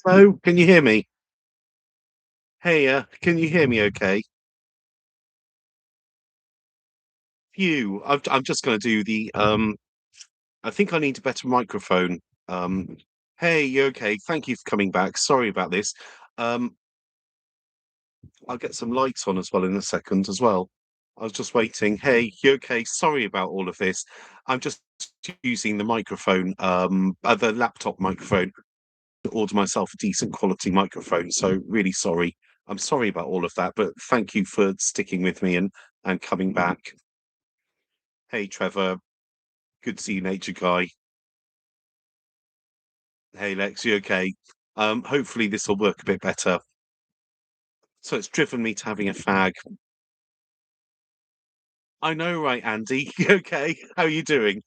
Hello, can you hear me? Hey, can you hear me okay? Phew, I'm just gonna do I think I need a better microphone. Um, hey, you okay? Thank you for coming back. Sorry about this. Um, I'll get some lights on as well in a second as well. I was just waiting. Hey, you okay? Sorry about all of this. I'm just using the microphone, the laptop microphone to order myself a decent quality microphone. So really sorry. I'm sorry about all of that, but thank you for sticking with me and coming back. Hey, Trevor. Good to see you, nature guy. Hey, Lex. You okay? Hopefully this will work a bit better. So it's driven me to having a fag. I know, right, Andy? You okay? How are you doing?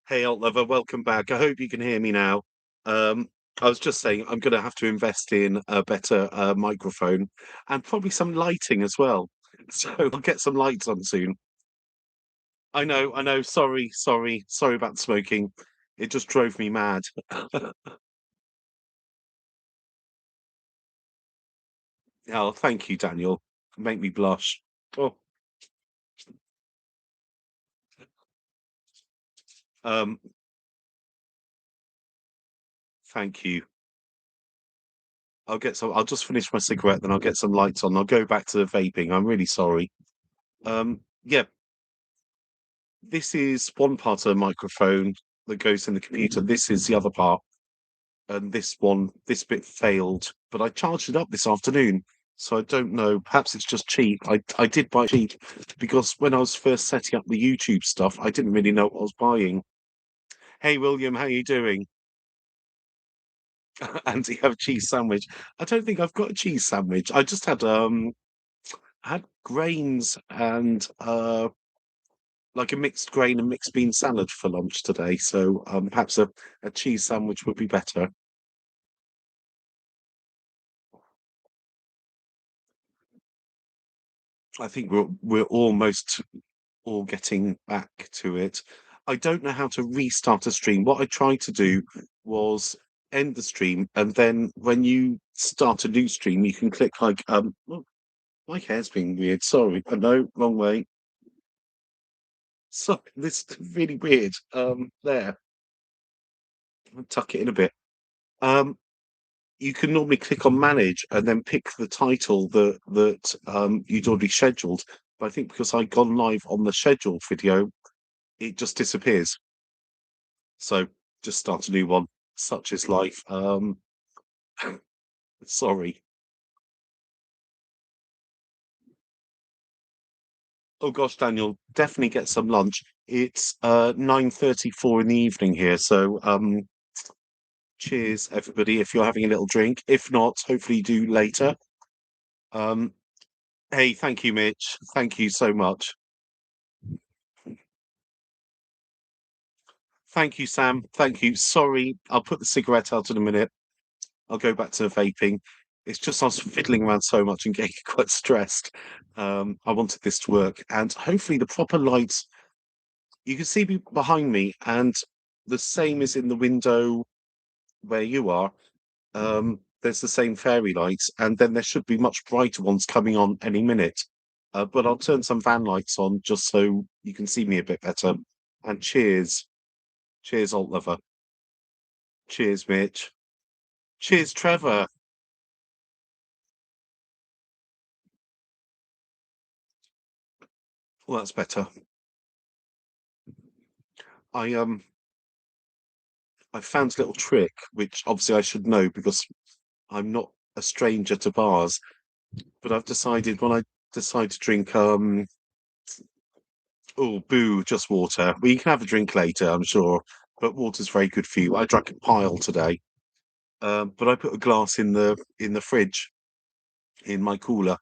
Hey, alt lover. Welcome back. I hope you can hear me now. Um, I was just saying I'm going to have to invest in a better microphone and probably some lighting as well. So I'll get some lights on soon. I know, I know. Sorry about the smoking. It just drove me mad. Oh, thank you, Daniel. Make me blush. Oh, um, thank you. I'll just finish my cigarette, then I'll get some lights on. I'll go back to the vaping. I'm really sorry. Yeah, this is one part of the microphone that goes in the computer. This is the other part. And this bit failed, but I charged it up this afternoon. So I don't know. Perhaps it's just cheap. I did buy cheap because when I was first setting up the YouTube stuff, I didn't really know what I was buying. Hey William, how you doing? And do you have a cheese sandwich? I don't think I've got a cheese sandwich. I had grains and like a mixed grain and mixed bean salad for lunch today. So perhaps a cheese sandwich would be better. I think we're almost all getting back to it. I don't know how to restart a stream. What I tried to do was end the stream, and then when you start a new stream, you can click like oh, my hair's being weird. Sorry, no, wrong way. So this is really weird. There, I'll tuck it in a bit. Um, you can normally click on manage and then pick the title that you'd already scheduled. But I think because I'd gone live on the scheduled video, it just disappears. So just start a new one. Such is life. Sorry. Oh gosh, Daniel, definitely get some lunch. It's 9:34 in the evening here, so cheers everybody if you're having a little drink. If not, hopefully you do later. Um, hey, thank you, Mitch. Thank you so much. Thank you, Sam. Thank you. Sorry, I'll put the cigarette out in a minute. I'll go back to vaping. It's just I was fiddling around so much and getting quite stressed. I wanted this to work, and hopefully the proper lights. You can see behind me, and the same is in the window where you are. There's the same fairy lights, and then there should be much brighter ones coming on any minute. But I'll turn some van lights on just so you can see me a bit better. And cheers, cheers, alt lover. Cheers, Mitch. Cheers, Trevor. Well, that's better. I I found a little trick, which obviously I should know because I'm not a stranger to bars. But I've decided when I decide to drink oh boo, just water. Well, you can have a drink later, I'm sure, but water's very good for you. I drank a pile today, but I put a glass in the fridge in my cooler,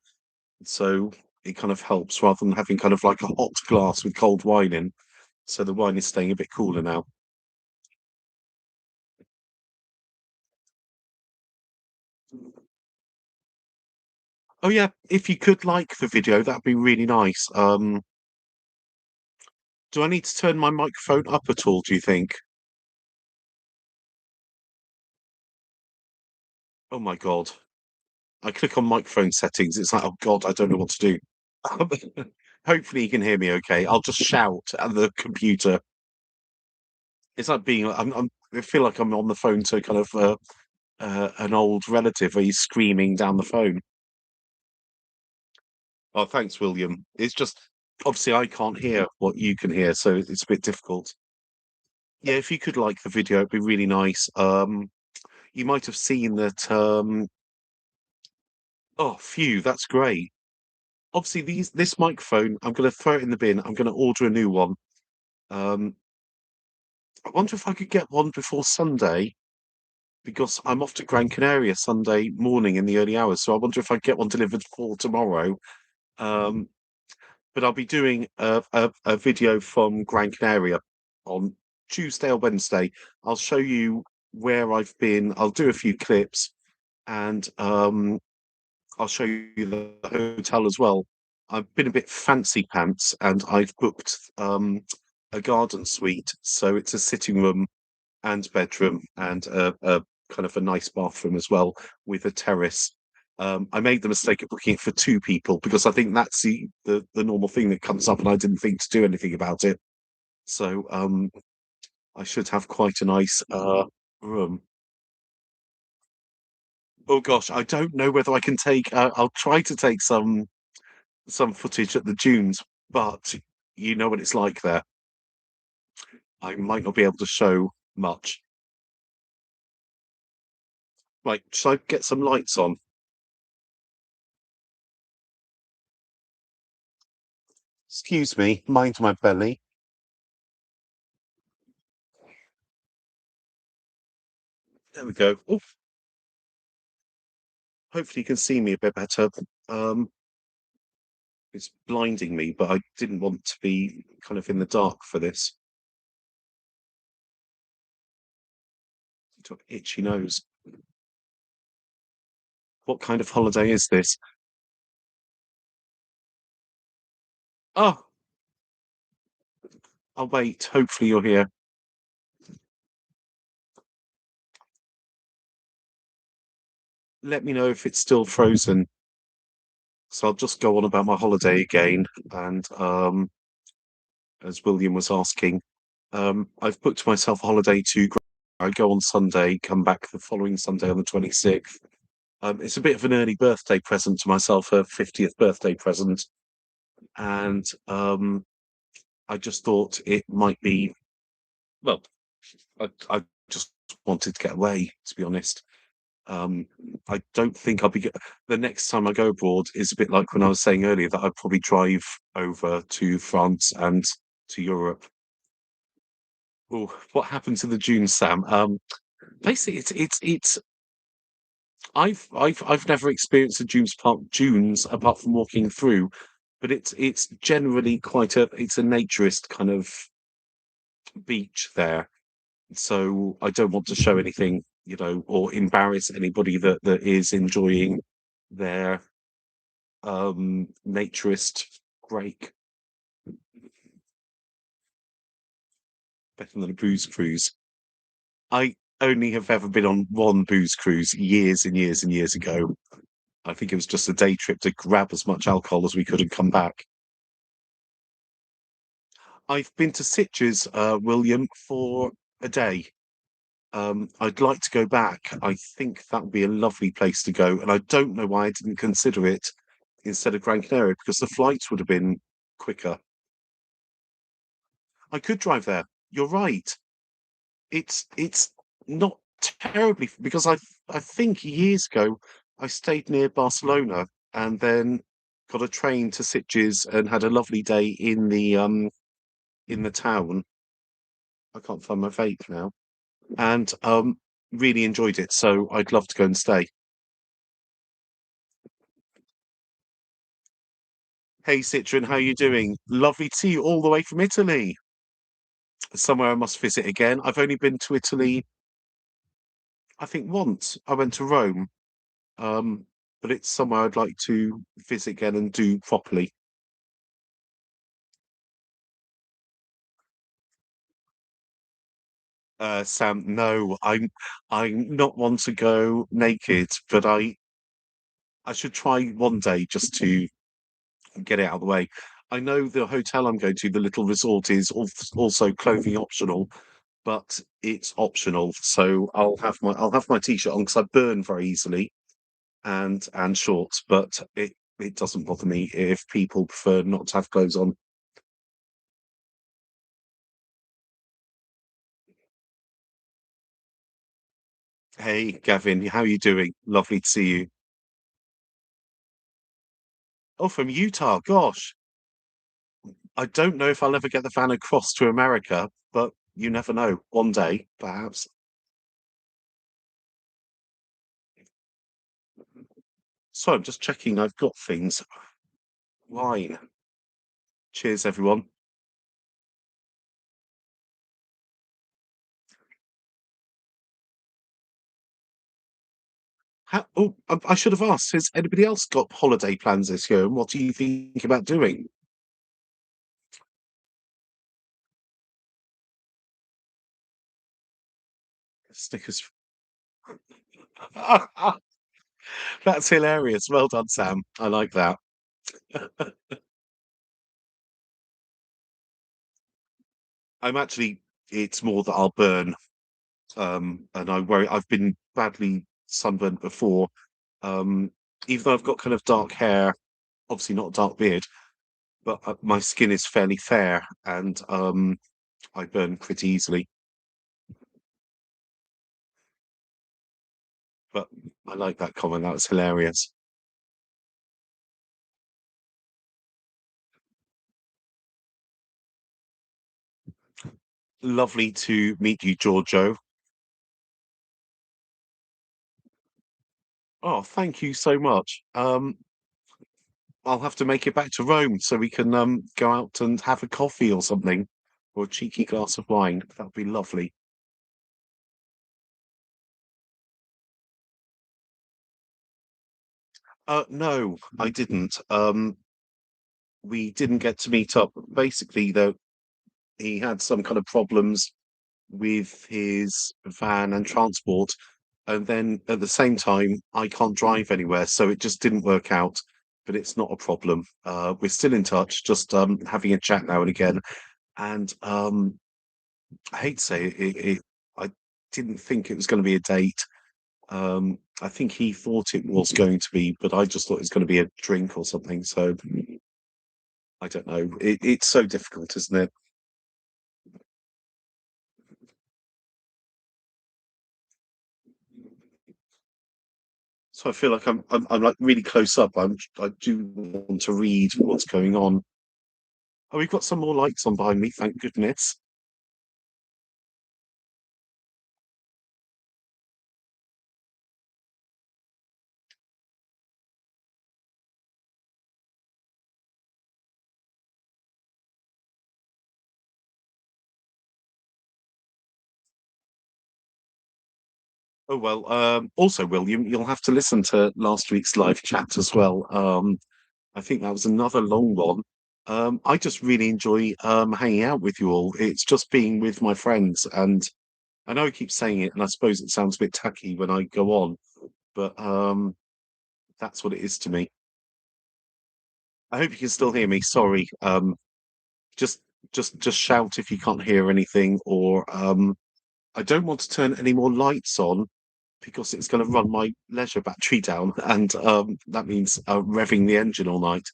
so it kind of helps rather than having kind of like a hot glass with cold wine in. So the wine is staying a bit cooler now. Oh yeah, if you could like the video, that'd be really nice. Do I need to turn my microphone up at all, do you think? Oh my god. I click on microphone settings, it's like, "Oh god, I don't know what to do." Um, hopefully you can hear me okay. I'll just shout at the computer. It's like being I feel like I'm on the phone to kind of, an old relative where he's screaming down the phone. Oh, thanks, William. It's just obviously I can't hear what you can hear, so it's a bit difficult. Yeah, if you could like the video, it'd be really nice. You might have seen that, oh, phew, that's great. Obviously, this microphone, I'm gonna throw it in the bin. I'm gonna order a new one. Um, I wonder if I could get one before Sunday because I'm off to Gran Canaria Sunday morning in the early hours. So I wonder if I get one delivered for tomorrow. Um, but I'll be doing a video from Gran Canaria on Tuesday or Wednesday. I'll show you where I've been. I'll do a few clips and I'll show you the hotel as well. I've been a bit fancy pants and I've booked a garden suite. So it's a sitting room and bedroom and a kind of a nice bathroom as well with a terrace. I made the mistake of booking it for two people because I think that's the normal thing that comes up, and I didn't think to do anything about it. So I should have quite a nice room. Oh gosh, I don't know whether I can take. I'll try to take some footage at the dunes, but you know what it's like there. I might not be able to show much. Right, should I get some lights on? Excuse me, mind my belly. There we go. Oh, hopefully you can see me a bit better. Um, it's blinding me, but I didn't want to be kind of in the dark for this. Got itchy nose. What kind of holiday is this? Oh, I'll wait. Hopefully you're here. Let me know if it's still frozen. So I'll just go on about my holiday again. And as William was asking, I've booked myself a holiday to. I go on Sunday, come back the following Sunday on the 26th. It's a bit of an early birthday present to myself, a 50th birthday present. And I just thought it might be, well, I just wanted to get away, to be honest. Um, I don't think I'll be, the next time I go abroad is a bit like when I was saying earlier that I'd probably drive over to France and to Europe. Oh, what happened to the dunes, Sam? Basically, it's I've never experienced the dunes apart from walking through, but it's generally quite it's a naturist kind of beach there. So I don't want to show anything, or embarrass anybody that is enjoying their naturist break better than a booze cruise. I only have ever been on one booze cruise years and years and years ago. I think it was just a day trip to grab as much alcohol as we could and come back. I've been to Sitges, William, for a day. I'd like to go back. I think that would be a lovely place to go, and I don't know why I didn't consider it instead of Gran Canaria because the flights would have been quicker. I could drive there. You're right. It's not terribly because I think years ago I stayed near Barcelona and then got a train to Sitges and had a lovely day in the town. I can't find my vape now. And really enjoyed it. So I'd love to go and stay. Hey Citron, how you doing? Lovely to see you all the way from Italy. Somewhere I must visit again. I've only been to Italy, I think once. I went to Rome. Um, but it's somewhere I'd like to visit again and do properly. Sam, no, I'm not one to go naked, but I should try one day just to get it out of the way. I know the hotel I'm going to, the little resort, is also clothing optional, but it's optional. So I'll have my t-shirt on because I burn very easily and shorts, but it doesn't bother me if people prefer not to have clothes on. Hey, Gavin, how are you doing? Lovely to see you. Oh, from Utah. Gosh, I don't know if I'll ever get the van across to America, but you never know. One day, perhaps. So I'm just checking I've got things. Wine. Cheers, everyone. I should have asked, has anybody else got holiday plans this year? And what do you think about doing? Stickers. That's hilarious. Well done, Sam. I like that. I'm actually, it's more that I'll burn. And I worry, I've been badly sunburnt before. Um, Even though I've got kind of dark hair, obviously not a dark beard, but my skin is fairly fair and I burn pretty easily. But I like that comment. That was hilarious. Lovely to meet you, Giorgio. Oh, thank you so much. I'll have to make it back to Rome so we can go out and have a coffee or something, or a cheeky glass of wine. That'd be lovely. No, I didn't. We didn't get to meet up. Basically, though, he had some kind of problems with his van and transport, and then at the same time, I can't drive anywhere, so it just didn't work out. But it's not a problem. We're still in touch, just having a chat now and again. And I hate to say I didn't think it was going to be a date. I think he thought it was going to be, but I just thought it was going to be a drink or something. So I don't know. It's so difficult, isn't it? So I feel like I'm like really close up. I do want to read what's going on. Oh, we've got some more lights on behind me, thank goodness. Oh well. Also, William, you'll have to listen to last week's live chat as well. I think that was another long one. I just really enjoy hanging out with you all. It's just being with my friends, and I know I keep saying it, and I suppose it sounds a bit tacky when I go on, but that's what it is to me. I hope you can still hear me. Sorry. Just just shout if you can't hear anything, or I don't want to turn any more lights on because it's going to run my leisure battery down, and that means revving the engine all night.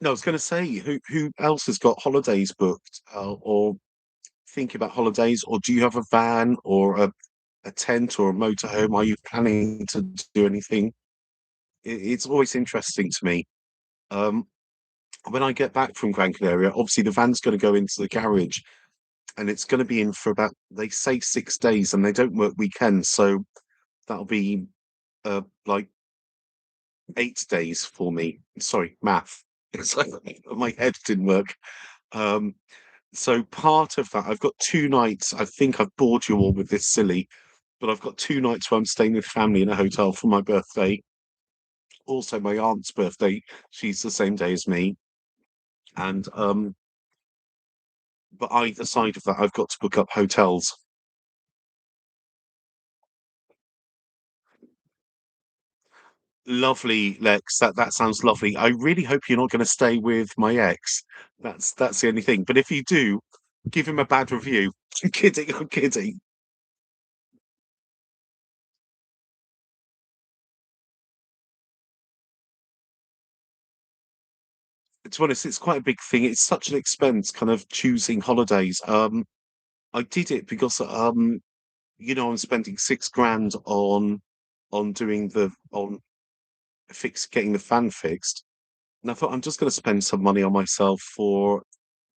No, I was going to say, who else has got holidays booked, or thinking about holidays, or do you have a van or a tent or a motorhome? Are you planning to do anything? It's always interesting to me. Um, when I get back from Gran Canaria, obviously the van's going to go into the garage, and it's going to be in for about, they say, 6 days, and they don't work weekends, so that'll be like 8 days for me. Sorry, math. It's like my head didn't work. Um, so part of that, I've got 2 nights. I think I've bored you all with this silly. but I've got 2 nights where I'm staying with family in a hotel for my birthday. Also, my aunt's birthday, she's the same day as me, and, but either side of that, I've got to book up hotels. Lovely, Lex. That sounds lovely. I really hope you're not gonna stay with my ex. That's the only thing. But if you do, give him a bad review. I'm kidding, I'm kidding. To be honest, it's quite a big thing. It's such an expense kind of choosing holidays. I did it because, I'm spending 6 grand on doing on getting the fan fixed, and I thought, "I'm just gonna spend some money on myself for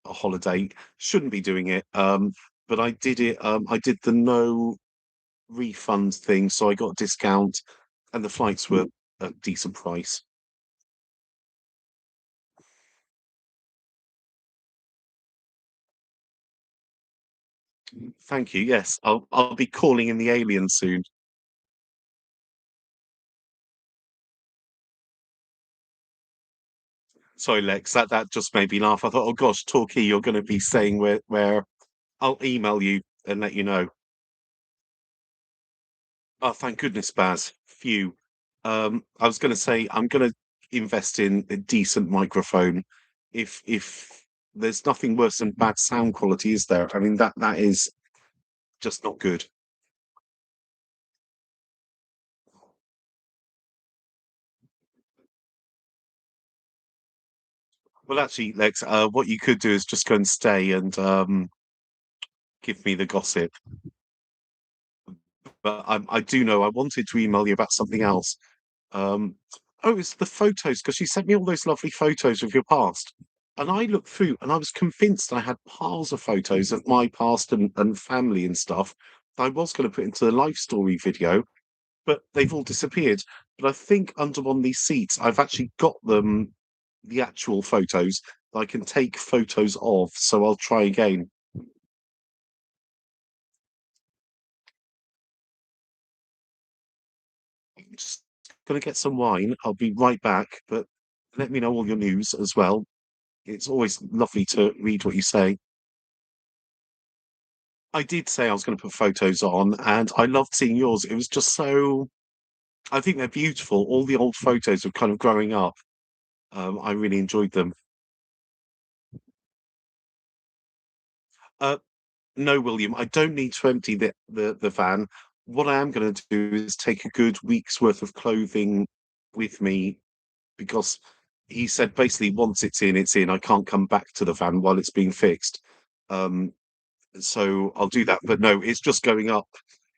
a holiday." Shouldn't be doing it, but I did it, I did the no refund thing, so I got a discount, and the flights were a decent price. Thank you, yes, I'll be calling in the aliens soon. Sorry, Lex, that just made me laugh. I thought, "Oh gosh, Torquay, you're gonna be saying where." I'll email you and let you know. Oh, thank goodness, Baz. Phew. I was gonna say, I'm gonna invest in a decent microphone. If there's nothing worse than bad sound quality, is there? I mean, that is just not good. Well, actually, Lex, what you could do is just go and stay and give me the gossip. But I do know I wanted to email you about something else. Um, oh, it's the photos because you sent me all those lovely photos of your past, and I looked through and I was convinced I had piles of photos of my past and family and stuff that I was going to put into the life story video, but they've all disappeared. But I think under one of these seats, I've actually got them, the actual photos that I can take photos of. So I'll try again. Just gonna get some wine. I'll be right back, but let me know all your news as well. It's always lovely to read what you say. I did say I was gonna put photos on, and I loved seeing yours. It was just so I think they're beautiful. All the old photos of kind of growing up, I really enjoyed them. Uh, no, William, I don't need to empty the van. What I am gonna do is take a good week's worth of clothing with me because he said basically once it's in, it's in. I can't come back to the van while it's being fixed. Um, so I'll do that. But no, it's just going up.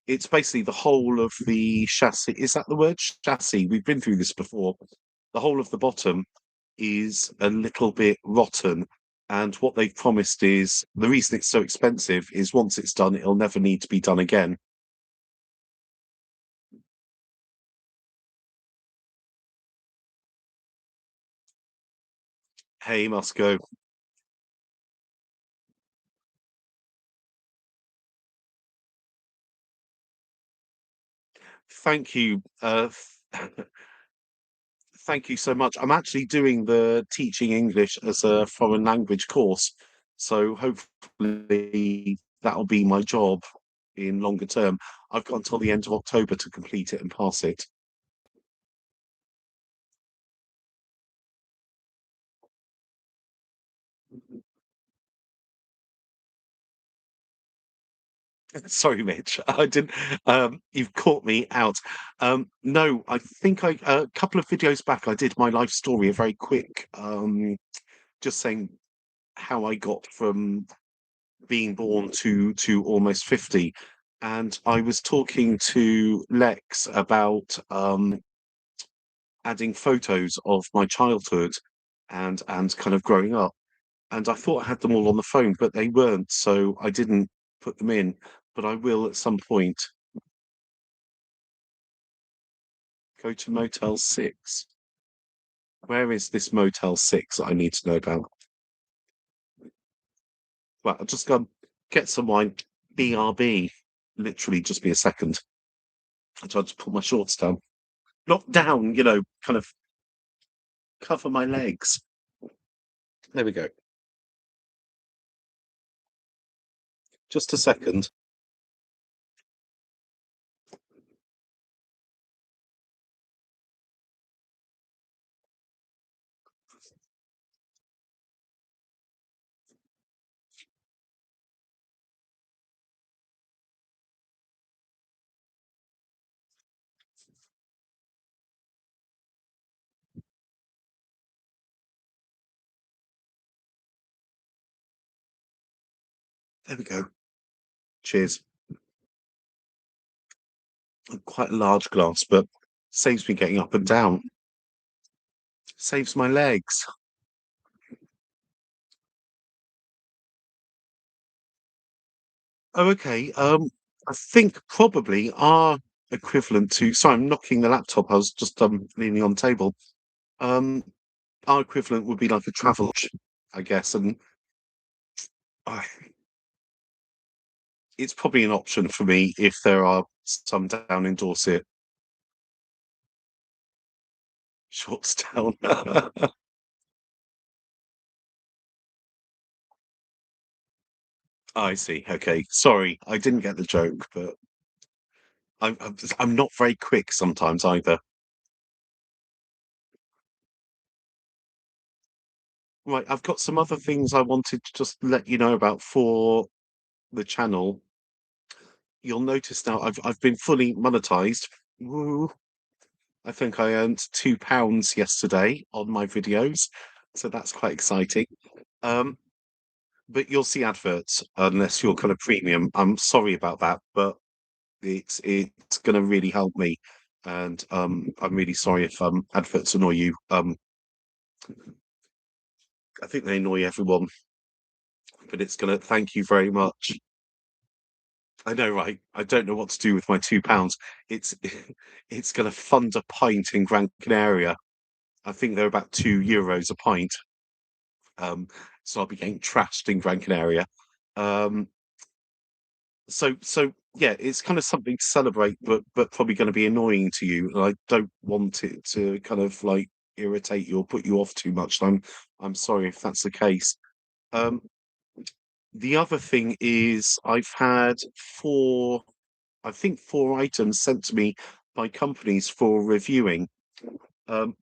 It's basically the whole of the chassis. Is that the word? Chassis. We've been through this before. The whole of the bottom is a little bit rotten. And what they've promised is the reason it's so expensive is once it's done, it'll never need to be done again. Hey, must go. Thank you. Thank you so much. I'm actually doing the teaching English as a foreign language course, so hopefully that'll be my job in longer term. I've got until the end of October to complete it and pass it. Sorry, Mitch. I didn't. You've caught me out. No, I think a couple of videos back I did my life story, a very quick, just saying how I got from being born to almost 50. And I was talking to Lex about adding photos of my childhood and kind of growing up. And I thought I had them all on the phone, but they weren't, so I didn't put them in. But I will at some point. Go to Motel 6. Where is this Motel 6 I need to know about? Well, I'll just go and get some wine. BRB. Literally just be a second. I tried to pull my shorts down. Not down, kind of cover my legs. There we go. Just a second. There we go. Cheers. Quite a large glass, but saves me getting up and down. Saves my legs. Oh, okay. I think probably our equivalent to. Sorry, I'm knocking the laptop. I was just leaning on the table. Um, our equivalent would be like a travel, I guess, and I it's probably an option for me if there are some down in Dorset. Shorts down. I see. Okay. Sorry, I didn't get the joke, but I'm not very quick sometimes either. Right, I've got some other things I wanted to just let you know about for the channel. You'll notice now I've been fully monetized. Woo. I think I earned £2 yesterday on my videos, so that's quite exciting. Um, but you'll see adverts unless you're kind of premium. I'm sorry about that, but it's going to really help me, and I'm really sorry if adverts annoy you. I think they annoy everyone, but it's going to. Thank you very much. I know, right? I don't know what to do with my £2. It's it's going to fund a pint in Gran Canaria. I think they're about €2 a pint. So I'll be getting trashed in Gran Canaria. Um, so yeah, it's kind of something to celebrate, but probably going to be annoying to you. And I don't want it to kind of like irritate you or put you off too much. I'm sorry if that's the case. Um, the other thing is I've had I think four items sent to me by companies for reviewing. Um,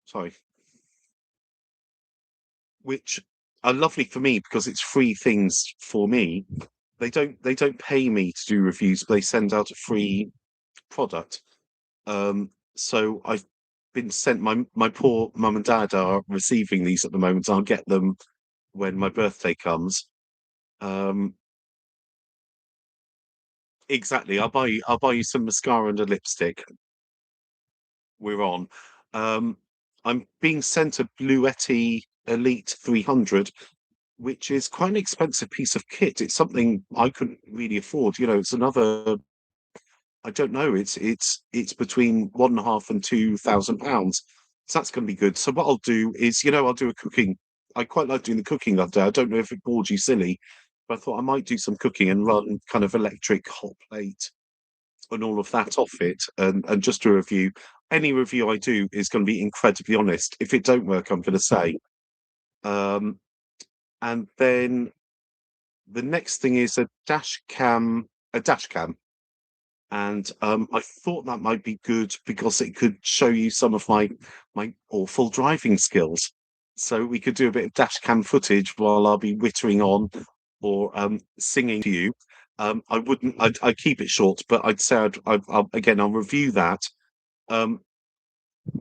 sorry, which are lovely for me because it's free things for me. They don't pay me to do reviews, but they send out a free product. So I've been sent my poor mum and dad are receiving these at the moment. I'll get them when my birthday comes. Um, exactly. I'll buy you some mascara and a lipstick. We're on. Um, I'm being sent a Bluetti Elite 300, which is quite an expensive piece of kit. It's something I couldn't really afford. It's another. I don't know. It's between 1.5 and £2,000. So that's going to be good. So what I'll do is, I'll do a cooking. I quite like doing the cooking that day. I don't know if it bored you silly, but I thought I might do some cooking and run kind of electric hot plate and all of that off it, and just a review. Any review I do is going to be incredibly honest. If it don't work, I'm going to say. Um, and then the next thing is a dash cam. And I thought that might be good because it could show you some of my awful driving skills. So we could do a bit of dash cam footage while I'll be whittering on or singing to you. I wouldn't. I'd keep it short, but I'd say I'll review that. Um,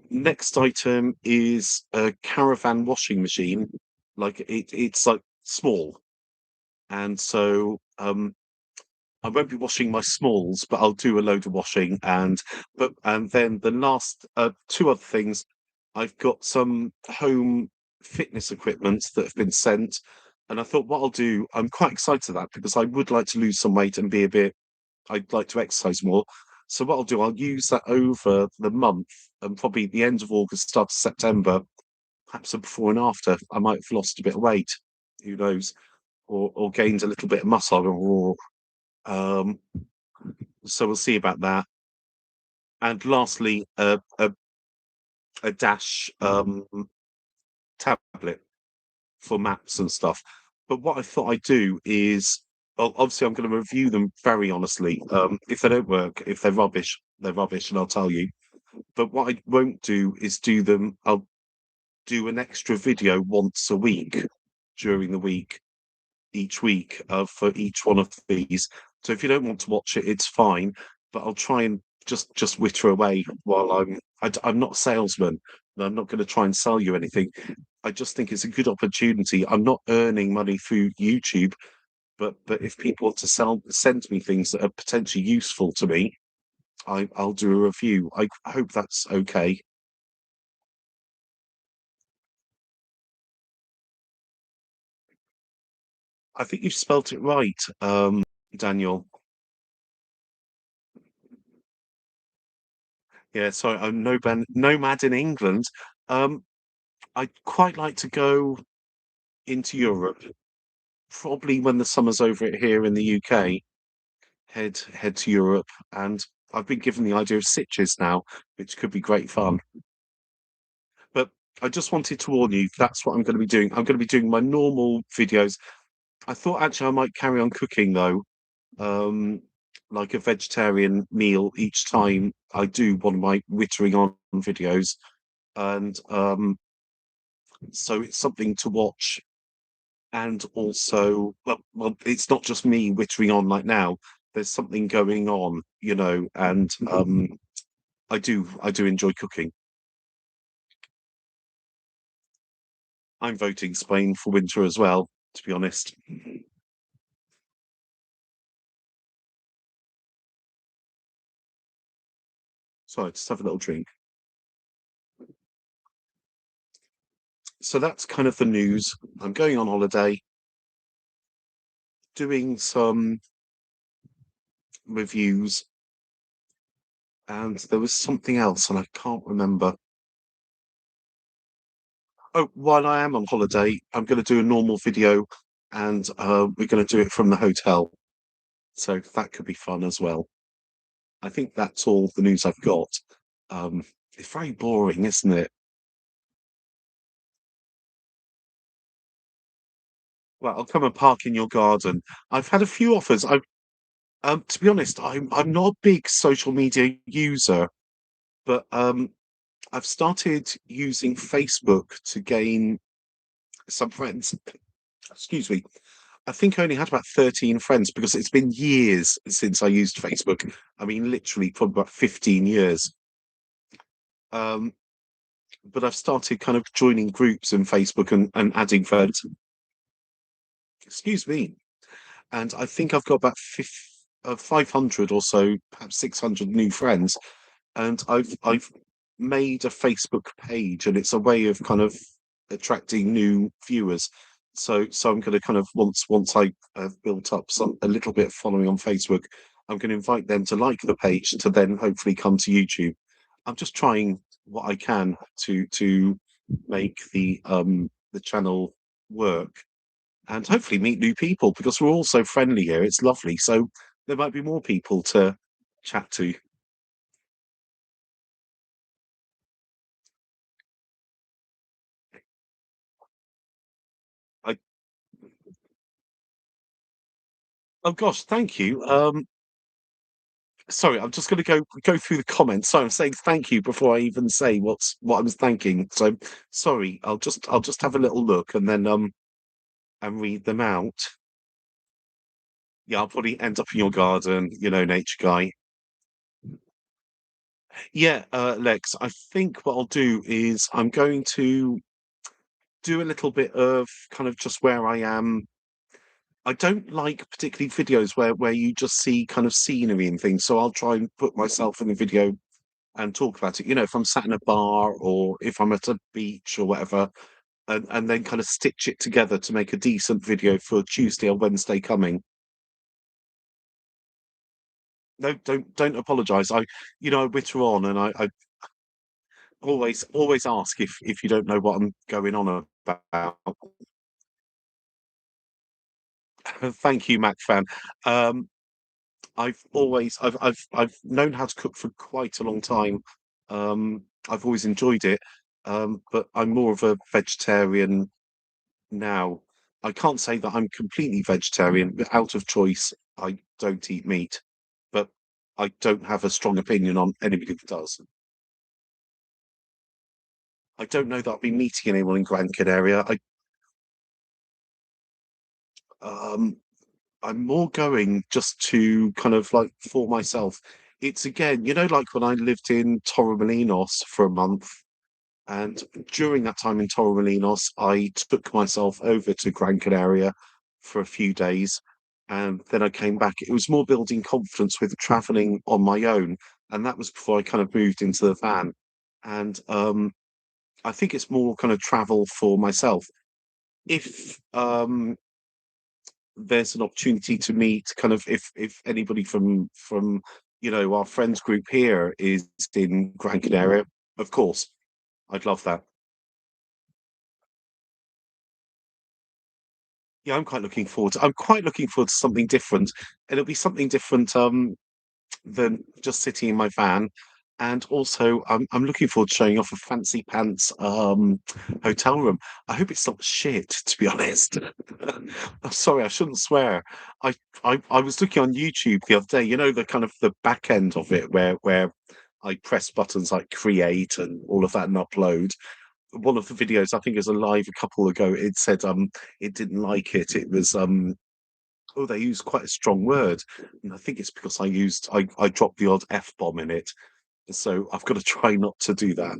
next item is a caravan washing machine. Like it's like small, and so I won't be washing my smalls, but I'll do a load of washing. And then the last two other things, I've got some home fitness equipment that have been sent, and I thought what I'll do. I'm quite excited to that because I would like to lose some weight and be a bit. I'd like to exercise more. So what I'll do, I'll use that over the month and probably the end of August, start of September, perhaps a before and after. I might have lost a bit of weight, who knows, or gained a little bit of muscle, or um, So we'll see about that. And lastly, a Dash tablet for maps and stuff. But what I thought I'd do is, well, obviously, I'm going to review them very honestly. If they don't work, if they're rubbish, and I'll tell you. But what I won't do is do them. I'll do an extra video once a week during the week, each week, for each one of these. So if you don't want to watch it, it's fine. But I'll try and just witter away while I'm not a salesman. And I'm not going to try and sell you anything. I just think it's a good opportunity. I'm not earning money through YouTube, but if people want to send me things that are potentially useful to me, I'll do a review. I hope that's okay. I think you've spelt it right, Daniel. Yeah, sorry, I'm nomad in England. Um, I'd quite like to go into Europe, probably when the summer's over here in the UK. Head to Europe, and I've been given the idea of Sitges now, which could be great fun. But I just wanted to warn you, that's what I'm going to be doing. I'm going to be doing my normal videos. I thought actually I might carry on cooking though, um, like a vegetarian meal each time I do one of my wittering on videos. And so it's something to watch. And also, well, it's not just me wittering on like now. There's something going on, and I do enjoy cooking. I'm voting Spain for winter as well, to be honest. So I just have a little drink. So that's kind of the news. I'm going on holiday, doing some reviews, and there was something else, and I can't remember. Oh, while I am on holiday, I'm going to do a normal video, and we're going to do it from the hotel. So that could be fun as well. I think that's all the news I've got. Um, it's very boring, isn't it? Well, I'll come and park in your garden. I've had a few offers. To be honest, I'm not a big social media user, but I've started using Facebook to gain some friends. Excuse me. I think I only had about 13 friends because it's been years since I used Facebook. I mean, literally, probably about 15 years. Um, but I've started kind of joining groups in Facebook and adding friends. Excuse me. And I think I've got about 500 or so, perhaps 600 new friends. And I've made a Facebook page, and it's a way of kind of attracting new viewers. So I'm going to kind of once I have built up a little bit of following on Facebook, I'm going to invite them to like the page to then hopefully come to YouTube. I'm just trying what I can to make the channel work and hopefully meet new people because we're all so friendly here. It's lovely. So there might be more people to chat to. I Oh gosh, thank you. Sorry, I'm just going to go through the comments. So I'm saying thank you before I even say what I was thanking. So sorry, I'll just have a little look and read them out. Yeah, I'll probably end up in your garden, nature guy. Yeah, Lex, I think what I'll do is I'm going to do a little bit of kind of just where I am. I don't like particularly videos where you just see kind of scenery and things. So I'll try and put myself in the video and talk about it. If I'm sat in a bar or if I'm at a beach or whatever, and then kind of stitch it together to make a decent video for Tuesday or Wednesday coming. No, don't apologise. I witter on, and I always ask if you don't know what I'm going on about. Thank you, Mac fan. Um, I've known how to cook for quite a long time. I've always enjoyed it, but I'm more of a vegetarian now. I can't say that I'm completely vegetarian, but out of choice, I don't eat meat. But I don't have a strong opinion on anybody who does. I don't know that I'll be meeting anyone in Gran Canaria. Um, I'm more going just to kind of like for myself. It's again, like when I lived in Torremolinos for a month, and during that time in Torremolinos, I took myself over to Gran Canaria for a few days, and then I came back. It was more building confidence with traveling on my own, and that was before I kind of moved into the van. And I think it's more kind of travel for myself. If there's an opportunity to meet kind of if anybody from our friends group here is in Gran Canaria, of course, I'd love that. Yeah, I'm quite looking forward to something different. It'll be something different than just sitting in my van. And also, I'm looking forward to showing off a fancy pants hotel room. I hope it's not shit, to be honest. I'm sorry, I shouldn't swear. I, I was looking on YouTube the other day. The kind of the back end of it, where I press buttons like create and all of that and upload. One of the videos, I think, is a live a couple ago. It said it didn't like it. It was oh, they used quite a strong word, and I think it's because I dropped the odd F bomb in it, so I've got to try not to do that.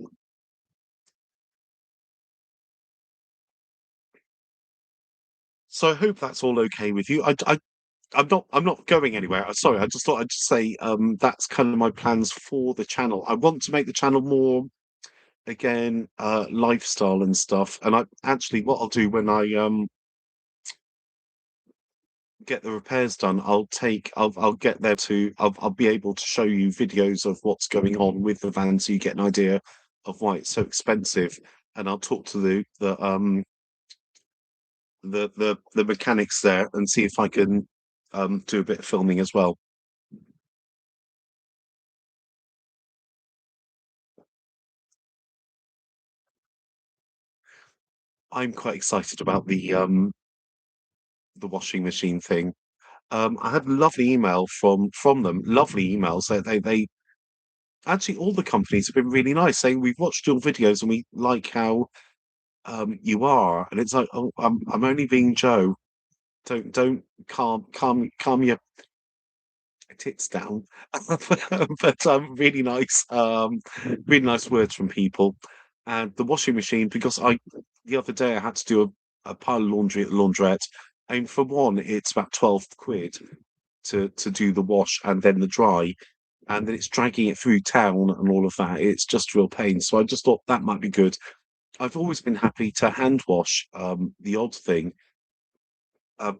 So I hope that's all okay with you. I'm not going anywhere. Sorry, I just thought I'd just say that's kind of my plans for the channel. I want to make the channel more again lifestyle and stuff. And I actually what I'll do when I get the repairs done, I'll get there to I'll be able to show you videos of what's going on with the van so you get an idea of why it's so expensive. And I'll talk to the mechanics there and see if I can do a bit of filming as well. I'm quite excited about the washing machine thing. I had a lovely email from them, lovely emails. They actually all the companies have been really nice, saying we've watched your videos and we like how you are. And it's like, oh, I'm only being Joe. Don't calm your tits down. But really nice words from people. And the washing machine, because I the other day I had to do a pile of laundry at the laundrette. And for one, it's about 12 quid to do the wash and then the dry. And then it's dragging it through town and all of that. It's just real pain. So I just thought that might be good. I've always been happy to hand wash the odd thing.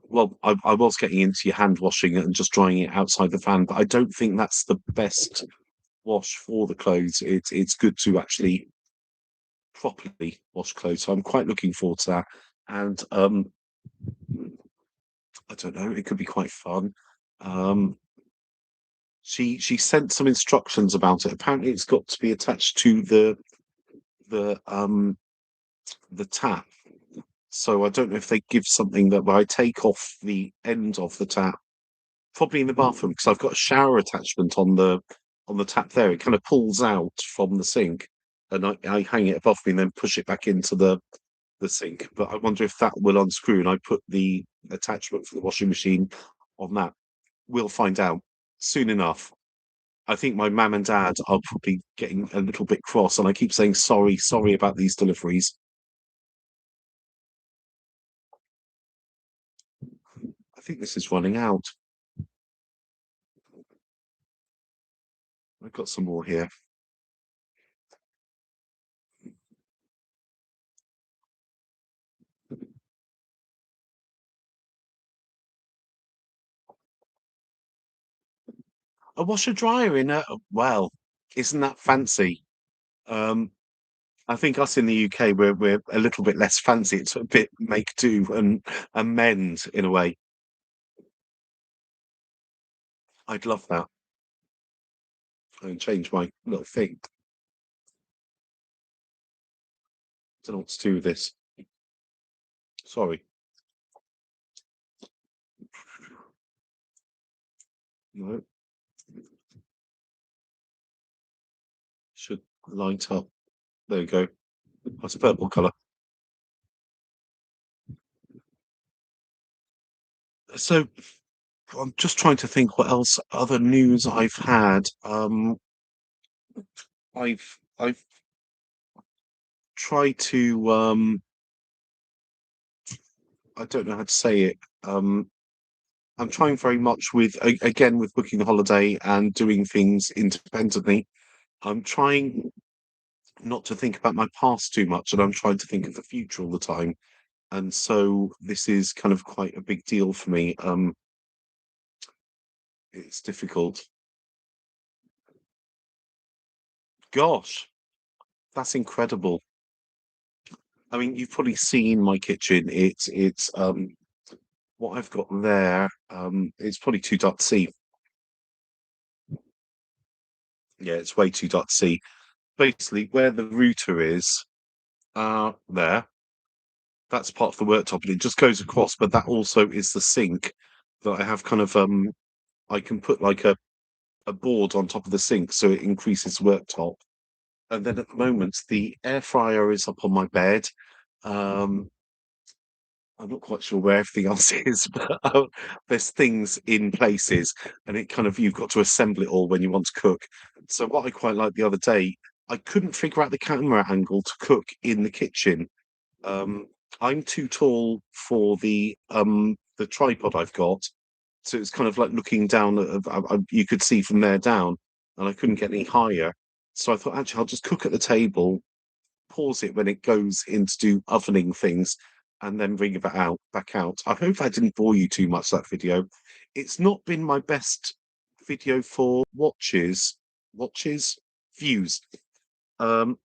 Well, I was getting into your hand washing and just drying it outside the fan, but I don't think that's the best wash for the clothes. It's good to actually properly wash clothes. So I'm quite looking forward to that. And I don't know, it could be quite fun. Um, she sent some instructions about it. Apparently, it's got to be attached to the the tap. So I don't know if they give something that where I take off the end of the tap, probably in the bathroom, because I've got a shower attachment on the tap there. It kind of pulls out from the sink, and I hang it above me and then push it back into the sink. But I wonder if that will unscrew and I put the attachment for the washing machine on that. We'll find out soon enough. I think my mum and dad are probably getting a little bit cross, and I keep saying sorry, sorry about these deliveries. I think this is running out. I've got some more here. A washer dryer in a well, isn't that fancy? Um, I think us in the UK, we're a little bit less fancy. It's a bit make do and amend in a way. I'd love that. And change my little thing. Don't know what to do with this. Sorry. No, should light up. There we go. That's a purple colour. So I'm just trying to think what else other news I've had. I've tried to I don't know how to say it. I'm trying very much with again with booking the holiday and doing things independently. I'm trying not to think about my past too much, and I'm trying to think of the future all the time. And so this is kind of quite a big deal for me. It's difficult. Gosh, that's incredible. I mean, you've probably seen my kitchen. It's what I've got there. It's probably too dark to see. Yeah, it's way too dark to see. Basically, where the router is, there, that's part of the worktop, and it just goes across. But that also is the sink that I have kind of I can put like a board on top of the sink so it increases worktop. And then at the moment, the air fryer is up on my bed. Um, I'm not quite sure where everything else is, but there's things in places, and it kind of you've got to assemble it all when you want to cook. So what I quite liked the other day, I couldn't figure out the camera angle to cook in the kitchen. Um, I'm too tall for the tripod I've got, so it's kind of like looking down. You could see from there down, and I couldn't get any higher. So I thought, actually, I'll just cook at the table, pause it when it goes in to do ovening things, and then bring it back out. I hope I didn't bore you too much, that video. It's not been my best video for watches, views. Um,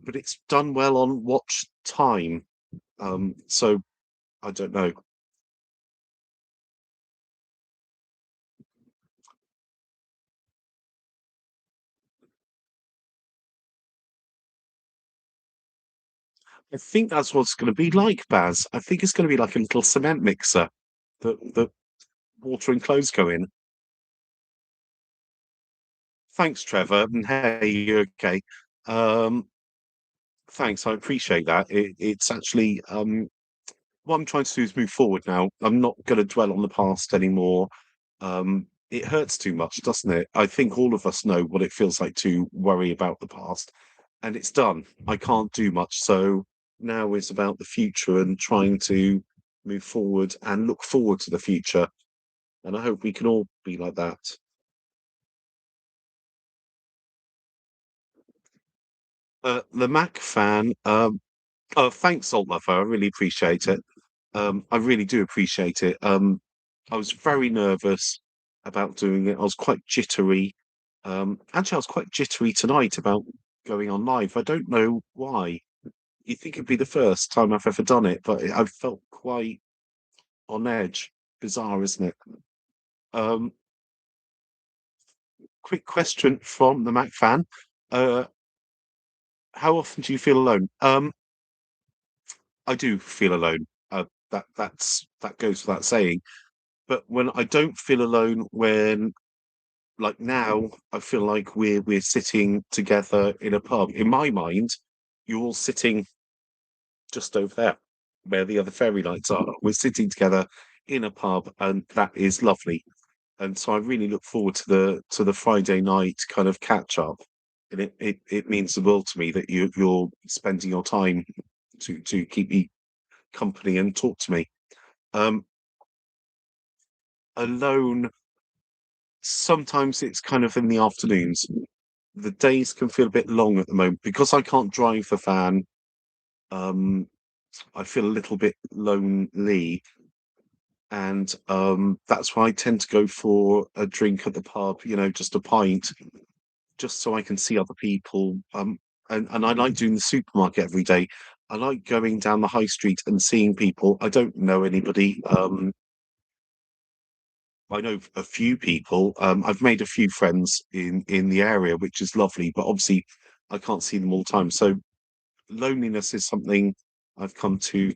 but it's done well on watch time. So I don't know. I think that's what it's going to be like, Baz. I think it's going to be like a little cement mixer that water and clothes go in. Thanks, Trevor. And hey, you okay? Um, thanks. I appreciate that. It's actually what I'm trying to do is move forward now. I'm not going to dwell on the past anymore. It hurts too much, doesn't it? I think all of us know what it feels like to worry about the past, and it's done. I can't do much. So now it's about the future and trying to move forward and look forward to the future. And I hope we can all be like that. The Mac fan. Oh, thanks, Salt Lover. I really appreciate it. I really do appreciate it. I was very nervous about doing it. I was quite jittery. Actually, I was quite jittery tonight about going on live. I don't know why. You think it'd be the first time I've ever done it, but I felt quite on edge. Bizarre, isn't it? Um, quick question from the Mac fan. Uh, how often do you feel alone? I do feel alone. That goes without saying. But when I don't feel alone, when like now, I feel like we're sitting together in a pub. In my mind, you're all sitting just over there, where the other fairy lights are. We're sitting together in a pub, and that is lovely. And so I really look forward to the Friday night kind of catch up. And it means the world to me that you're spending your time to keep me company and talk to me. Um, Alone, sometimes it's kind of in the afternoons. The days can feel a bit long at the moment because I can't drive the van. Um, I feel a little bit lonely, and that's why I tend to go for a drink at the pub. Just a pint, just so I can see other people. And I like doing the supermarket every day. I like going down the high street and seeing people. I don't know anybody. I know a few people. I've made a few friends in the area, which is lovely, but obviously I can't see them all the time. So loneliness is something I've come to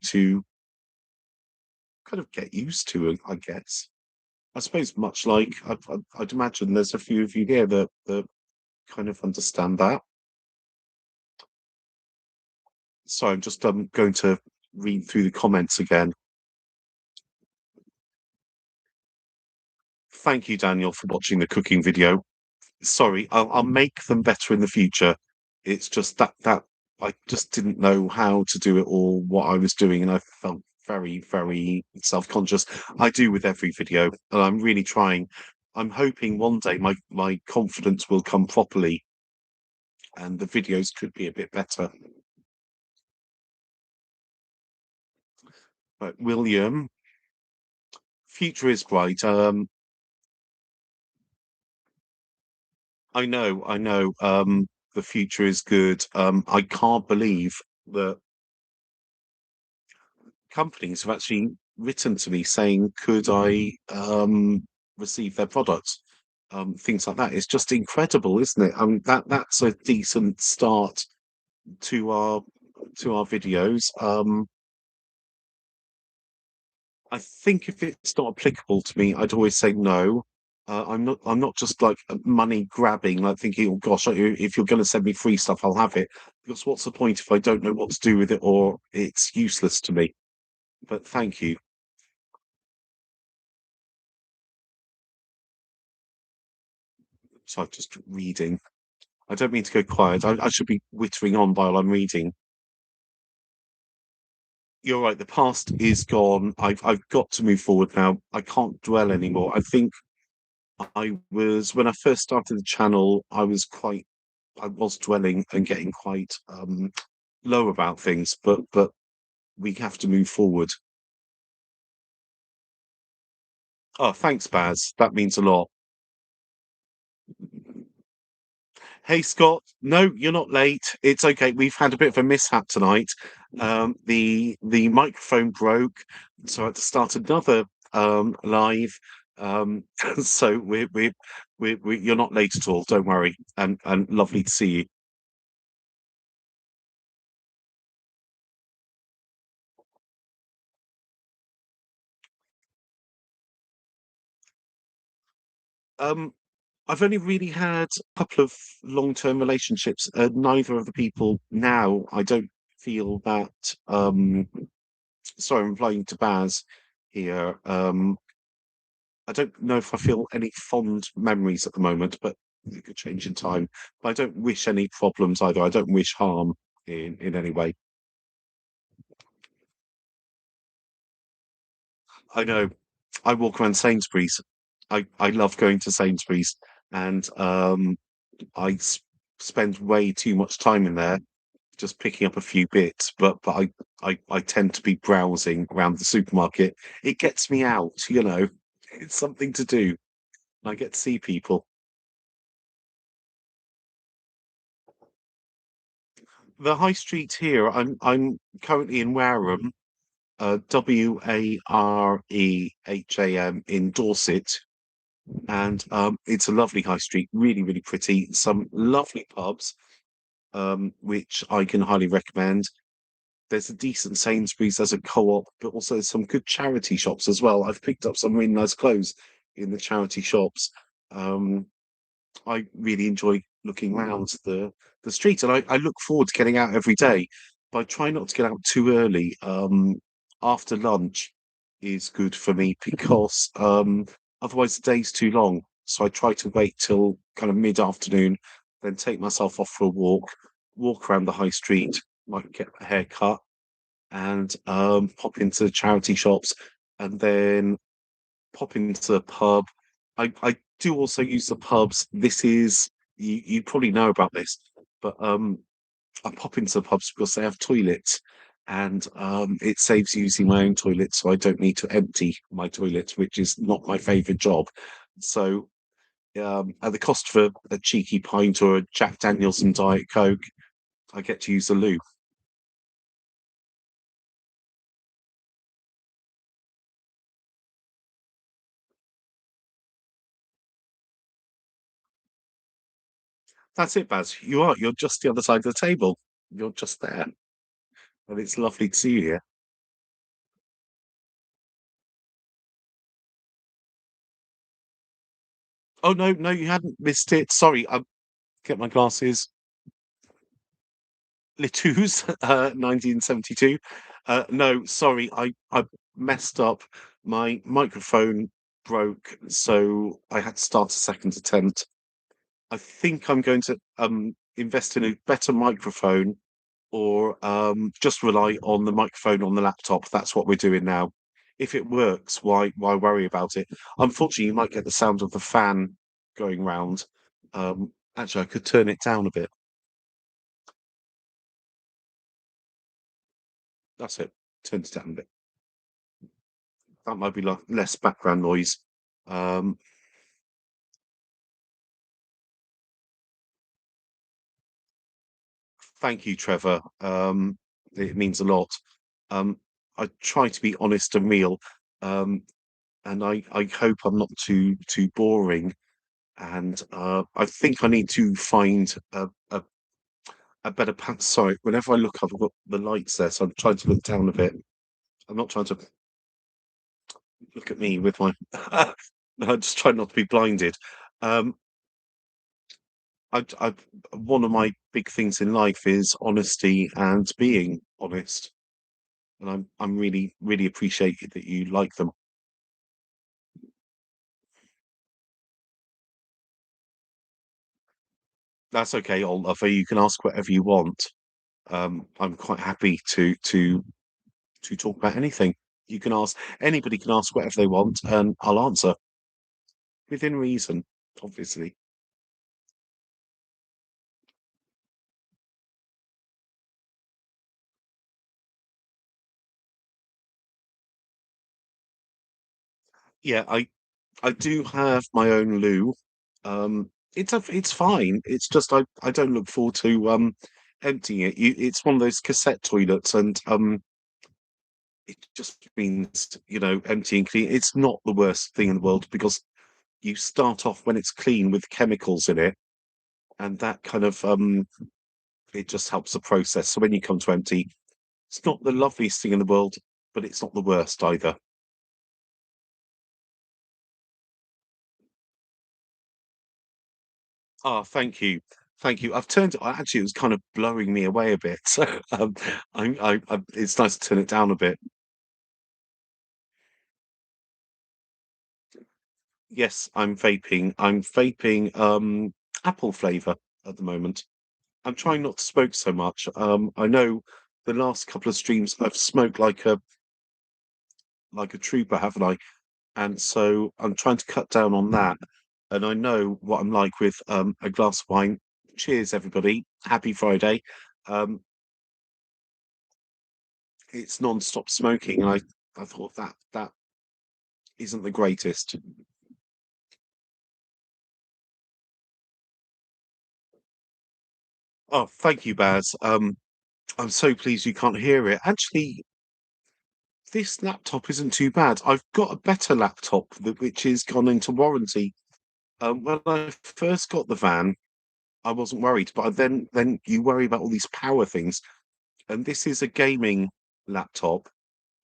kind of get used to, I guess. I suppose much like I'd imagine there's a few of you here that kind of understand that. So I'm just going to read through the comments again. Thank you, Daniel, for watching the cooking video. Sorry, I'll make them better in the future. It's just that I just didn't know how to do it or what I was doing, and I felt very self-conscious. I do with every video, and I'm really trying. I'm hoping one day my confidence will come properly, and the videos could be a bit better. But William, future is bright. I know. The future is good. I can't believe that companies have actually written to me saying, could I receive their products? Things like that. It's just incredible, isn't it? I mean, that's a decent start to our videos. I think if it's not applicable to me, I'd always say no. I'm not just like money grabbing, like thinking, oh gosh, if you're going to send me free stuff, I'll have it. Because what's the point if I don't know what to do with it or it's useless to me? But thank you. So I'm just reading. I don't mean to go quiet. I should be whittering on while I'm reading. You're right. The past is gone. I've got to move forward now. I can't dwell anymore. I think I was when I first started the channel. I was dwelling and getting quite low about things. But we have to move forward. Oh, thanks, Baz. That means a lot. Hey, Scott. No, you're not late. It's okay. We've had a bit of a mishap tonight. The microphone broke, so I had to start another live. Um, so you're not late at all. Don't worry. And lovely to see you. Um, I've only really had a couple of long-term relationships. Neither of the people now. I don't feel that. Sorry, I'm replying to Baz here. I don't know if I feel any fond memories at the moment, but it could change in time. But I don't wish any problems either. I don't wish harm in any way. I know. I walk around Sainsbury's. I love going to Sainsbury's, and I spend way too much time in there just picking up a few bits. But I tend to be browsing around the supermarket. It gets me out, you know. It's something to do. I get to see people. The high street here, I'm currently in Wareham, Wareham in Dorset, and it's a lovely high street, really pretty. Some lovely pubs, which I can highly recommend. There's a decent Sainsbury's, there's a co-op, but also some good charity shops as well. I've picked up some really nice clothes in the charity shops. Um, I really enjoy looking around the street, and I look forward to getting out every day. But I try not to get out too early. After lunch is good for me because otherwise the day's too long. So I try to wait till kind of mid-afternoon, then take myself off for a walk around the high street, might get a haircut, and pop into the charity shops, and then pop into the pub. I do also use the pubs. This is you probably know about this, but I pop into the pubs because they have toilets, and it saves using my own toilet, so I don't need to empty my toilet, which is not my favourite job. So at the cost of a cheeky pint or a Jack Daniels and Diet Coke, I get to use the loo. That's it, Baz. You are. You're just the other side of the table. You're just there, and it's lovely to see you here. Oh no, no, you hadn't missed it. Sorry, I get my glasses. Litous, 1972. No, sorry, I messed up. My microphone broke, so I had to start a second attempt. I think I'm going to invest in a better microphone or just rely on the microphone on the laptop. That's what we're doing now. If it works, why worry about it? Unfortunately, you might get the sound of the fan going round. Actually, I could turn it down a bit. That's it. Turn it down a bit. That might be like less background noise. Um, Thank you, Trevor. It means a lot. Um, I try to be honest and real, um, and I hope I'm not too boring. And I think I need to find a better path. Sorry, whenever I look up, I've got the lights there, so I'm trying to look down a bit. I'm not trying to look at me with my. I just try not to be blinded. Um, I one of my big things in life is honesty and being honest, and I'm really appreciate that you like them. That's okay, Oliver. You can ask whatever you want. I'm quite happy to talk about anything. You can ask anybody can ask whatever they want, and I'll answer within reason, obviously. Yeah, I do have my own loo. It's fine. It's just I don't look forward to emptying it. It's one of those cassette toilets, and it just means emptying clean. It's not the worst thing in the world because you start off when it's clean with chemicals in it, and that kind of it just helps the process. So when you come to empty, it's not the loveliest thing in the world, but it's not the worst either. Oh, thank you. Thank you. I've turned it actually, it was kind of blowing me away a bit. So, it's nice to turn it down a bit. Yes, I'm vaping. I'm vaping, apple flavor at the moment. I'm trying not to smoke so much. I know the last couple of streams I've smoked like a trooper, haven't I? And so I'm trying to cut down on that. And I know what I'm like with a glass of wine. Cheers, everybody. Happy Friday. Um, it's non-stop smoking. I thought that isn't the greatest. Oh, thank you, Baz. I'm so pleased you can't hear it. Actually, this laptop isn't too bad. I've got a better laptop which is gone into warranty. When I first got the van, I wasn't worried, but then you worry about all these power things. And this is a gaming laptop,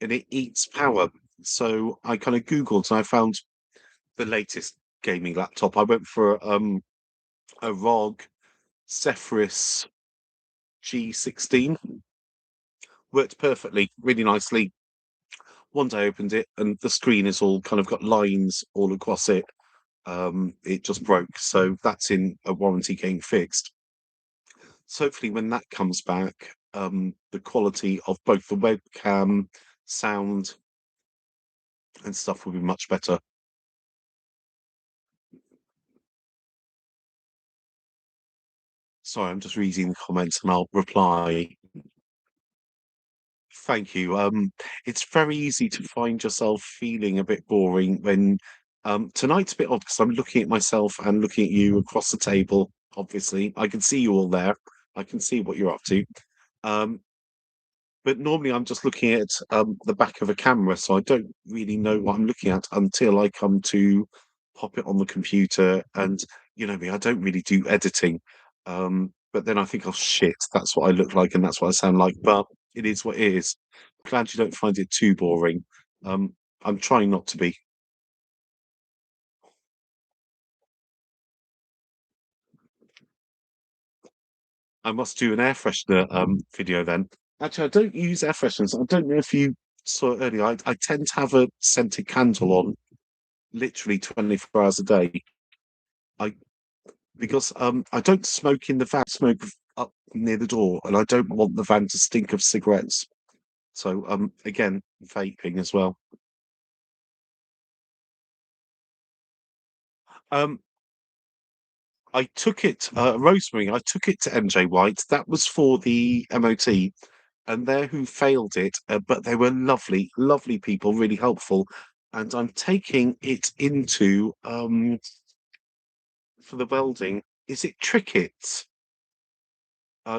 and it eats power. So I kind of Googled and I found the latest gaming laptop. I went for a ROG Zephyrus G16. Worked perfectly, really nicely. One day I opened it and the screen is all kind of got lines all across it. It just broke. So that's in a warranty getting fixed. So hopefully when that comes back, the quality of both the webcam, sound, and stuff will be much better. Sorry, I'm just reading the comments and I'll reply. Thank you. It's very easy to find yourself feeling a bit boring when tonight's a bit odd because I'm looking at myself and looking at you across the table. Obviously, I can see you all there. I can see what you're up to. Um, but normally I'm just looking at the back of a camera, so I don't really know what I'm looking at until I come to pop it on the computer. And you know me, I don't really do editing. But then I think, "Oh, shit, that's what I look like and that's what I sound like," but it is what it is. Glad you don't find it too boring. Um, I'm trying not to be. I must do an air freshener, video then. Actually, I don't use air fresheners. I don't know if you saw it earlier. I tend to have a scented candle on literally 24 hours a day. I Because, I don't smoke in the van, I smoke up near the door, and I don't want the van to stink of cigarettes. So, again, vaping as well. Um, I took it, Rosemary, I took it to MJ White. That was for the MOT, and they're who failed it, but they were lovely, lovely people, really helpful. And I'm taking it into, for the welding. Is it Trickett?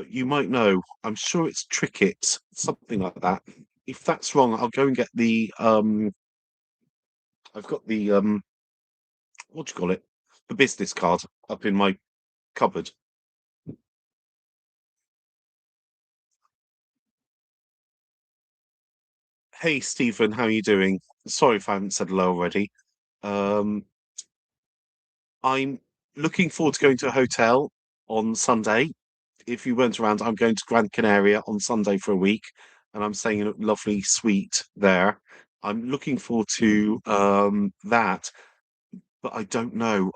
You might know. I'm sure it's Trickett, something like that. If that's wrong, I'll go and get I've got what do you call it? The business card up in my cupboard. Hey, Stephen, how are you doing? Sorry if I haven't said hello already. Um, I'm looking forward to going to a hotel on Sunday. If you weren't around, I'm going to Gran Canaria on Sunday for a week, and I'm staying in a lovely suite there. I'm looking forward to that, but I don't know.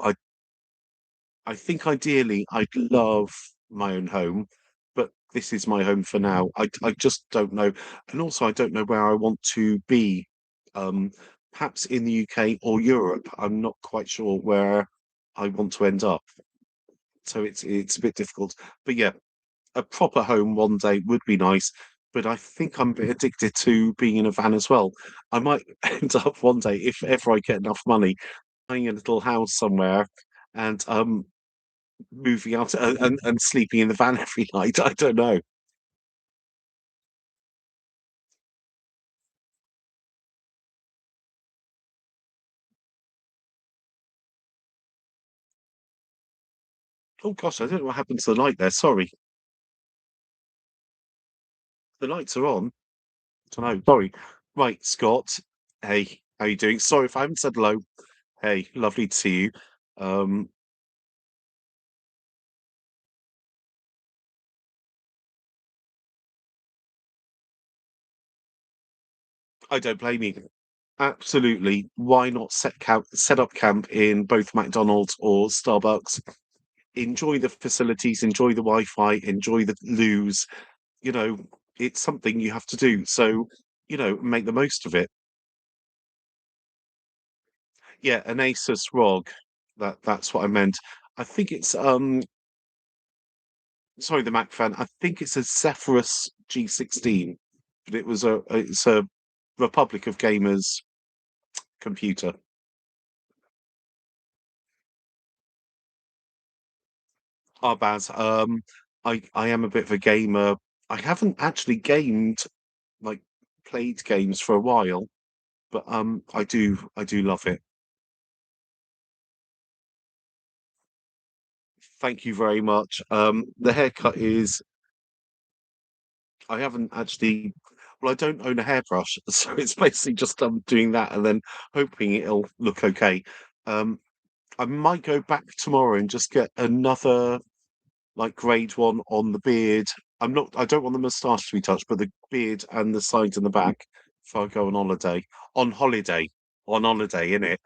I think ideally I'd love my own home, but this is my home for now. I just don't know, and also I don't know where I want to be. Um, Perhaps in the UK or Europe. I'm not quite sure where I want to end up, so it's a bit difficult. But yeah, a proper home one day would be nice. But I think I'm a bit addicted to being in a van as well. I might end up one day, if ever I get enough money, buying a little house somewhere and moving out and sleeping in the van every night. I don't know. Oh gosh, I don't know what happened to the light there. Sorry, the lights are on. I don't know. Sorry. Right, Scott. Hey, how you doing? Sorry if I haven't said hello. Hey, lovely to see you. Um, I don't blame you. Absolutely. Why not set up camp in both McDonald's or Starbucks? Enjoy the facilities, enjoy the Wi-Fi, enjoy the loos. You know, it's something you have to do. So, make the most of it. Yeah, an Asus ROG. That's what I meant. I think it's sorry, the Mac fan. I think it's a Zephyrus G16, but it's a Republic of Gamers computer. Baz. I am a bit of a gamer. I haven't actually gamed, like played games for a while, but I do love it. Thank you very much. The haircut is I haven't actually well, I don't own a hairbrush, so it's basically just doing that and then hoping it'll look okay. Um, I might go back tomorrow and just get another like grade one on the beard. I don't want the moustache to be touched, but the beard and the sides and the back if I go on holiday. On holiday. On holiday, innit?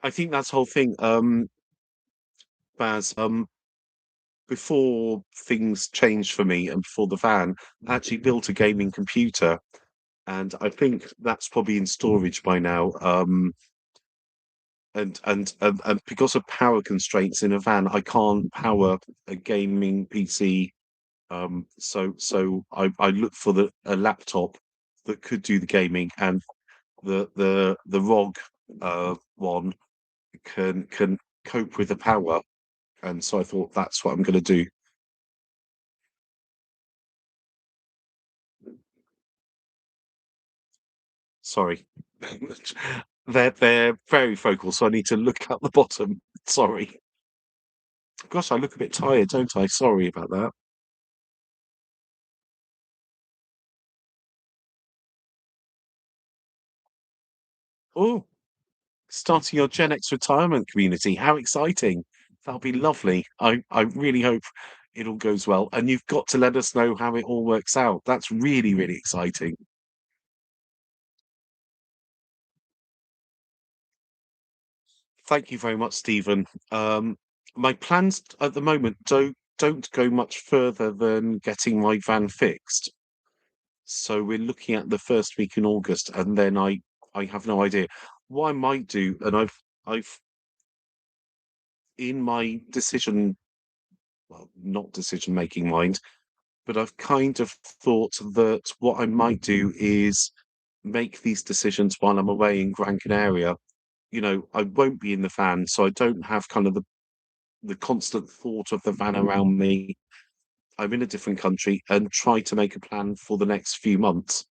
I think that's the whole thing, Baz. Before things changed for me and before the van, I actually built a gaming computer, and I think that's probably in storage by now. And because of power constraints in a van, I can't power a gaming PC. So I looked for a laptop that could do the gaming, and the ROG one can cope with the power, and so I thought that's what I'm going to do. Sorry. They're very focal, so I need to look at the bottom. Sorry. Gosh, I look a bit tired, don't I? Sorry about that. Oh, starting your Gen X retirement community. How exciting. That'll be lovely. I really hope it all goes well. And you've got to let us know how it all works out. That's really, really exciting. Thank you very much, Stephen. My plans at the moment don't go much further than getting my van fixed. So we're looking at the first week in August, and then I have no idea. What I might do, and I've in my decision, well, not decision making mind, but I've kind of thought that what I might do is make these decisions while I'm away in Gran Canaria. You know, I won't be in the van, so I don't have kind of the constant thought of the van around me. I'm in a different country and try to make a plan for the next few months.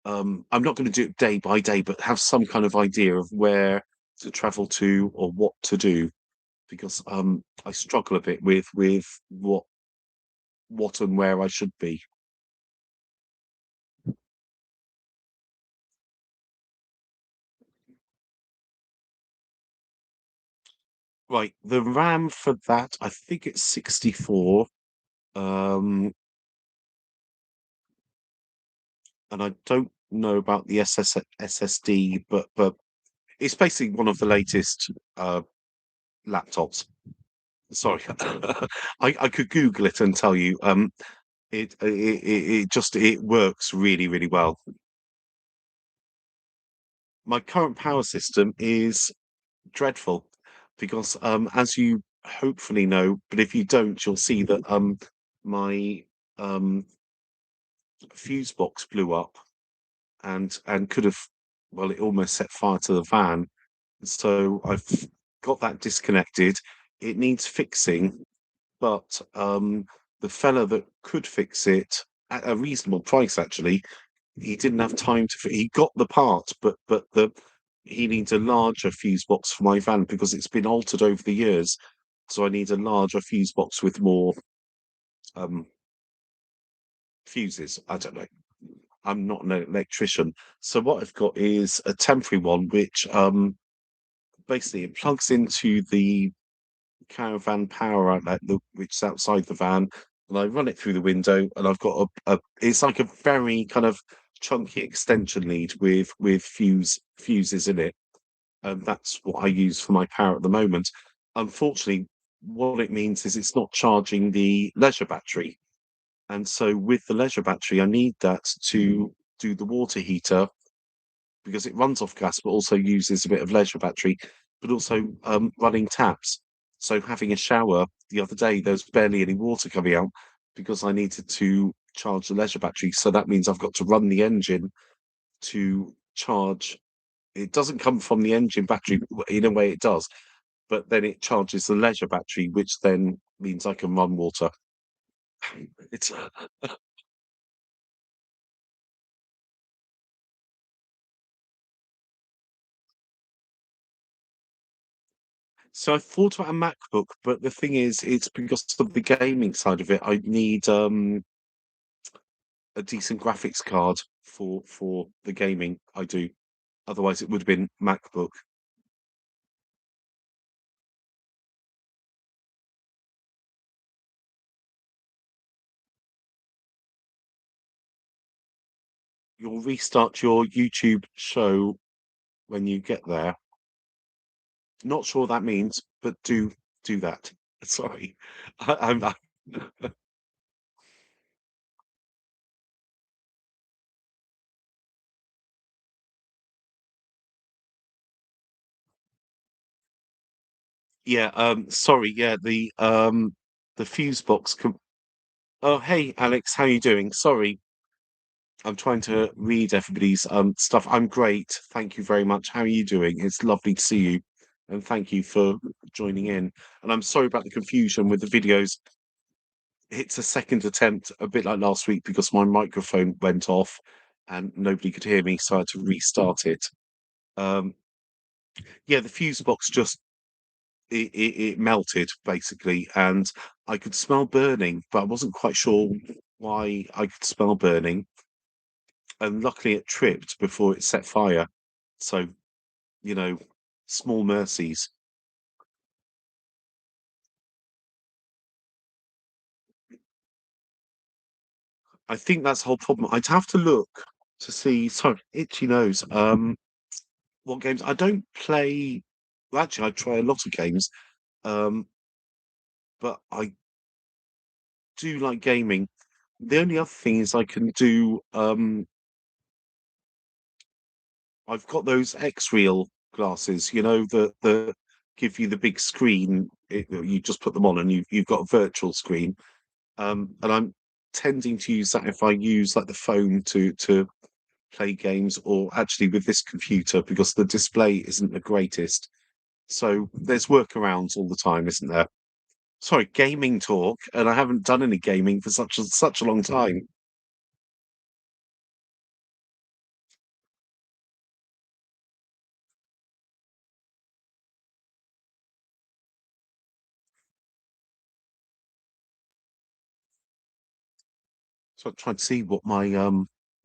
I'm not going to do it day by day, but have some kind of idea of where to travel to or what to do because I struggle a bit with what and where I should be. Right, the RAM for that, I think it's 64. Um, and I don't know about the SSD, but it's basically one of the latest laptops. Sorry, I could Google it and tell you. It just it works really, really well. My current power system is dreadful because, as you hopefully know, but if you don't, you'll see that my um, fuse box blew up and could have, well, it almost set fire to the van. So I've got that disconnected. It needs fixing, but the fella that could fix it at a reasonable price, actually, he didn't have time to. He got the part, but the he needs a larger fuse box for my van because it's been altered over the years. So I need a larger fuse box with more um, fuses. I don't know. I'm not an electrician, so what I've got is a temporary one, which basically it plugs into the caravan power outlet, which is outside the van, and I run it through the window, and I've got a it's like a very kind of chunky extension lead with fuses in it, and that's what I use for my power at the moment. Unfortunately, what it means is it's not charging the leisure battery, and so with the leisure battery, I need that to do the water heater because it runs off gas, but also uses a bit of leisure battery, but also running taps. So having a shower the other day, there's barely any water coming out because I needed to charge the leisure battery. So that means I've got to run the engine to charge. It doesn't come from the engine battery in a way it does, but then it charges the leisure battery, which then means I can run water. It's so I thought about a MacBook, but the thing is, it's because of the gaming side of it. I need a decent graphics card for the gaming I do. Otherwise, it would have been MacBook. You'll restart your YouTube show when you get there. Not sure what that means, but do that. Sorry, I'm yeah. Sorry. Yeah, the fuse box. Oh, hey, Alex, how you doing? Sorry, I'm trying to read everybody's stuff. I'm great. Thank you very much. How are you doing? It's lovely to see you. And thank you for joining in. And I'm sorry about the confusion with the videos. It's a second attempt, a bit like last week, because my microphone went off and nobody could hear me, so I had to restart it. Um, yeah, the fuse box just it melted basically, and I could smell burning, but I wasn't quite sure why I could smell burning. And luckily, it tripped before it set fire. So, you know, small mercies. I think that's the whole problem. I'd have to look to see. Sorry, itchy nose. What games? I don't play. Well, actually, I try a lot of games, um, but I do like gaming. The only other thing is I can do. I've got those X-Real glasses. that give you the big screen. You just put them on, and you've got a virtual screen. And I'm tending to use that if I use like the phone to play games, or actually with this computer because the display isn't the greatest. So there's workarounds all the time, isn't there? Sorry, gaming talk, and I haven't done any gaming for such a long time. So I'm trying to see what my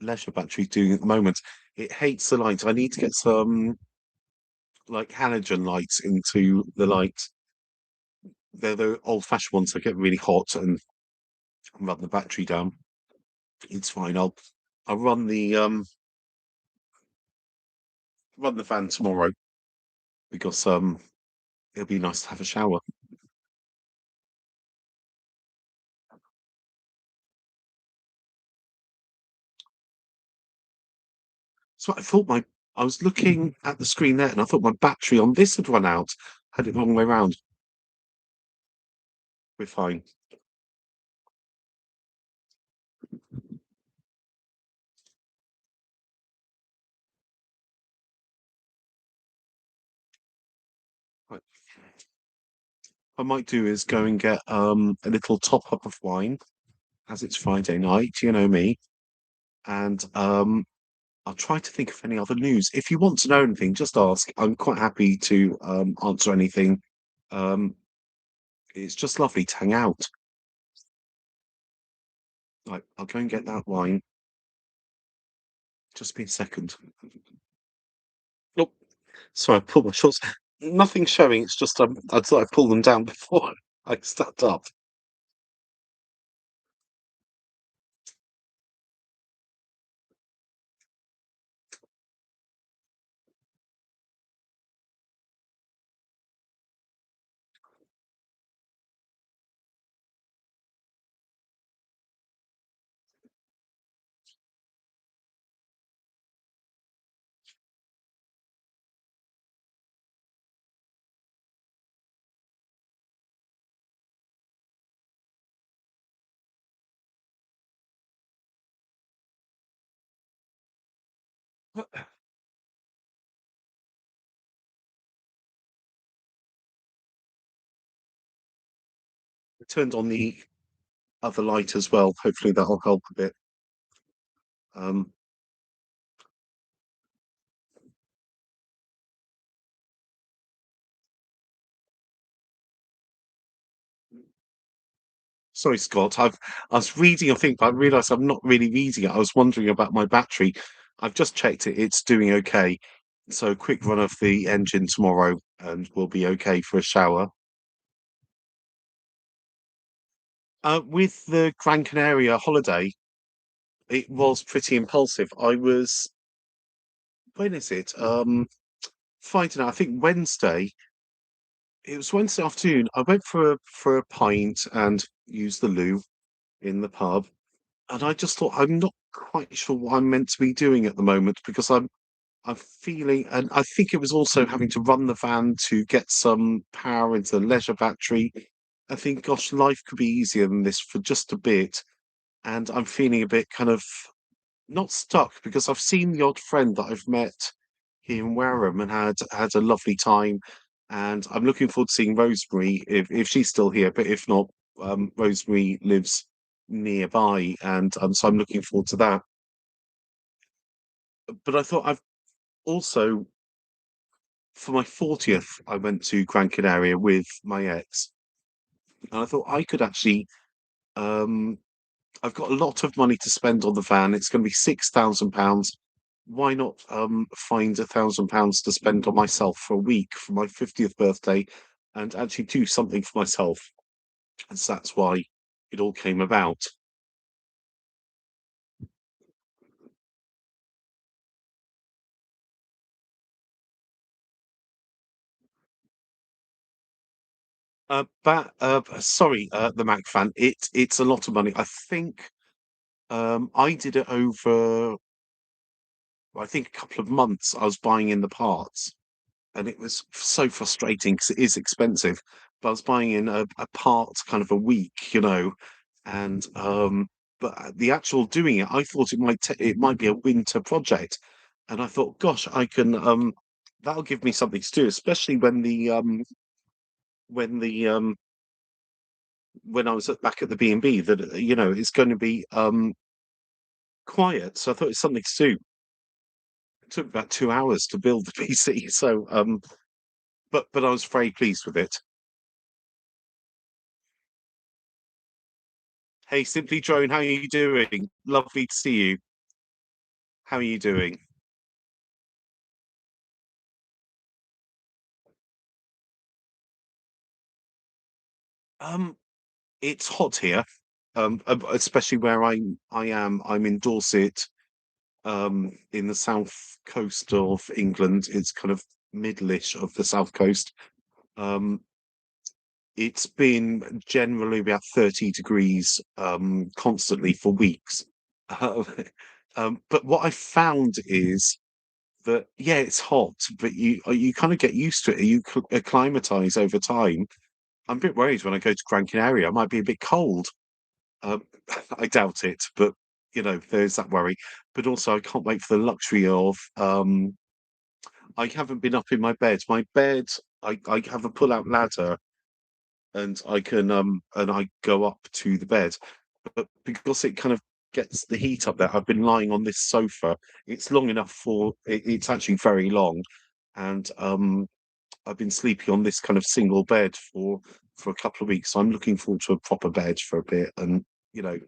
leisure battery's doing at the moment. It hates the light. I need to get some like halogen lights into the light. They're the old-fashioned ones that get really hot and run the battery down. It's fine. I'll run the fan tomorrow because it'll be nice to have a shower. So I was looking at the screen there and I thought my battery on this had run out. Had it the wrong way round. We're fine. Right. What I might do is go and get a little top up of wine as it's Friday night, you know me, and I'll try to think of any other news. If you want to know anything, just ask. I'm quite happy to answer anything. Um, it's just lovely to hang out. Right, I'll go and get that wine. Just be a second. Oh, sorry, I pulled my shorts. Nothing showing. It's just I thought I pulled them down before I stepped up. I turned on the other light as well. Hopefully that'll help a bit. Um, Sorry, Scott. I was reading a thing, but I realised I'm not really reading it. I was wondering about my battery. I've just checked it. It's doing okay. So quick run of the engine tomorrow, and we'll be okay for a shower. With the Gran Canaria holiday, it was pretty impulsive. I was when is it? Friday night, I think Wednesday. It was Wednesday afternoon. I went for a pint and used the loo in the pub, and I just thought I'm not quite sure what I'm meant to be doing at the moment because I'm feeling, and I think it was also having to run the van to get some power into the leisure battery. I think, gosh, life could be easier than this for just a bit, and I'm feeling a bit kind of not stuck because I've seen the odd friend that I've met here in Wareham and had a lovely time, and I'm looking forward to seeing Rosemary if she's still here. But if not, Rosemary lives nearby, and so I'm looking forward to that. But I thought I've also for my 40th, I went to Gran Canaria with my ex, and I thought I could actually. Um, I've got a lot of money to spend on the van. It's going to be £6,000. Why not find £1,000 to spend on myself for a week for my 50th birthday, and actually do something for myself? And so that's why it all came about. Sorry, the Mac fan. It's a lot of money. I think I did it over. I think a couple of months. I was buying in the parts, and it was so frustrating because it is expensive. But I was buying in a part kind of a week, and but the actual doing it, I thought it might be a winter project, and I thought, gosh, I can that'll give me something to do, especially when the when I was back at the B&B, that it's going to be quiet. So I thought it's something to do. It took about 2 hours to build the PC, so but I was very pleased with it. Hey, Simply Drone, how are you doing? Lovely to see you. How are you doing? Um, it's hot here, especially where I am. I'm in Dorset, in the south coast of England. It's kind of middleish of the south coast. Um, it's been generally about 30 degrees, constantly for weeks. Uh, but what I found is that, yeah, it's hot, but you kind of get used to it. You acclimatize over time. I'm a bit worried when I go to Gran Canaria. I might be a bit cold. Um, I doubt it, but there's that worry. But also, I can't wait for the luxury of. I haven't been up in my bed. My bed, I have a pull-out ladder, and I go up to the bed. But because it kind of gets the heat up there, I've been lying on this sofa. It's long enough it's actually very long, and I've been sleeping on this kind of single bed for a couple of weeks. So I'm looking forward to a proper bed for a bit, and you know,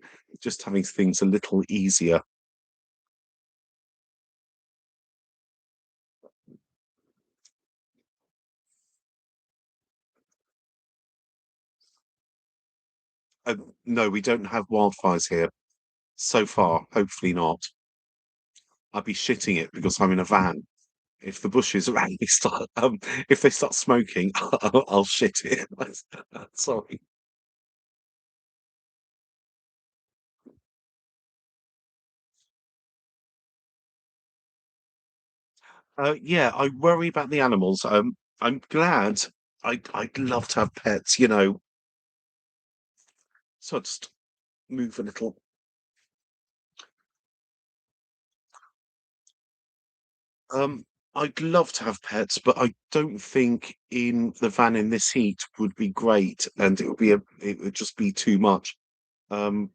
just having things a little easier. No, we don't have wildfires here so far. Hopefully not. I'd be shitting it because I'm in a van. If the bushes around me start, if they start smoking, I'll shit it. Sorry. Yeah, I worry about the animals. I'm glad. I'd love to have pets. So I just move a little. Um, I'd love to have pets, but I don't think in the van in this heat would be great, and it would just be too much. Um,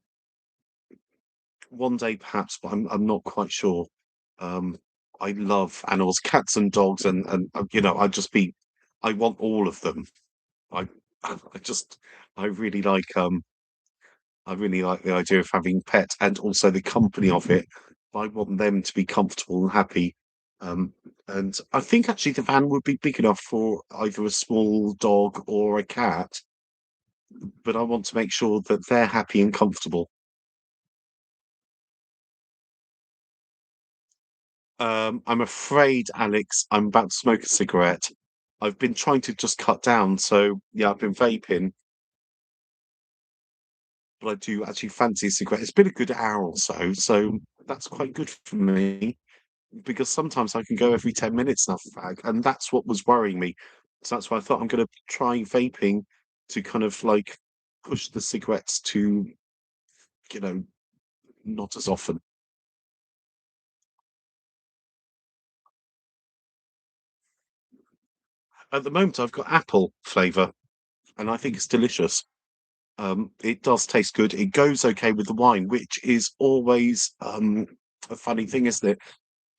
one day perhaps, but I'm not quite sure. Um, I love animals, cats and dogs, and I want all of them. I I just I really like I really like the idea of having pets and also the company of it. I want them to be comfortable and happy. Um, and I think actually the van would be big enough for either a small dog or a cat, but I want to make sure that they're happy and comfortable. I'm afraid, Alex, I'm about to smoke a cigarette. I've been trying to just cut down, so yeah, I've been vaping, but I do actually fancy a cigarette. It's been a good hour or so, so that's quite good for me. Because sometimes I can go every 10 minutes and have a fag, and that's what was worrying me. So that's why I thought I'm going to try vaping to kind of like push the cigarettes to, you know, not as often. At the moment, I've got apple flavour, and I think it's delicious. It does taste good. It goes okay with the wine, which is always a funny thing, isn't it?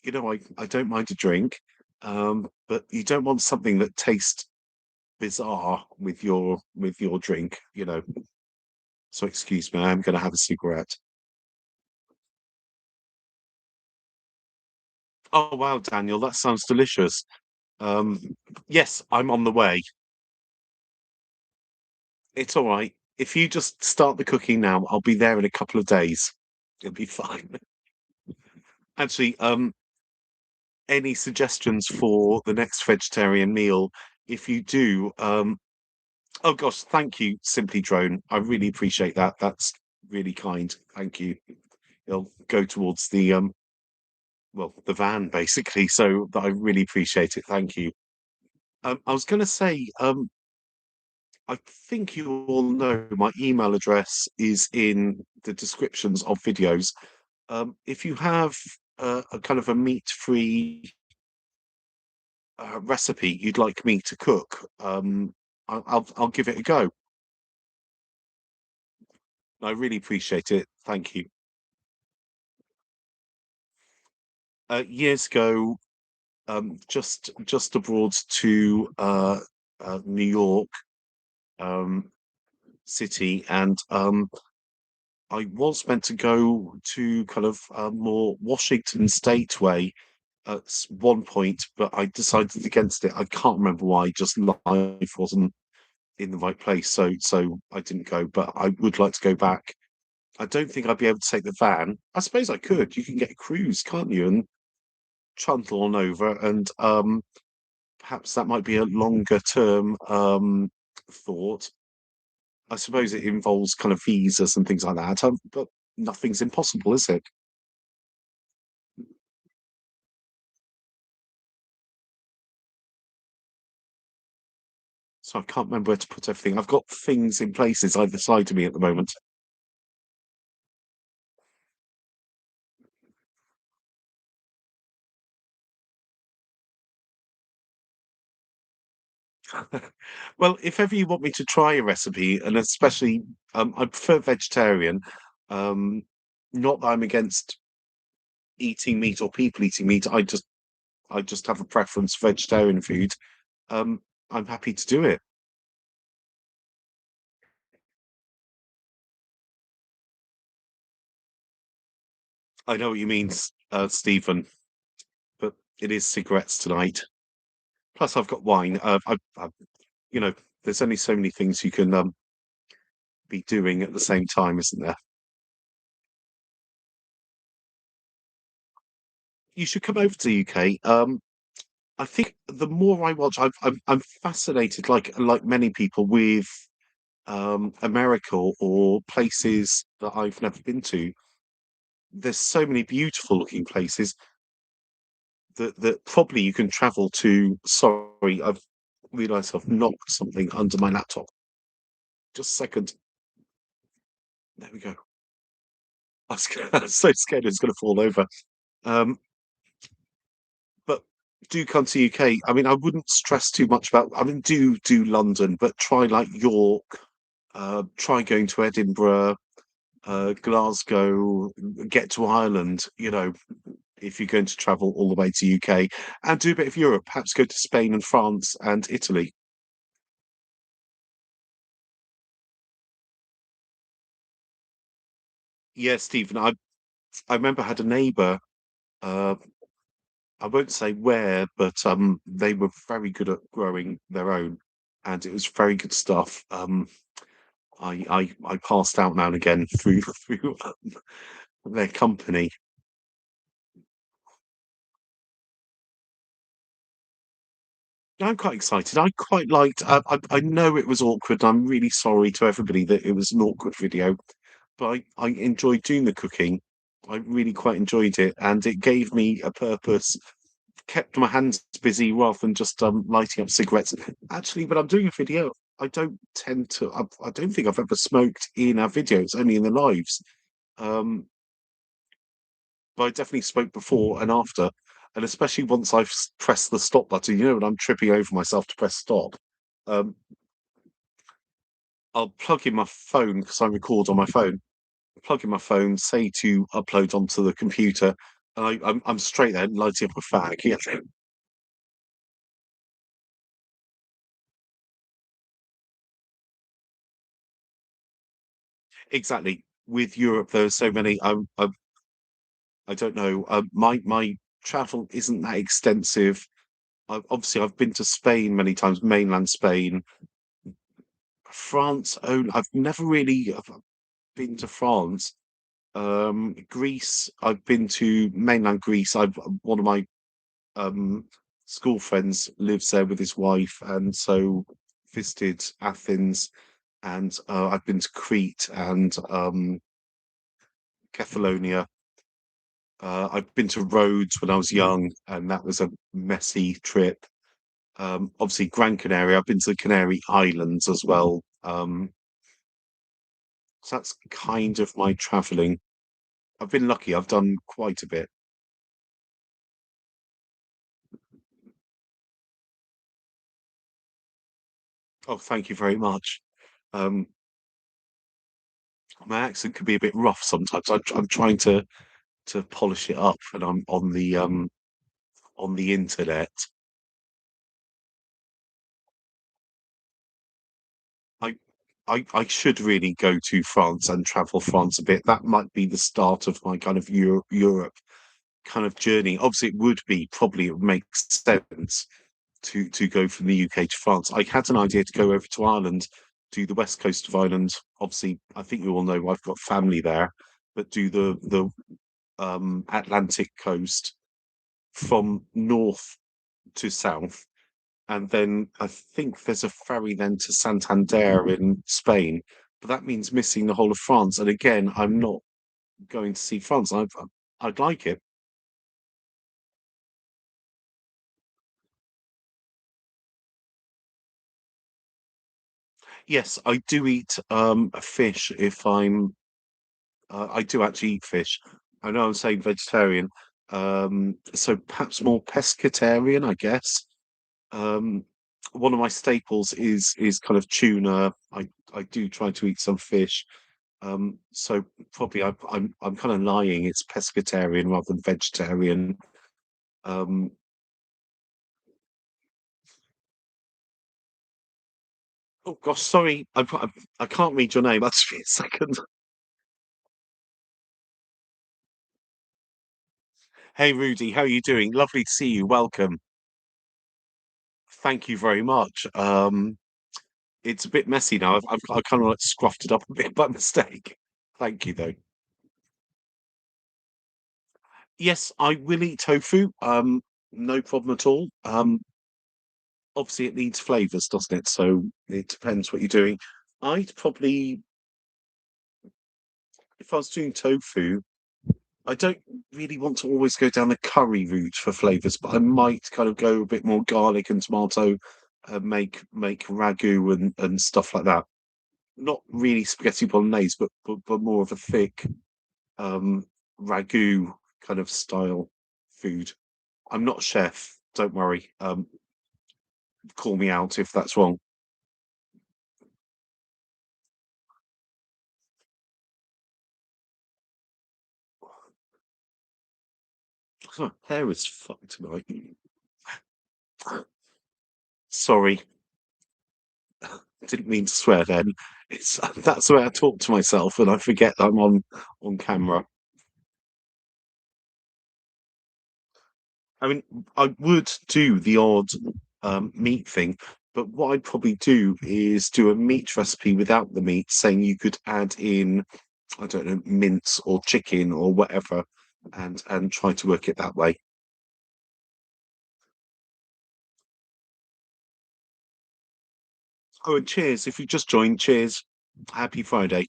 I don't mind a drink, but you don't want something that tastes bizarre with your drink, you know. So excuse me, I am gonna have a cigarette. Oh, wow, Daniel, that sounds delicious. Um, yes, I'm on the way. It's all right. If you just start the cooking now, I'll be there in a couple of days. It'll be fine. Actually, any suggestions for the next vegetarian meal? If you do, oh gosh, thank you, Simply Drone. I really appreciate that. That's really kind. Thank you. It'll go towards the well, the van basically. So I really appreciate it. Thank you. I was going to say, I think you all know my email address is in the descriptions of videos. If you have a kind of a meat-free recipe you'd like me to cook, I'll give it a go. I really appreciate it. Thank you. Years ago, just abroad to New York um, City, and I was meant to go to kind of more Washington State way at one point, but I decided against it. I can't remember why. Just life wasn't in the right place, so I didn't go. But I would like to go back. I don't think I'd be able to take the van. I suppose I could. You can get a cruise, can't you? And trundle on over, and perhaps that might be a longer term thought. I suppose it involves kind of visas and things like that, but nothing's impossible, is it? So I can't remember where to put everything. I've got things in places either side of me at the moment. Well, if ever you want me to try a recipe, and especially, I prefer vegetarian. Um, Not that I'm against eating meat or people eating meat. I just have a preference for vegetarian food. Um, I'm happy to do it. I know what you mean, Stephen, but it is cigarettes tonight. Plus, I've got wine. You know, there's only so many things you can be doing at the same time, isn't there? You should come over to the UK. I think the more I watch, I'm fascinated, like many people, with America or places that I've never been to. There's so many beautiful looking places that probably you can travel to. Sorry, I've realised I've knocked something under my laptop. Just a second. There we go. I was so scared it's going to fall over. Um, but do come to UK. I mean, I wouldn't stress too much about. I mean, do London, but try like York. Try going to Edinburgh, Glasgow. Get to Ireland. You know, if you're going to travel all the way to UK, and do a bit of Europe. Perhaps go to Spain and France and Italy. Yeah, Stephen. I remember I had a neighbour. Uh, I won't say where, but they were very good at growing their own, and it was very good stuff. I passed out now and again through through their company. I'm quite excited. I quite liked. I know it was awkward. I'm really sorry to everybody that it was an awkward video, but I enjoyed doing the cooking. I really quite enjoyed it, and it gave me a purpose. Kept my hands busy rather than just lighting up cigarettes. Actually, when I'm doing a video, I don't tend to. I don't think I've ever smoked in our videos, only in the lives. Um, but I definitely spoke before and after, and especially once I've pressed the stop button. You know, when I'm tripping over myself to press stop, um, I'll plug in my phone because I record on my phone. Plug in my phone, say to upload onto the computer, and I'm straight there lighting up a fag. Yeah. Exactly. With Europe, there are so many. I don't know. My travel isn't that extensive. Obviously, I've been to Spain many times, mainland Spain, France. Oh, I've never really been to France. Greece. I've been to mainland Greece. I've one of my um school friends lives there with his wife, and so visited Athens, and I've been to Crete and Kefalonia. I've been to Rhodes when I was young, and that was a messy trip. Obviously, Gran Canaria. I've been to the Canary Islands as well. So that's kind of my travelling. I've been lucky. I've done quite a bit. Oh, thank you very much. Um, my accent can be a bit rough sometimes. I'm trying to polish it up, and I'm on the internet. I I should really go to France and travel France a bit. That might be the start of my kind of Europe kind of journey. Obviously, it would be probably it would make sense to go from the UK to France. I had an idea to go over to Ireland, do the west coast of Ireland. Obviously, I think you all know I've got family there, but do the Atlantic coast from north to south. And then I think there's a ferry then to Santander in Spain, but that means missing the whole of France. And again, I'm not going to see France. I'd like it. Yes, I do eat fish if I do actually eat fish. I know I'm saying vegetarian, so perhaps more pescatarian, I guess. Um, one of my staples is kind of tuna. I do try to eat some fish. So probably I'm kind of lying. It's pescatarian rather than vegetarian. Um, oh gosh, sorry, I can't read your name. That's me a second. Hey Rudy, how are you doing? Lovely to see you. Welcome. Thank you very much. It's a bit messy now. I've kind of like scruffed it up a bit by mistake. Thank you though. Yes, I will eat tofu. No problem at all. Obviously it needs flavors, doesn't it? So it depends what you're doing. I'd probably, if I was doing tofu, I don't really want to always go down the curry route for flavors, but I might kind of go a bit more garlic and tomato, make ragu and stuff like that. Not really spaghetti bolognese, but more of a thick um, ragu kind of style food. I'm not a chef, don't worry. Call me out if that's wrong. Huh, hair is fucked tonight. Sorry, didn't mean to swear then. It's that's the way I talk to myself and I forget I'm on camera. I mean, I would do the odd meat thing, but what I'd probably do is do a meat recipe without the meat, saying you could add in, I don't know, mince or chicken or whatever, and try to work it that way. Oh, and cheers! If you just joined, cheers! Happy Friday!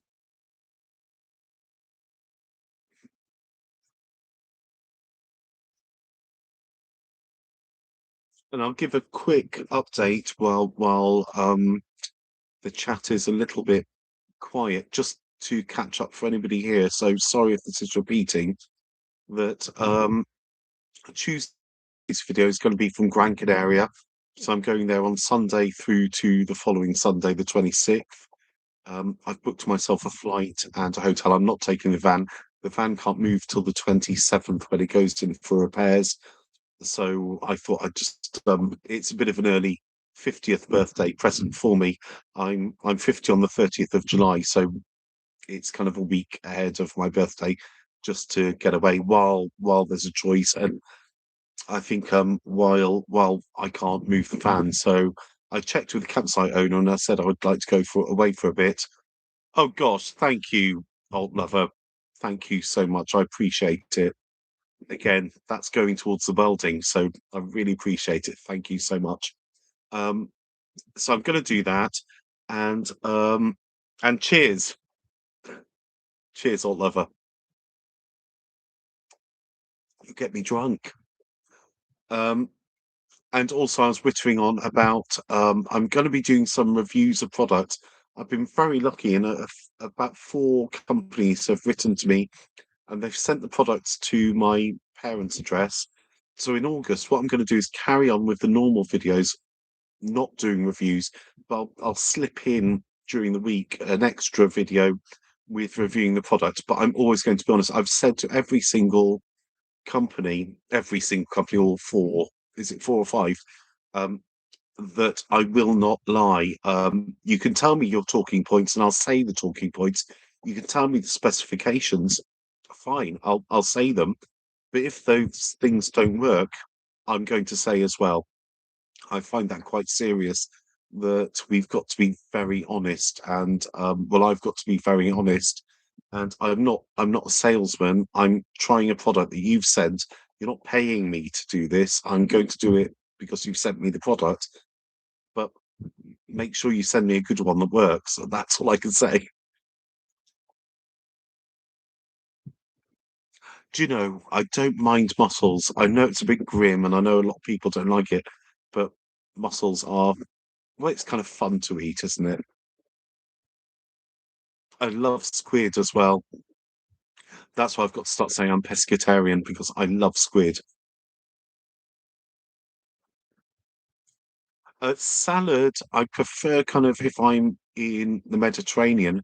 And I'll give a quick update while the chat is a little bit quiet, just to catch up for anybody here. So sorry if this is repeating. That Tuesday's video is going to be from Gran Canaria. So I'm going there on Sunday through to the following Sunday, the 26th. I've booked myself a flight and a hotel. I'm not taking the van. The van can't move till the 27th when it goes in for repairs. So I thought I'd just it's a bit of an early 50th birthday present for me. I'm 50 on the 30th of July, so it's kind of a week ahead of my birthday, just to get away while there's a choice. And I think while I can't move the van, so I checked with the campsite owner and I said I would like to go for away for a bit. Oh gosh, thank you, old lover. Thank you so much. I appreciate it. Again, that's going towards the welding, so I really appreciate it. Thank you so much. Um, so I'm going to do that, and cheers, cheers, old lover. You get me drunk. Um, and also, I was wittering on about I'm going to be doing some reviews of products. I've been very lucky, and about four companies have written to me, and they've sent the products to my parents' address. So in August, what I'm going to do is carry on with the normal videos, not doing reviews, but I'll slip in during the week an extra video with reviewing the product. But I'm always going to be honest. I've said to every single company, all four, is it four or five, um, that I will not lie. You can tell me your talking points, and I'll say the talking points. You can tell me the specifications. Fine, I'll say them. But if those things don't work, I'm going to say as well. I find that quite serious. That we've got to be very honest, and well, I've got to be very honest. And I'm not a salesman. I'm trying a product that you've sent. You're not paying me to do this. I'm going to do it because you've sent me the product. But make sure you send me a good one that works. That's all I can say. Do you know, I don't mind mussels. I know it's a bit grim and I know a lot of people don't like it, but mussels are, well, it's kind of fun to eat, isn't it? I love squid as well. That's why I've got to start saying I'm pescatarian because I love squid. Salad, I prefer kind of if I'm in the Mediterranean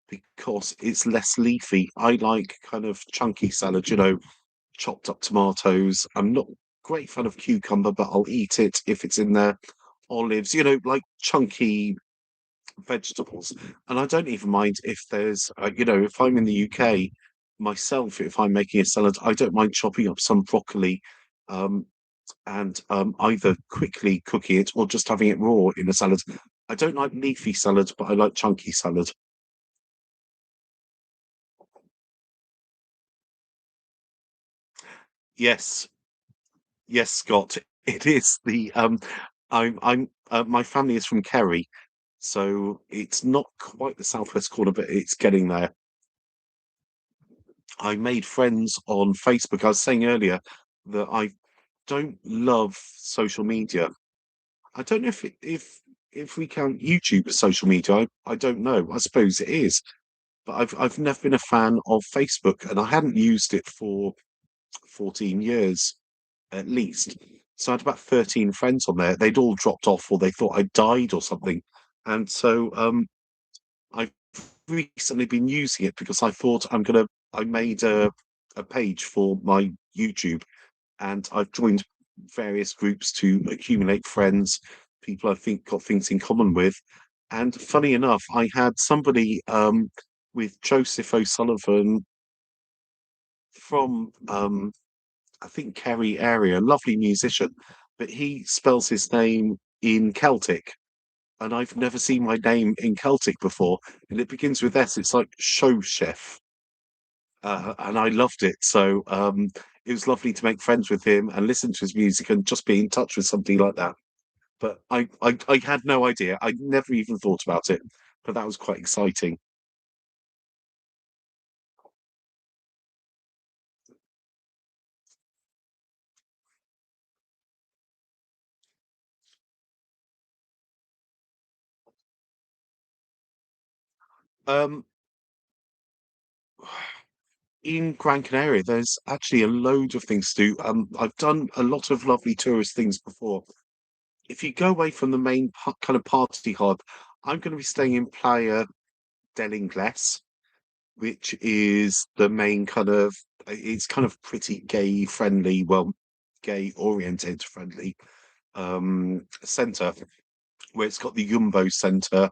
because it's less leafy. I like kind of chunky salad, chopped up tomatoes. I'm not a great fan of cucumber, but I'll eat it if it's in there. Olives, like chunky vegetables. And I don't even mind if there's, if I'm in the UK myself, if I'm making a salad, I don't mind chopping up some broccoli um, and either quickly cooking it or just having it raw in a salad. I don't like leafy salad, but I like chunky salad. Yes, yes, Scott. It is my family is from Kerry, so it's not quite the southwest corner, but it's getting there. I made friends on Facebook. I was saying earlier that I don't love social media. I don't know if we count YouTube as social media. I don't know. I suppose it is, but I've never been a fan of Facebook, and I hadn't used it for 14 years at least. So I had about 13 friends on there. They'd all dropped off, or they thought I died or something. And so I've recently been using it because I thought I made a page for my YouTube, and I've joined various groups to accumulate friends, people I think got things in common with. And funny enough, I had somebody with Joseph O'Sullivan from I think Kerry area, lovely musician, but he spells his name in Celtic. And I've never seen my name in Celtic before, and it begins with S. It's like show chef, and I loved it. So it was lovely to make friends with him and listen to his music and just be in touch with somebody like that. But I had no idea. I never even thought about it, but that was quite exciting. Um, in Gran Canaria, there's actually a load of things to do. I've done a lot of lovely tourist things before. If you go away from the main kind of party hub, I'm going to be staying in Playa del Ingles, which is the main kind of, it's kind of pretty gay friendly, well, gay oriented friendly center, where it's got the Jumbo Center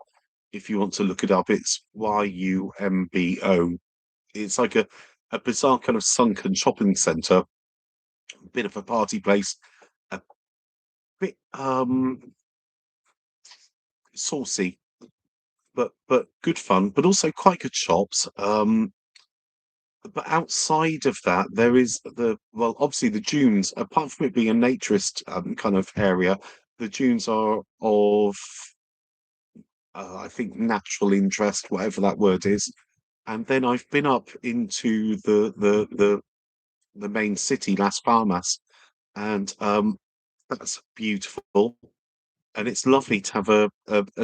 if you want to look it up, it's YUMBO. It's like a bizarre kind of sunken shopping centre, bit of a party place, a bit saucy, but good fun, but also quite good shops. But outside of that, there is well, obviously the dunes. Apart from it being a naturist kind of area, the dunes are of I think natural interest, whatever that word is. And then I've been up into the main city, Las Palmas, and that's beautiful. And it's lovely to have a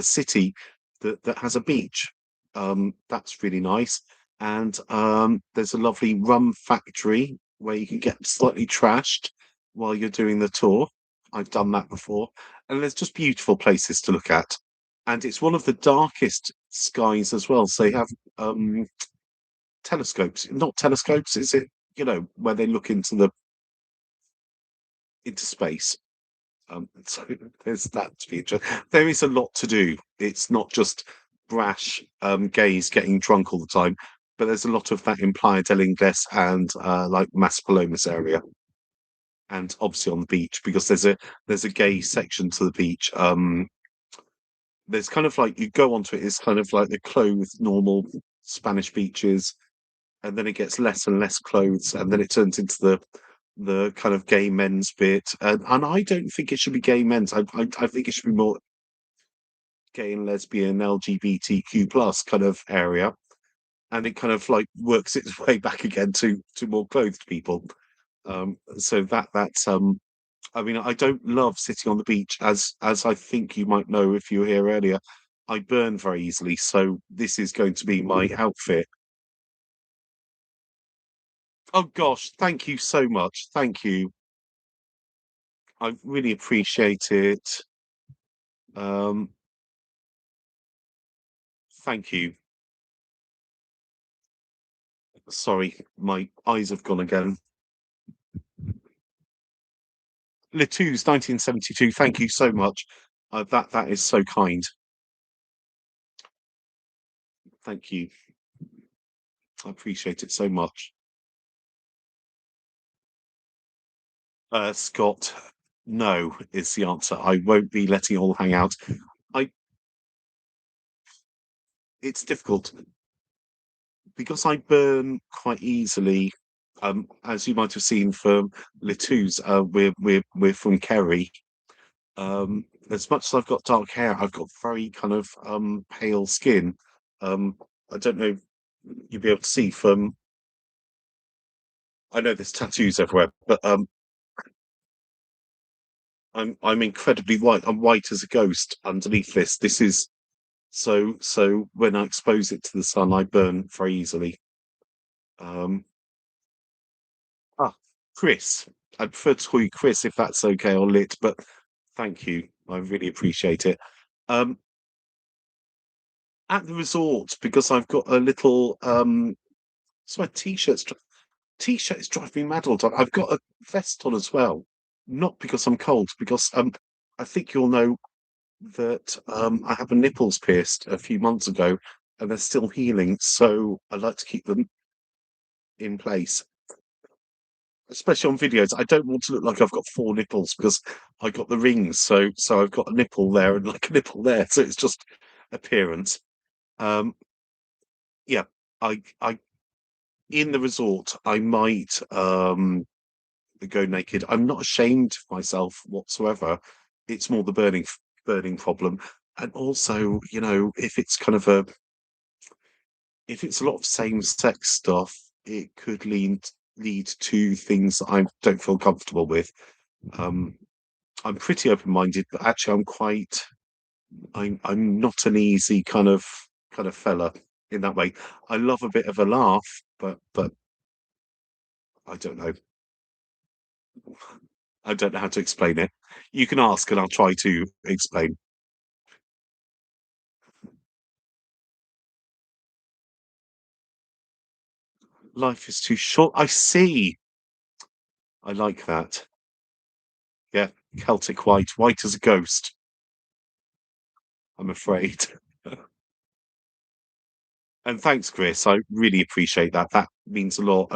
city that has a beach. That's really nice. And there's a lovely rum factory where you can get slightly trashed while you're doing the tour. I've done that before. And there's just beautiful places to look at. And it's one of the darkest skies as well. So you have telescopes, not telescopes, is it? Where they look into space. So there's that to be interesting. There is a lot to do. It's not just brash gays getting drunk all the time, but there's a lot of that in Playa del Inglés and like Maspalomas area, and obviously on the beach because there's a gay section to the beach. There's kind of like you go onto it. It's kind of like the clothed normal Spanish beaches, and then it gets less and less clothes, and then it turns into the kind of gay men's bit, and I don't think it should be gay men's. I think it should be more gay and lesbian, LGBTQ plus kind of area, and it kind of like works its way back again to more clothed people. So that's I mean, I don't love sitting on the beach, as I think you might know if you were here earlier. I burn very easily, so this is going to be my outfit. Oh gosh, thank you so much. Thank you. I really appreciate it. Um, thank you. Sorry, my eyes have gone again. Litu's 1972. Thank you so much. That is so kind. Thank you. I appreciate it so much. Scott, no is the answer. I won't be letting it all hang out. I It's difficult because I burn quite easily. As you might have seen from Litu's, we're from Kerry. As much as I've got dark hair, I've got very kind of pale skin. Um, I don't know if you'll be able to see from. I know there's tattoos everywhere, but I'm incredibly white. I'm white as a ghost underneath this. This is so when I expose it to the sun, I burn very easily. Um, ah, Chris. I prefer to call you Chris if that's okay, or Lit, but thank you. I really appreciate it. Um, at the resort, because I've got a little so my t-shirt is driving me mad all the time. I've got a vest on as well. Not because I'm cold, because I think you'll know that I had my nipples pierced a few months ago and they're still healing, so I like to keep them in place. Especially on videos. I don't want to look like I've got four nipples because I got the rings, so I've got a nipple there and like a nipple there, so it's just appearance. Um yeah, I in the resort I might go naked. I'm not ashamed of myself whatsoever. It's more the burning problem. And also, if it's kind of if it's a lot of same sex stuff, it could lead to things that I don't feel comfortable with. Um, I'm pretty open minded, but actually, I'm not an easy kind of fella in that way. I love a bit of a laugh, but I don't know. I don't know how to explain it. You can ask, and I'll try to explain. Life is too short. I see. I like that. Yeah, Celtic white, white as a ghost. I'm afraid. And thanks, Chris. I really appreciate that. That means a lot.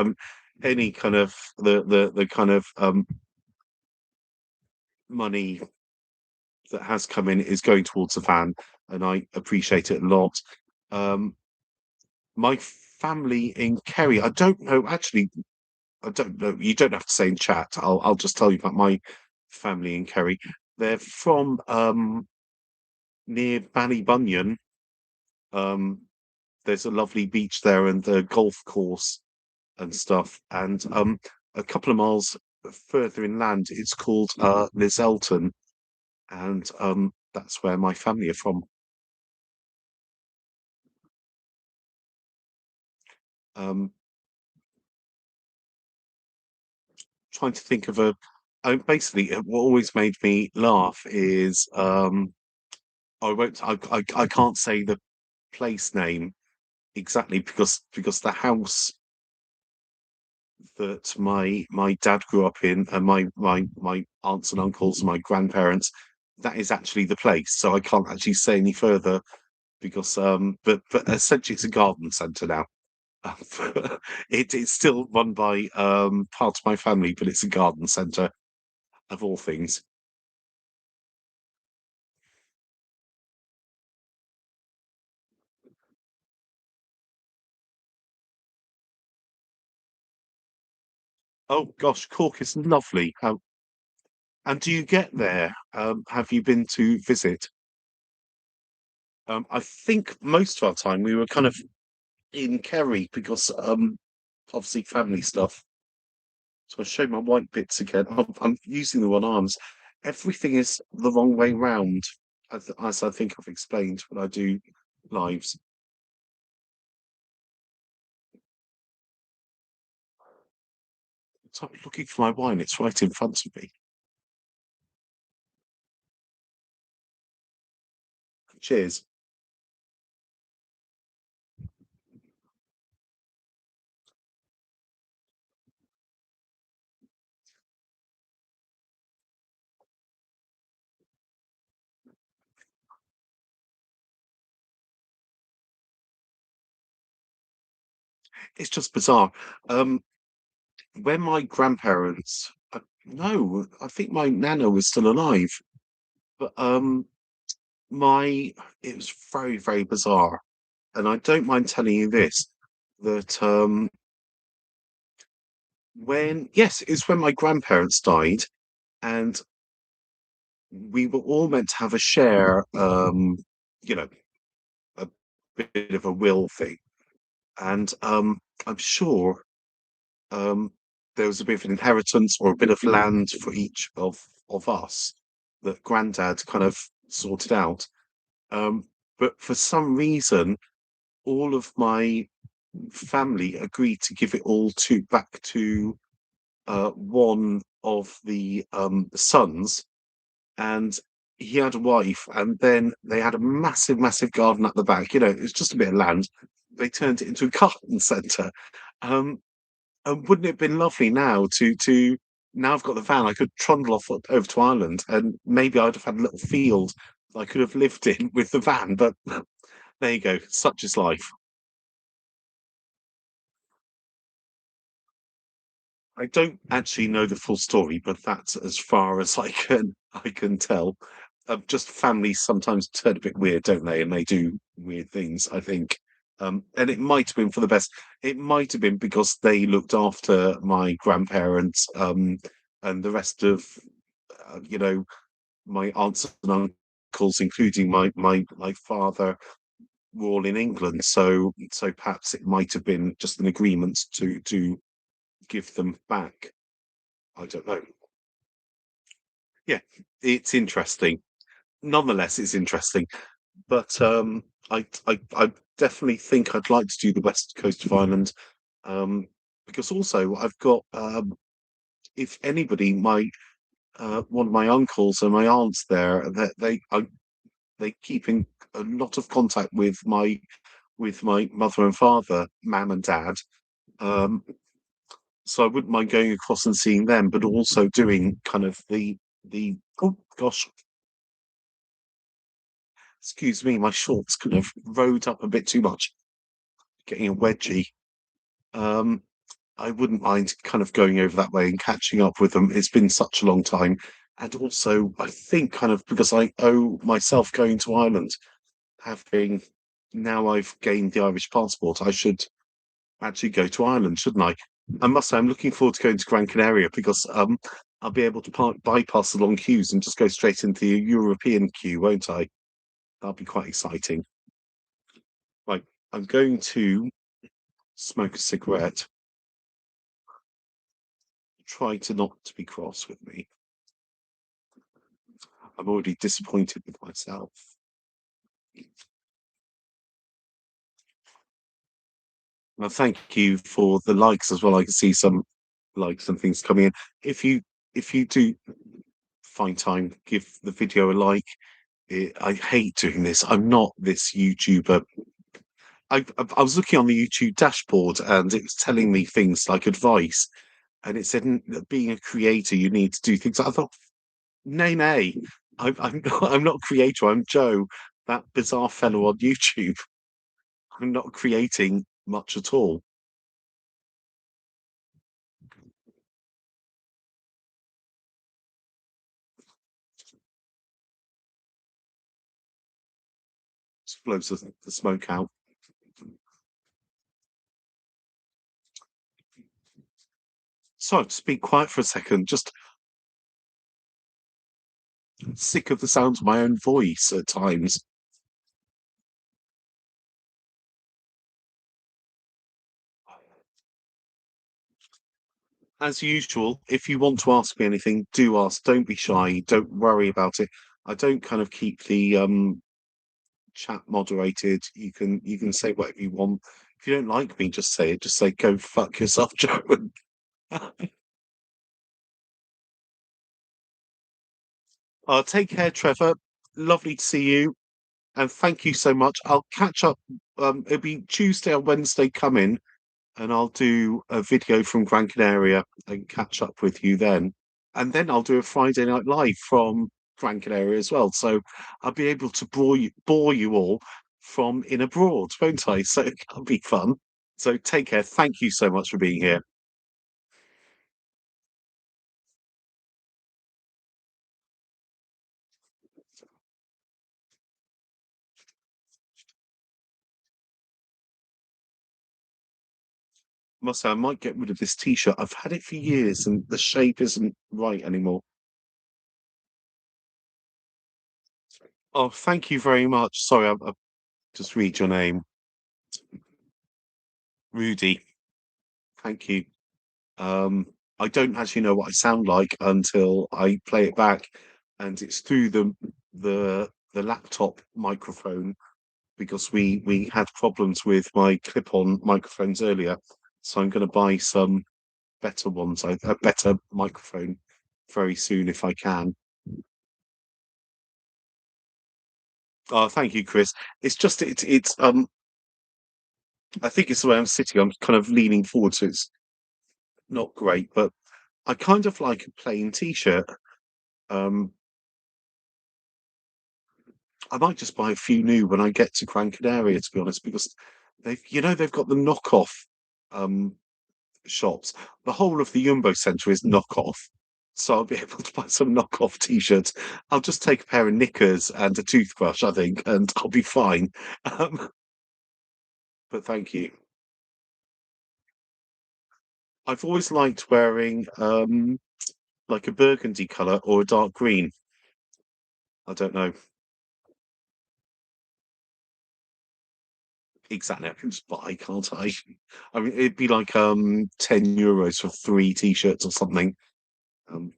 Any kind of the kind of money that has come in is going towards the van, and I appreciate it a lot. Um, my family in Kerry, I don't know. Actually, I don't know. You don't have to say in chat. I'll just tell you about my family in Kerry. They're from near Ballybunion. Um, there's a lovely beach there and the golf course and stuff. And a couple of miles further inland, it's called Lizelton, and that's where my family are from. Um, trying to think of a. Basically, what always made me laugh is I won't. I can't say the place name exactly because the house that my dad grew up in and my aunts and uncles and my grandparents, that is actually the place. So I can't actually say any further because but essentially it's a garden centre now. It's still run by part of my family, but it's a garden centre of all things. Oh gosh, Cork is lovely. How and do you get there? Have you been to visit? I think most of our time we were kind of in Kerry because obviously family stuff. So I show my white bits again. I'm using the one arms. Everything is the wrong way round, as I think I've explained when I do lives. So I'm looking for my wine. It's right in front of me. Cheers. It's just bizarre. Um, when my grandparents, no, I think my nana was still alive, but my it was very very bizarre, and I don't mind telling you this that when yes, it's when my grandparents died, and we were all meant to have a share, you know, a bit of a will thing, and I'm sure um, there was a bit of an inheritance or a bit of land for each of us that Grandad kind of sorted out. Um, but for some reason, all of my family agreed to give it all to back to one of the sons, and he had a wife, and then they had a massive, massive garden at the back. You know, it was just a bit of land. They turned it into a garden centre. Um, and wouldn't it have been lovely now to now I've got the van, I could trundle off over to Ireland, and maybe I'd have had a little field I could have lived in with the van. But there you go, such is life. I don't actually know the full story, but that's as far as I can tell. Just families sometimes turn a bit weird, don't they? And they do weird things, I think. And it might have been for the best. It might have been because they looked after my grandparents, and the rest of, you know, my aunts and uncles, including my father, were all in England. So perhaps it might have been just an agreement to give them back. I don't know. Yeah, it's interesting. Nonetheless, it's interesting. But I definitely think I'd like to do the west coast of Ireland, because also I've got if anybody, my one of my uncles and my aunts there, that they keep in a lot of contact with my mother and father, mum and dad. Um, so I wouldn't mind going across and seeing them, but also doing kind of the oh gosh, excuse me, my shorts kind of rode up a bit too much. getting a wedgie, um, I wouldn't mind kind of going over that way and catching up with them. It's been such a long time. And also, I think kind of because I owe myself going to Ireland, having now I've gained the Irish passport, I should actually go to Ireland, shouldn't I? I must say, I'm looking forward to going to Gran Canaria because I'll be able to bypass the long queues and just go straight into the European queue, won't I? That'll be quite exciting. Right, I'm going to smoke a cigarette. Try to not to be cross with me. I'm already disappointed with myself. Well, thank you for the likes as well. I can see some likes and things coming in. If you if you do find time, give the video a like. I hate doing this. I'm not this YouTuber. I was looking on the YouTube dashboard and it was telling me things like advice, and it said that being a creator you need to do things. I thought, nay, nay, I'm not, I'm not a creator. I'm Joe, that bizarre fellow on YouTube. I'm not creating much at all. Just blows the smoke out. So to be quiet for a second, just sick of the sound of my own voice at times. As usual, if you want to ask me anything, do ask. Don't be shy. Don't worry about it. I don't kind of keep the chat moderated. You can say whatever you want. If you don't like me, just say it. Just say go fuck yourself, Joe. Take care, Trevor. Lovely to see you, and thank you so much. I'll catch up. It'll be Tuesday or Wednesday coming, and I'll do a video from Gran Canaria and catch up with you then. And then I'll do a Friday Night Live from Gran Canaria as well. So I'll be able to bore you all from in abroad, won't I? So it'll be fun. So take care. Thank you so much for being here. Must say, I might get rid of this t-shirt. I've had it for years and the shape isn't right anymore. Oh, thank you very much. Sorry, I just read your name. Rudy. Thank you. Um, I don't actually know what I sound like until I play it back, and it's through the laptop microphone because we had problems with my clip-on microphones earlier. So I'm going to buy some better ones, a better microphone very soon if I can. Thank you, Chris. It's just it's I think it's the way I'm sitting. I'm kind of leaning forward, so it's not great, but I kind of like a plain t-shirt. Um, I might just buy a few new when I get to Gran Canaria, to be honest, because they've got the knockoff um shops. The whole of the Jumbo Centre is knockoff. So I'll be able to buy some knockoff t-shirts. I'll just take a pair of knickers and a toothbrush, I think, and I'll be fine. Um, but thank you. I've always liked wearing like a burgundy colour or a dark green. I don't know exactly. I can just buy, can't I? I mean, it'd be like €10 for three t-shirts or something. Um,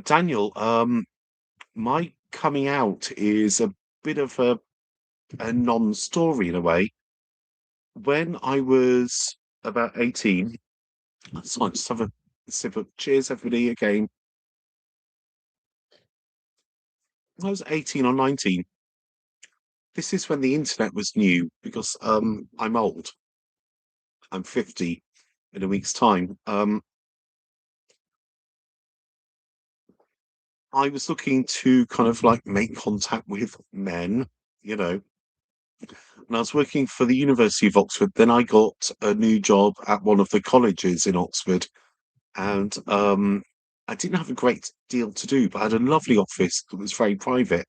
Daniel, my coming out is a bit of a non-story in a way. When I was about 18, so I just have a sip of cheers, everybody, again. When I was 18 or 19, this is when the internet was new because I'm old. I'm 50 in a week's time. I was looking to kind of like make contact with men, you know, and I was working for the University of Oxford. Then I got a new job at one of the colleges in Oxford, and I didn't have a great deal to do, but I had a lovely office that was very private.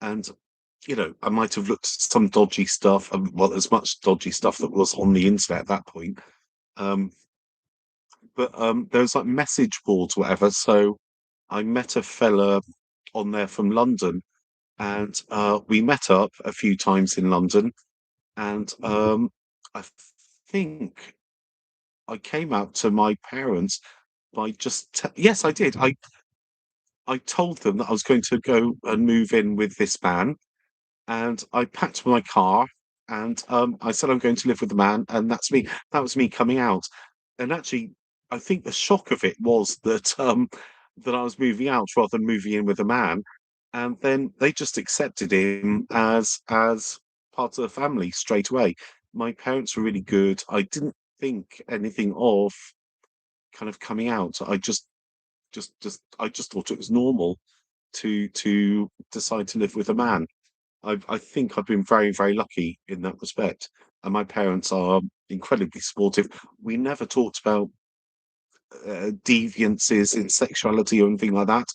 And I might have looked at some dodgy stuff. Well, as much dodgy stuff that was on the internet at that point. Um, but there was like message boards, or whatever. So I met a fella on there from London, and we met up a few times in London. And I think I came out to my parents by yes, I did. I told them that I was going to go and move in with this man, and I packed my car, and I said I'm going to live with the man, and that's me. That was me coming out. And actually, I think the shock of it was that I was moving out rather than moving in with a man, and then they just accepted him as part of the family straight away. My parents were really good. I didn't think anything of kind of coming out. I just thought it was normal to decide to live with a man. I think I've been very, very lucky in that respect, and my parents are incredibly supportive. We never talked about deviances in sexuality or anything like that.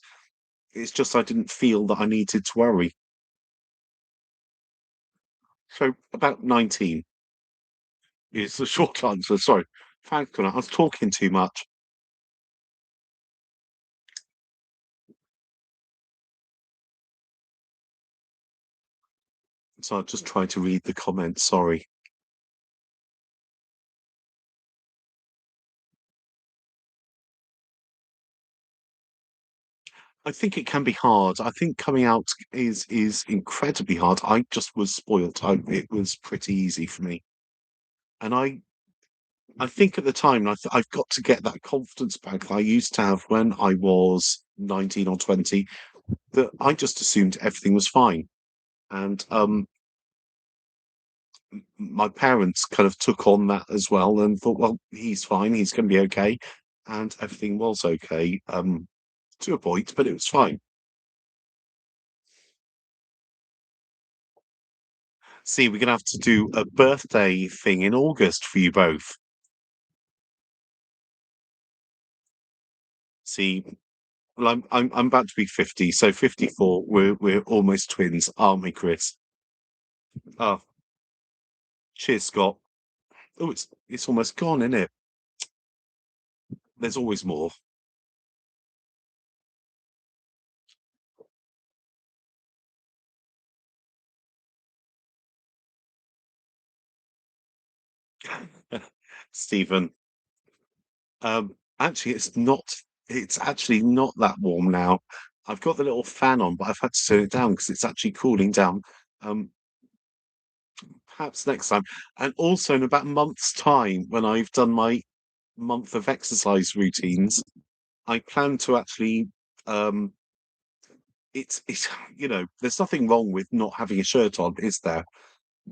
It's just I didn't feel that I needed to worry. So about 19 is the short answer. Sorry, thanks, Connor. I was talking too much, so I just tried to read the comments. Sorry. I think it can be hard. I think coming out is incredibly hard. I just was spoilt. It was pretty easy for me, and I think at the time I've got to get that confidence back that I used to have when I was 19 or 20. That I just assumed everything was fine, and my parents kind of took on that as well and thought, well, he's fine, he's going to be okay, and everything was okay to a point, but it was fine. See, we're gonna have to do a birthday thing in August for you both. See, well, I'm about to be 50, so 54. We're almost twins, aren't we, Chris? Oh, cheers, Scott. Oh, it's almost gone, isn't it? There's always more. Stephen, actually, it's actually not that warm now. I've got the little fan on, but I've had to turn it down because it's actually cooling down. Um, Perhaps next time. And also in about a month's time, when I've done my month of exercise routines, I plan to actually um it's there's nothing wrong with not having a shirt on, is there?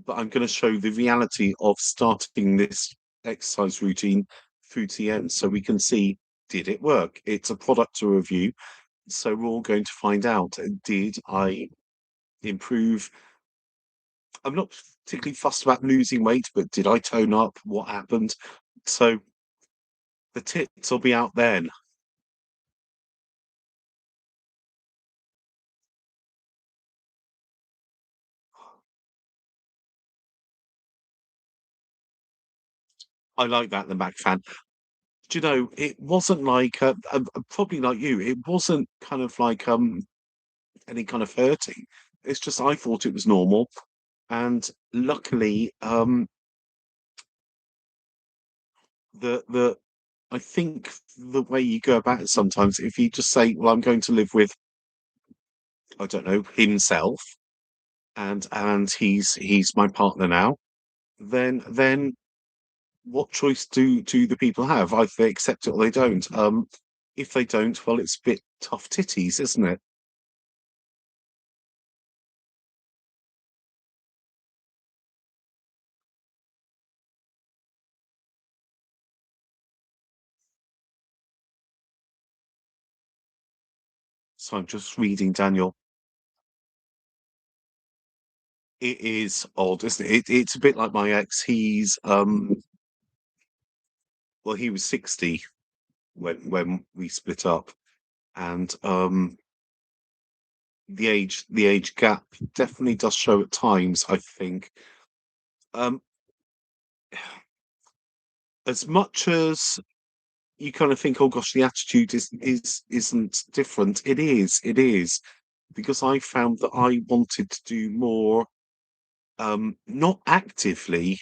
But I'm going to show the reality of starting this exercise routine through to the end so we can see, did it work? It's a product to review. So we're all going to find out, did I improve? I'm not particularly fussed about losing weight, but did I tone up? What happened? So the tips will be out then. I like that, the Mac fan. Do you know, it wasn't like, probably like you, it wasn't kind of like any kind of hurting. It's just I thought it was normal. And luckily, the I think the way you go about it sometimes, if you just say, "Well, I'm going to live with, I don't know, himself, and he's my partner now," then what choice do the people have? Either they accept it or they don't. If they don't, well, it's a bit tough titties, isn't it? So I'm just reading Daniel. It is odd, isn't it? It's a bit like my ex. Well, he was 60 when we split up, and the age gap definitely does show at times, I think. Um, as much as you kind of think, oh gosh, the attitude isn't different. It is, because I found that I wanted to do more, not actively,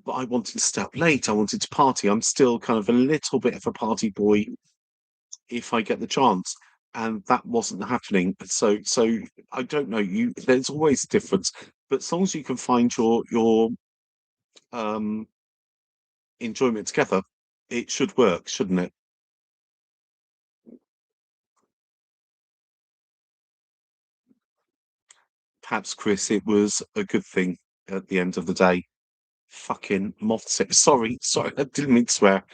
but I wanted to stay up late. I wanted to party. I'm still kind of a little bit of a party boy if I get the chance. And that wasn't happening. So I don't know. There's always a difference, but as long as you can find your um enjoyment together, it should work, shouldn't it? Perhaps, Chris, it was a good thing at the end of the day. Fucking moths. Sorry, I didn't mean to swear.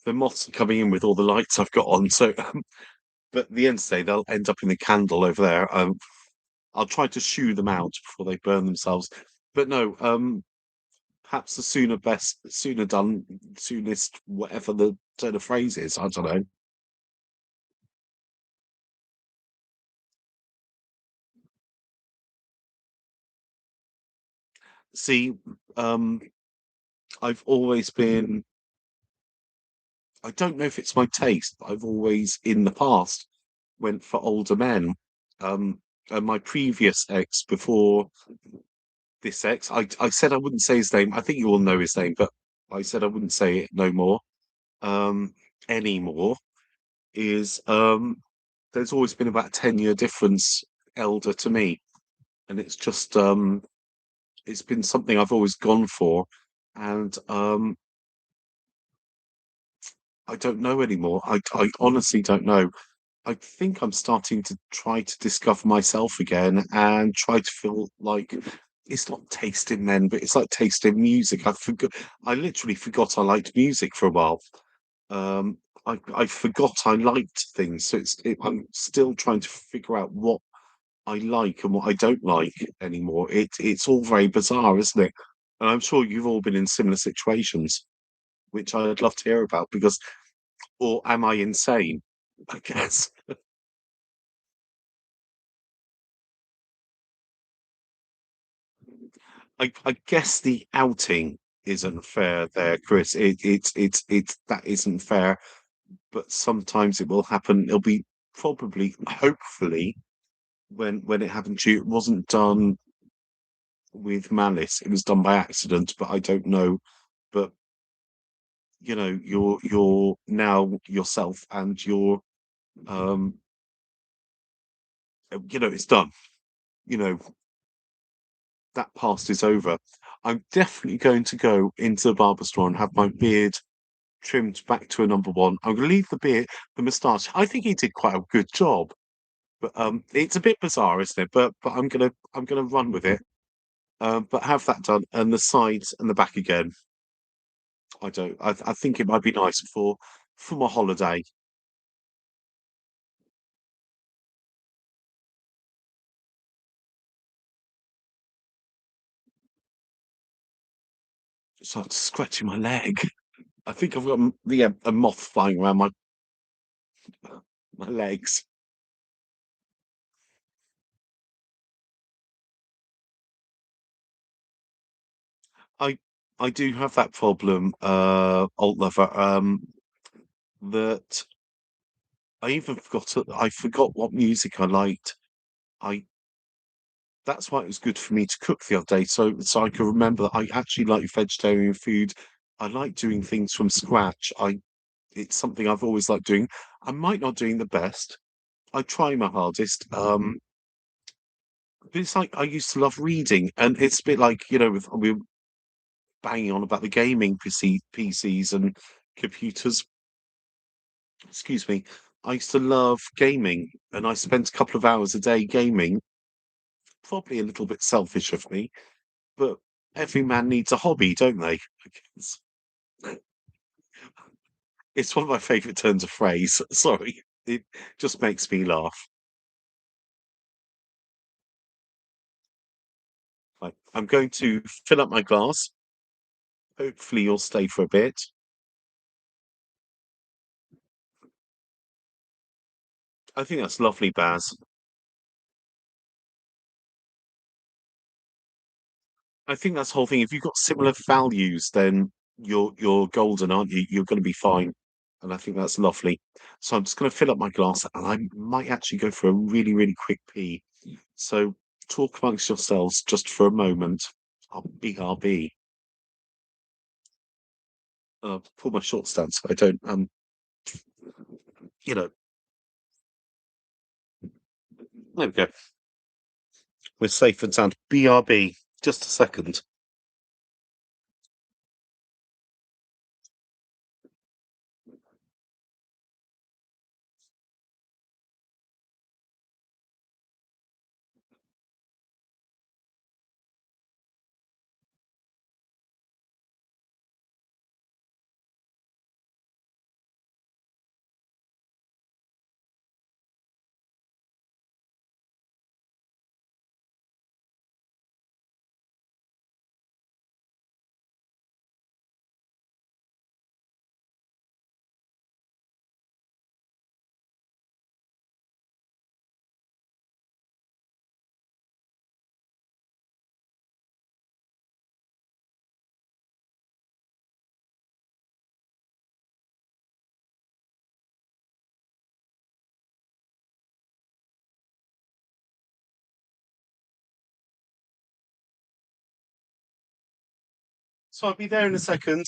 The moths are coming in with all the lights I've got on. So, but at the end of the day, they'll end up in the candle over there. I'll try to shoo them out before they burn themselves. But no, perhaps the sooner done, soonest, whatever the turn of phrase is. I don't know. See, um, I've always been. I don't know if it's my taste, but I've always, in the past, went for older men. And my previous ex, before this ex, I said I wouldn't say his name. I think you all know his name, but I said I wouldn't say it no more, um, anymore. Is there's always been about a 10-year difference elder to me, and it's been something I've always gone for, and I don't know anymore. I honestly don't know. I think I'm starting to try to discover myself again and try to feel like it's not tasting men, but it's like tasting music. I literally forgot I liked music for a while. Um, I forgot I liked things, so I'm still trying to figure out what I like and what I don't like anymore. It's all very bizarre, isn't it? And I'm sure you've all been in similar situations, which I'd love to hear about because, or am I insane? I guess. I guess the outing isn't fair there, Chris. It's that isn't fair, but sometimes it will happen. It'll be probably, hopefully, when it happened to you, it wasn't done with malice. It was done by accident, but I don't know. But you're now yourself, and um, it's done. You know, that past is over. I'm definitely going to go into the barber store and have my beard trimmed back to a number one. I'm going to leave the moustache. I think he did quite a good job, but it's a bit bizarre, isn't it? But I'm gonna run with it. But have that done, and the sides and the back again. I don't. I think it might be nice for my holiday. So I'm scratching my leg. I think I've got a moth flying around my legs. I I do have that problem, old lover. That I forgot what music I liked. I That's why it was good for me to cook the other day, so I can remember that I actually like vegetarian food. I like doing things from scratch. I It's something I've always liked doing. I might not doing the best. I try my hardest. But it's like I used to love reading, and it's a bit like, with we were banging on about the gaming PCs and computers. Excuse me. I used to love gaming, and I spent a couple of hours a day gaming. Probably a little bit selfish of me, but every man needs a hobby, don't they? I guess. It's one of my favourite turns of phrase. Sorry. It just makes me laugh. Right, I'm going to fill up my glass. Hopefully, you'll stay for a bit. I think that's lovely, Baz. I think that's the whole thing. If you've got similar values, then you're golden, aren't you? You're going to be fine, and I think that's lovely. So I'm just going to fill up my glass, and I might actually go for a really, really quick pee. So talk amongst yourselves just for a moment. BRB. Pull my shorts down so I don't you know. There we go. We're safe and sound. BRB. Just a second. So I'll be there in a second.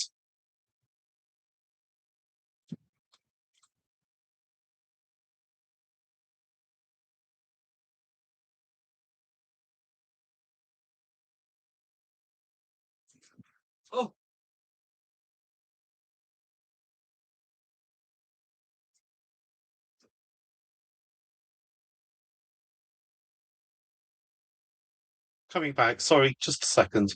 Oh, coming back. Sorry, just a second.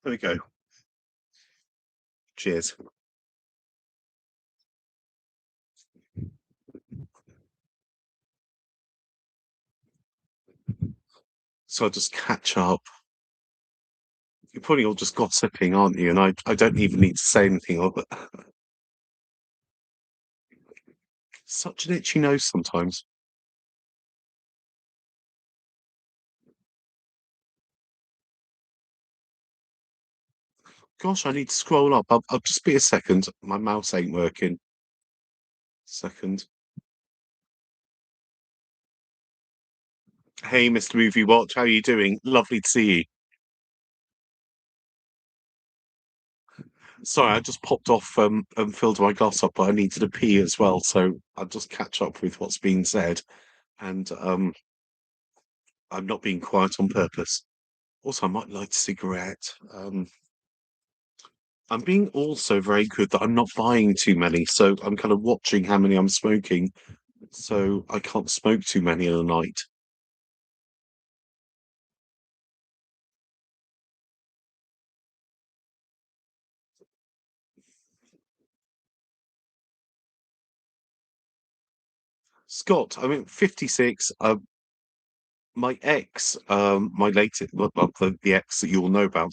There we go. Cheers. So I'll just catch up. You're probably all just gossiping, aren't you? And I don't even need to say anything of it. Such an itchy nose sometimes. Gosh, I need to scroll up. I'll just be a second. My mouse ain't working. Second. Hey, Mr. Movie Watch, how are you doing? Lovely to see you. Sorry, I just popped off and filled my glass up, but I needed a pee as well, so I'll just catch up with what's being said. And I'm not being quiet on purpose. Also, I might light a cigarette. I'm being also very good that I'm not buying too many, so I'm kind of watching how many I'm smoking, so I can't smoke too many in a night. Scott, I mean, 56. My ex, my latest, well, the ex that you all know about,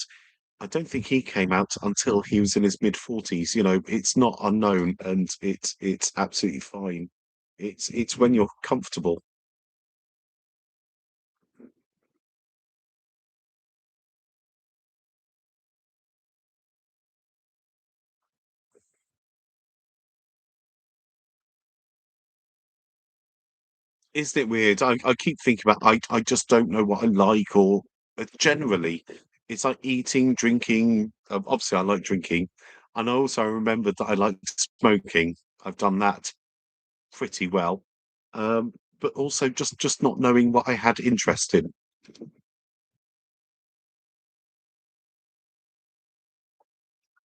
I don't think he came out until he was in his mid 40s. You know, it's not unknown, and it's absolutely fine. It's when you're comfortable. Isn't it weird? I keep thinking about I just don't know what I like or generally it's like eating, drinking. Obviously, I like drinking, and also I remembered that I like smoking. I've done that pretty well, but also just not knowing what I had interest in.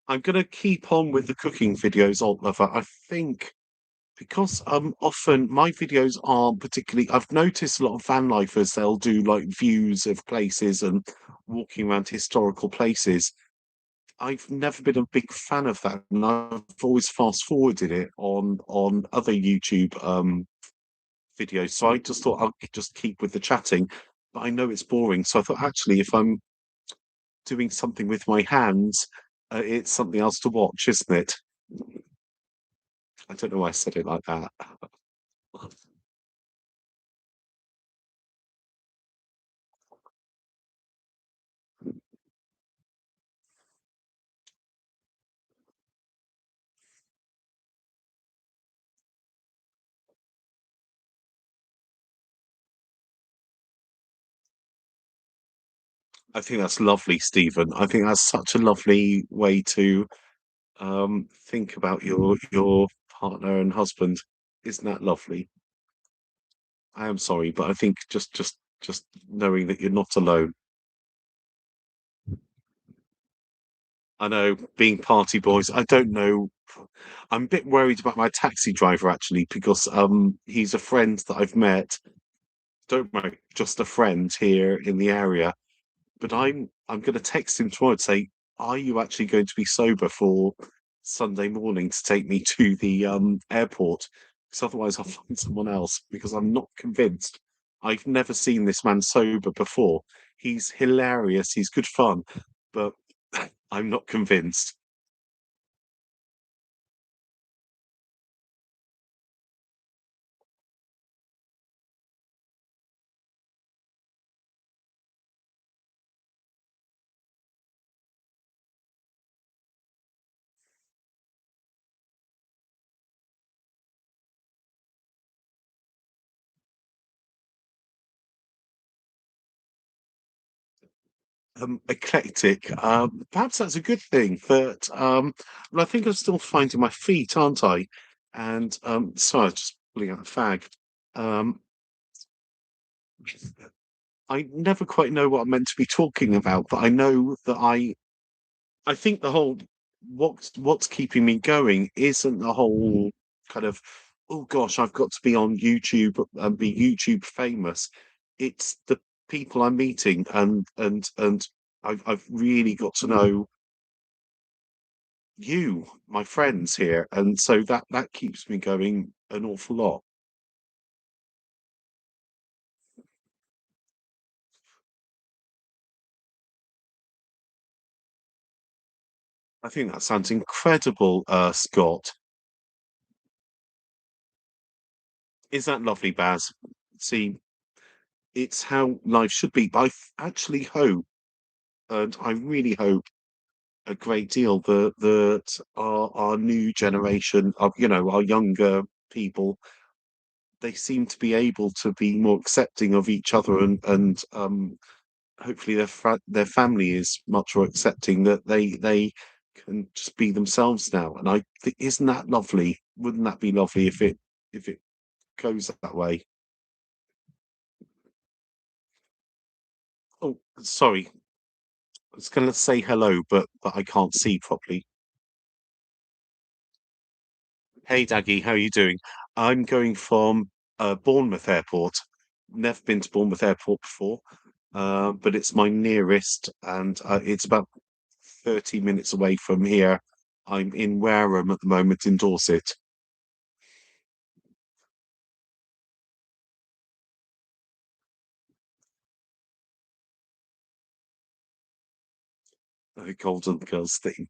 I'm gonna keep on with the cooking videos, Oliver. I think because often my videos aren't particularly. I've noticed a lot of van lifers, they'll do like views of places and walking around historical places. I've never been a big fan of that, and I've always fast forwarded it on other YouTube videos. So I just thought I'll just keep with the chatting, but I know it's boring. So I thought actually, if I'm doing something with my hands, it's something else to watch, isn't it? I don't know why I said it like that. I think that's lovely, Stephen. I think that's such a lovely way to think about your partner and husband. Isn't that lovely? I am sorry, but I think just knowing that you're not alone. I know being party boys, I don't know. I'm a bit worried about my taxi driver actually because he's a friend that I've met. Don't worry, just a friend here in the area. But I'm going to text him tomorrow and say, "Are you actually going to be sober for Sunday morning to take me to the airport? Because otherwise, I'll find someone else. Because I'm not convinced. I've never seen this man sober before. He's hilarious. He's good fun, but I'm not convinced. Eclectic. Perhaps that's a good thing, but well, I think I'm still finding my feet, aren't I? And sorry, I was just pulling out a fag. Um, I never quite know what I'm meant to be talking about, but I know that I think the whole what's keeping me going isn't the whole kind of oh gosh, I've got to be on YouTube and be YouTube famous. It's the people I'm meeting and I've really got to know you, my friends here, and so that keeps me going an awful lot. I think that sounds incredible, Scott. Is that lovely, Baz? See, it's how life should be. But actually hope, and I really hope a great deal that our new generation of our younger people, they seem to be able to be more accepting of each other and hopefully their family is much more accepting that they can just be themselves now. And I think isn't that lovely? Wouldn't that be lovely if it goes that way? Oh, sorry. I was going to say hello, but I can't see properly. Hey, Daggy, how are you doing? I'm going from Bournemouth Airport. Never been to Bournemouth Airport before, but it's my nearest, and it's about 30 minutes away from here. I'm in Wareham at the moment in Dorset. The Golden Girls thing.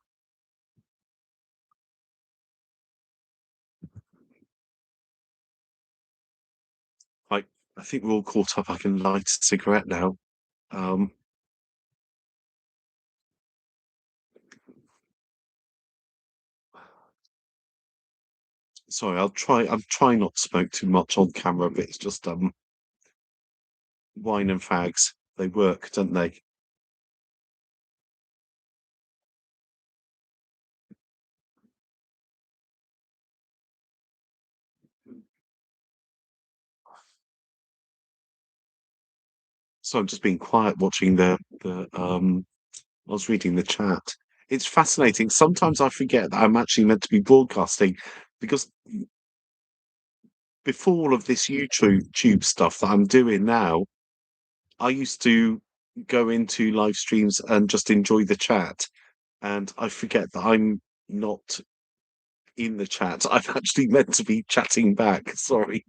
I I think we're all caught up. I can light a cigarette now. Um, sorry, I'm trying not to smoke too much on camera, but it's just wine and fags. They work, don't they? So I'm just being quiet watching the. I was reading the chat. It's fascinating. Sometimes I forget that I'm actually meant to be broadcasting because before all of this YouTube tube stuff that I'm doing now, I used to go into live streams and just enjoy the chat. and I forget that I'm not in the chat. I'm actually meant to be chatting back. Sorry.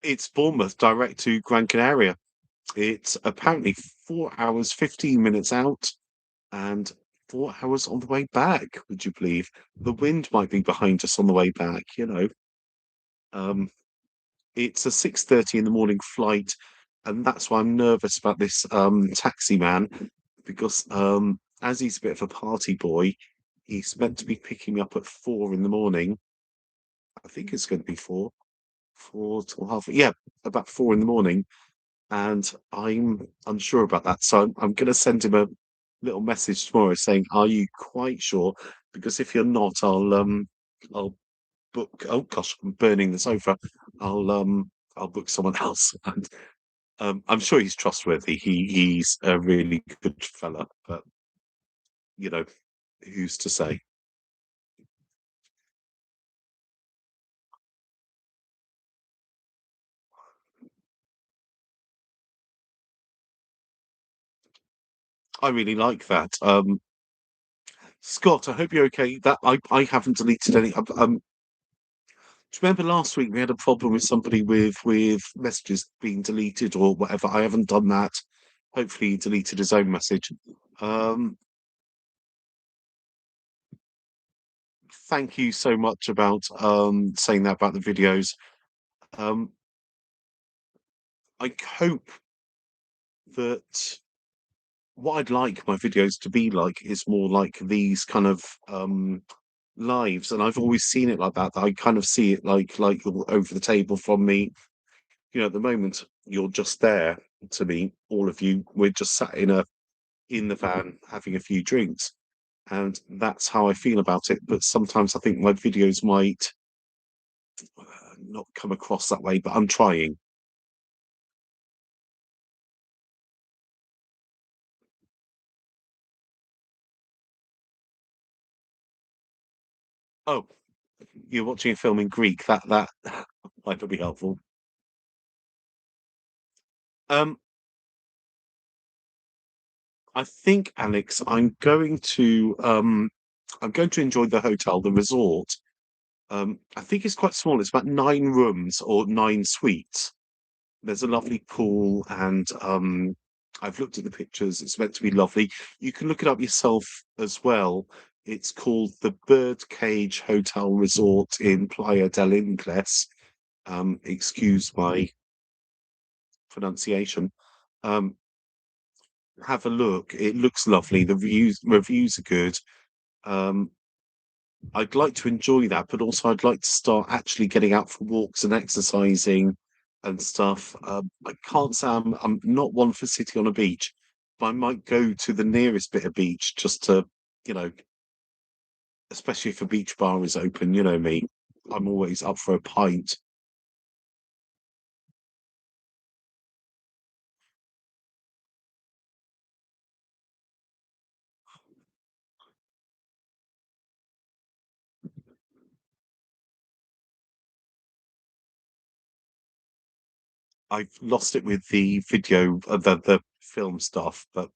It's Bournemouth direct to Gran Canaria. It's apparently 4 hours, 15 minutes out and 4 hours on the way back, would you believe? The wind might be behind us on the way back, you know. Um, it's a 6:30 in the morning flight, and that's why I'm nervous about this taxi man because as he's a bit of a party boy, he's meant to be picking me up at 4 in the morning. I think it's going to be 4, 4 till half. Yeah, about 4 in the morning, and I'm unsure about that. So I'm going to send him a little message tomorrow saying, "Are you quite sure? Because if you're not, I'll book." Oh gosh, I'm burning the sofa. I'll book someone else. And I'm sure he's trustworthy. He's a really good fella, but you know, who's to say? I really like that. Scott, I hope you're okay. That I haven't deleted any. Do you remember last week we had a problem with somebody with messages being deleted or whatever? I haven't done that. Hopefully, he deleted his own message. Um, Thank you so much about saying that about the videos. Um, I hope that what I'd like my videos to be like is more like these kind of lives, and I've always seen it like that. That I kind of see it like you're over the table from me. You know, at the moment you're just there to me, all of you. We're just sat in the van having a few drinks, and that's how I feel about it. But sometimes I think my videos might not come across that way, but I'm trying. Oh, you're watching a film in Greek. That might be helpful. Um, I think, Alex, I'm going to enjoy the hotel, the resort. I think it's quite small. It's about 9 rooms or 9 suites. There's a lovely pool, and I've looked at the pictures. It's meant to be lovely. You can look it up yourself as well. It's called the Birdcage Hotel Resort in Playa del Ingles. Excuse my pronunciation. Um, have a look. It looks lovely. The reviews are good. Um, I'd like to enjoy that, but also I'd like to start actually getting out for walks and exercising and stuff. I can't say I'm not one for sitting on a beach, but I might go to the nearest bit of beach just to, you know, especially if a beach bar is open. You know me, I'm always up for a pint. I've lost it with the video, the film stuff, but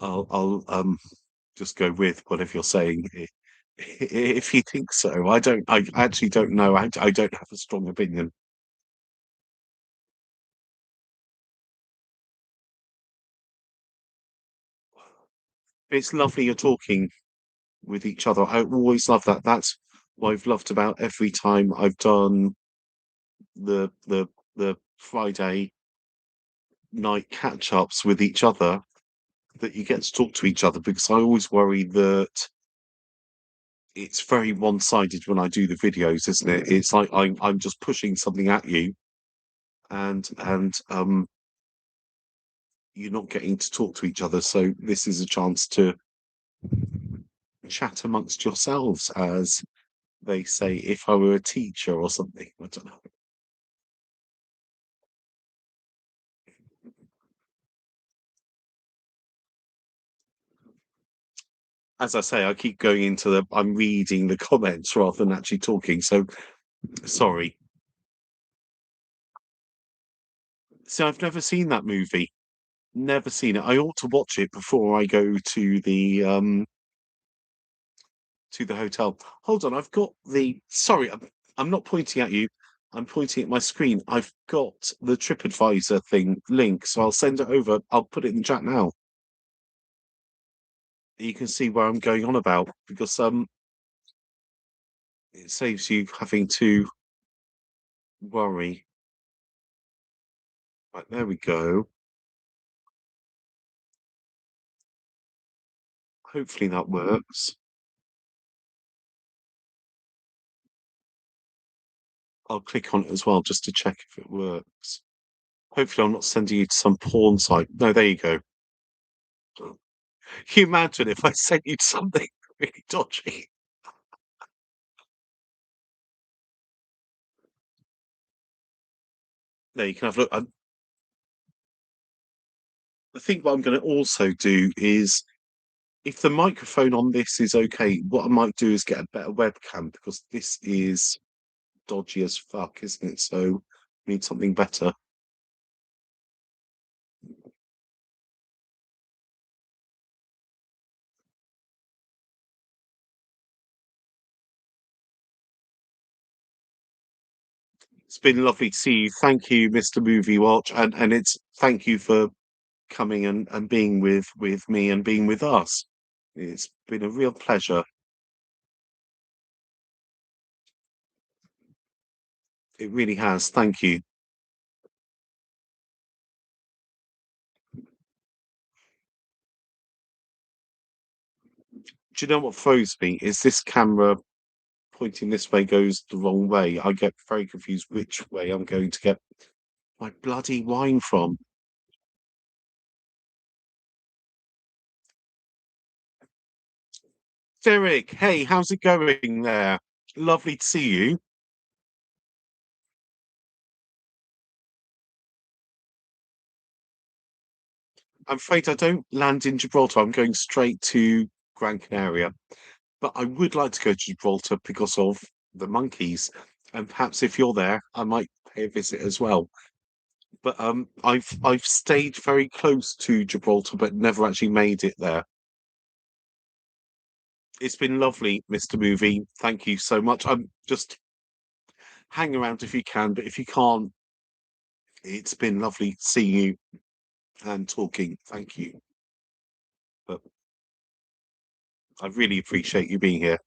I'll just go with whatever you're saying. If you think so, I don't. I actually don't know. I don't have a strong opinion. It's lovely you're talking with each other. I always love that. That's what I've loved about every time I've done the Friday night catch ups with each other. That you get to talk to each other because I always worry that it's very one sided when I do the videos, isn't it? It's like I'm just pushing something at you, and you're not getting to talk to each other. So this is a chance to chat amongst yourselves, as they say. If I were a teacher or something, I don't know. As I say, I keep going into I'm reading the comments rather than actually talking. So sorry. See, I've never seen that movie. Never seen it. I ought to watch it before I go to the hotel. Hold on, I've got the sorry, I'm not pointing at you. I'm pointing at my screen. I've got the TripAdvisor thing link, so I'll send it over. I'll put it in the chat now. You can see where I'm going on about because it saves you having to worry. Right, there we go. Hopefully that works. I'll click on it as well just to check if it works. Hopefully I'm not sending you to some porn site. No, there you go. Can you imagine if I sent you to something really dodgy? There you can have a look. I think what I'm going to also do is, if the microphone on this is okay, what I might do is get a better webcam because this is dodgy as fuck, isn't it? So I need something better. It's been lovely to see you. Thank you, Mr. Movie Watch, and it's thank you for coming and being with me and being with us. It's been a real pleasure. It really has. Thank you. Do you know what throws me? Is this camera pointing this way goes the wrong way. I get very confused which way I'm going to get my bloody wine from. Derek, hey, how's it going there? Lovely to see you. I'm afraid I don't land in Gibraltar. I'm going straight to Gran Canaria, but I would like to go to Gibraltar because of the monkeys. And perhaps if you're there, I might pay a visit as well. But I've stayed very close to Gibraltar, but never actually made it there. It's been lovely, Mr. Movie. Thank you so much. I'm just hang around if you can, but if you can't, it's been lovely seeing you and talking. Thank you. But I really appreciate you being here.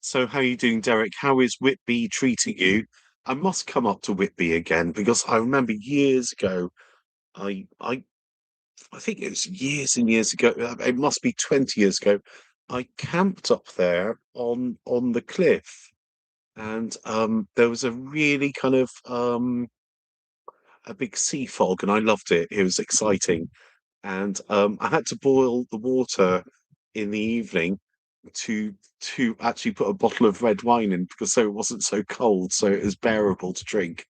So, how are you doing, Derek? How is Whitby treating you? I must come up to Whitby again because I remember years ago, I I I think it was years and years ago. It must be 20 years ago. I camped up there on the cliff, and there was a really kind of a big sea fog, and I loved it. It was exciting, and I had to boil the water in the evening to actually put a bottle of red wine in because so it wasn't so cold, so it was bearable to drink.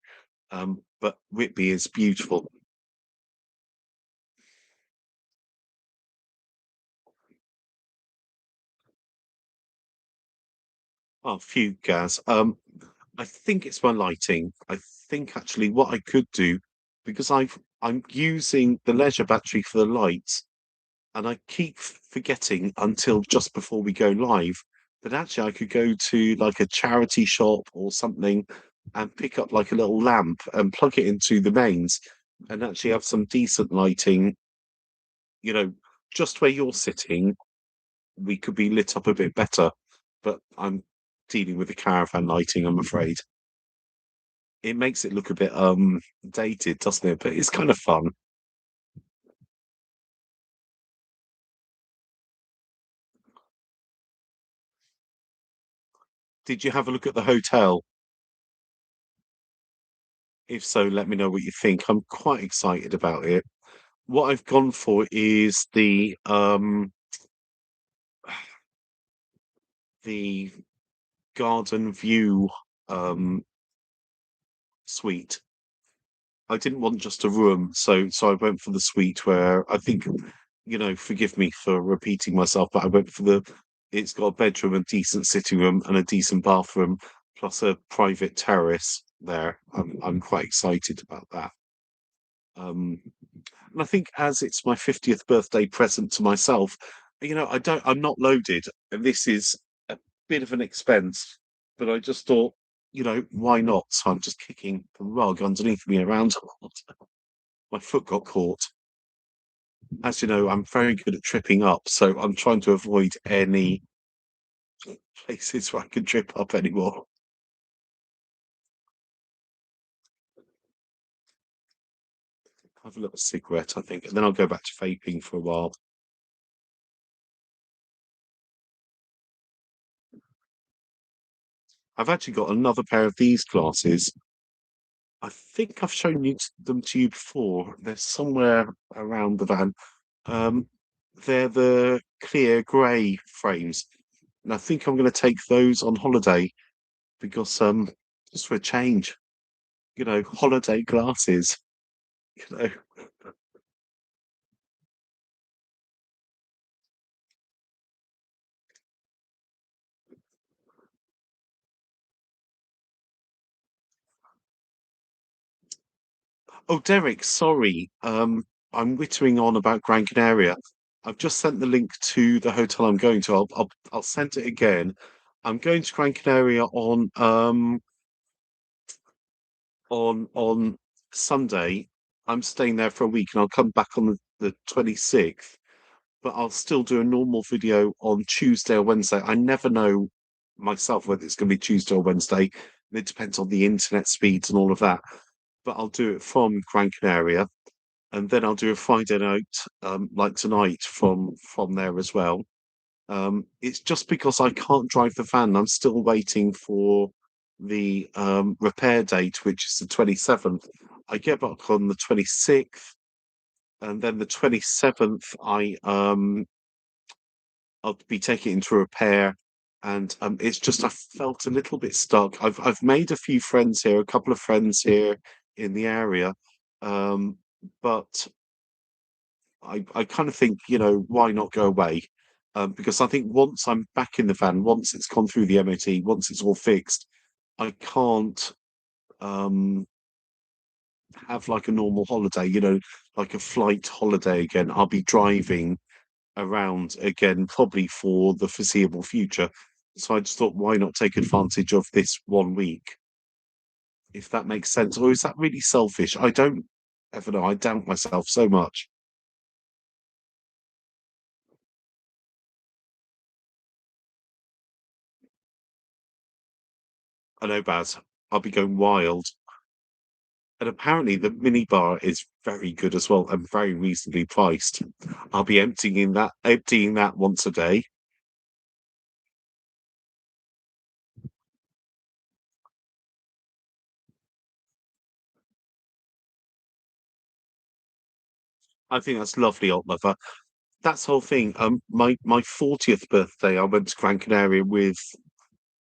But Whitby is beautiful. Oh, phew, Gaz. I think it's my lighting. I think actually what I could do because I'm using the leisure battery for the lights, and I keep forgetting until just before we go live that actually I could go to like a charity shop or something and pick up like a little lamp and plug it into the mains and actually have some decent lighting, you know, just where you're sitting, we could be lit up a bit better. But I'm dealing with the caravan lighting, I'm afraid. It makes it look a bit dated, doesn't it? But it's kind of fun. Did you have a look at the hotel? If so, let me know what you think. I'm quite excited about it. What I've gone for is the garden view um suite. I didn't want just a room, so I went for the suite where I think forgive me for repeating myself, but I went for it's got a bedroom, a decent sitting room, and a decent bathroom, plus a private terrace there. I'm quite excited about that. Um, and I think as it's my 50th birthday present to myself, I'm not loaded, and this is a bit of an expense, but I just thought, why not? So I'm just kicking the rug underneath me around a lot. My foot got caught. As you know, I'm very good at tripping up, so I'm trying to avoid any places where I can trip up anymore. Have a little cigarette, I think, and then I'll go back to vaping for a while. I've actually got another pair of these glasses. I think I've shown them to you before. They're somewhere around the van. Um, they're the clear grey frames, and I think I'm going to take those on holiday because just for a change, holiday glasses. You know. Oh, Derek, sorry. I'm wittering on about Gran Canaria. I've just sent the link to the hotel I'm going to. I'll send it again. I'm going to Gran Canaria on Sunday. I'm staying there for a week and I'll come back on the 26th, but I'll still do a normal video on Tuesday or Wednesday. I never know myself whether it's going to be Tuesday or Wednesday. It depends on the internet speeds and all of that. But I'll do it from Gran Canaria, and then I'll do a Friday night, like tonight, from there as well. It's just because I can't drive the van. I'm still waiting for the repair date, which is the 27th. I get back on the 26th, and then the 27th, I'll be taking it into repair. And it's just I felt a little bit stuck. I've made a few friends here, a couple of friends here in the area, but I kind of think, why not go away? Because I think once I'm back in the van, once it's gone through the MOT, once it's all fixed, I can't um, have like a normal holiday, like a flight holiday again. I'll be driving around again, probably for the foreseeable future. So I just thought, why not take advantage of this 1 week, if that makes sense? Or is that really selfish? I don't ever know. I doubt myself so much. I know, Baz. I'll be going wild. And apparently the mini bar is very good as well and very reasonably priced. I'll be emptying that once a day. I think that's lovely, Oliver. That's the whole thing. My 40th birthday, I went to Gran Canaria with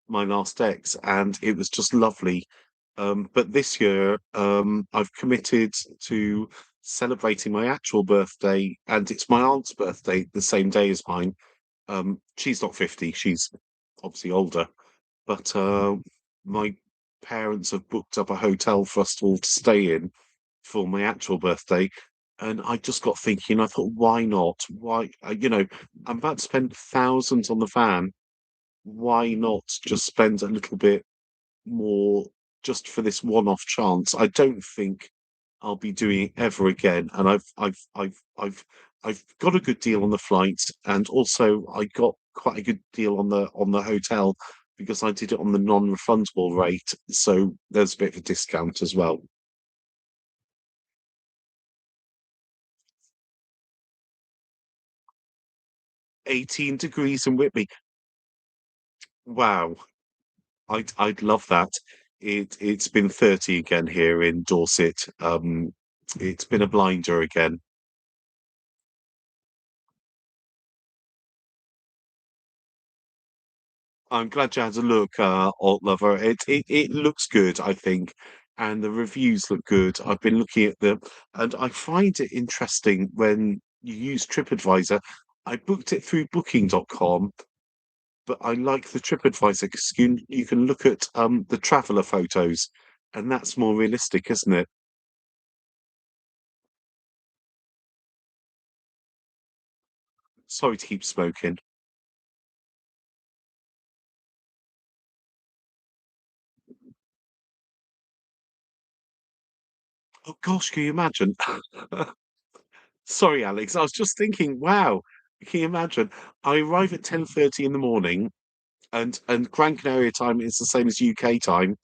my last ex, and it was just lovely. But this year, I've committed to celebrating my actual birthday, and it's my aunt's birthday the same day as mine. She's not 50, she's obviously older, but my parents have booked up a hotel for us all to stay in for my actual birthday. And I just got thinking, I thought, why not? Why, I'm about to spend thousands on the van. Why not just spend a little bit more just for this one-off chance? I don't think I'll be doing it ever again. And I've got a good deal on the flight, and also I got quite a good deal on the hotel because I did it on the non-refundable rate. So there's a bit of a discount as well. 18 degrees in Whitby. Wow. I'd love that. It's been 30 again here in Dorset. It's been a blinder again. I'm glad you had a look, Alt Lover. It looks good, I think, and the reviews look good. I've been looking at them, and I find it interesting when you use TripAdvisor. I booked it through Booking.com, but I like the TripAdvisor because you can look at the traveller photos, and that's more realistic, isn't it? Sorry to keep smoking. Oh gosh, can you imagine? Sorry, Alex. I was just thinking, wow, can you imagine? I arrive at 10:30 in the morning, and Gran Canaria time is the same as UK time,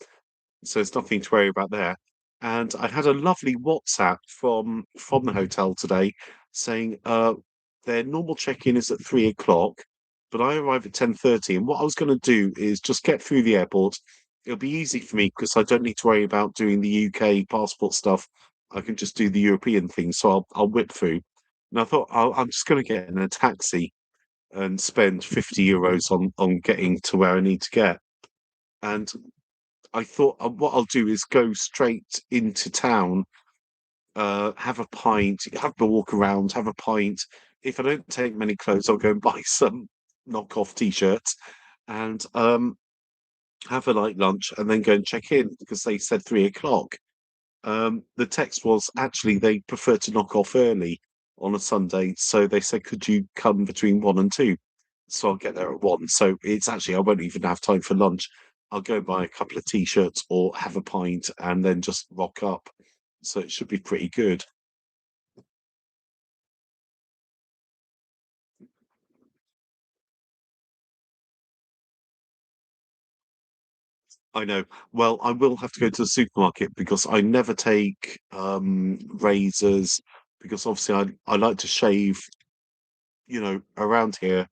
so there's nothing to worry about there. And I had a lovely WhatsApp from the hotel today saying their normal check-in is at 3 o'clock, but I arrive at 10:30. And what I was going to do is just get through the airport. It'll be easy for me because I don't need to worry about doing the UK passport stuff. I can just do the European thing, so I'll whip through. And I thought I'm just going to get in a taxi and spend 50 euros on getting to where I need to get. And I thought what I'll do is go straight into town, have a pint, have a walk around, have a pint. If I don't take many clothes, I'll go and buy some knockoff t-shirts and have a light lunch and then go and check in because they said 3 o'clock. The text was actually they prefer to knock off early on a Sunday, so they said, "Could you come between 1 and 2?" So I'll get there at 1. So it's actually I won't even have time for lunch. I'll go buy a couple of t-shirts or have a pint and then just rock up. So it should be pretty good. I know. Well, I will have to go to the supermarket because I never take razors because obviously I like to shave, around here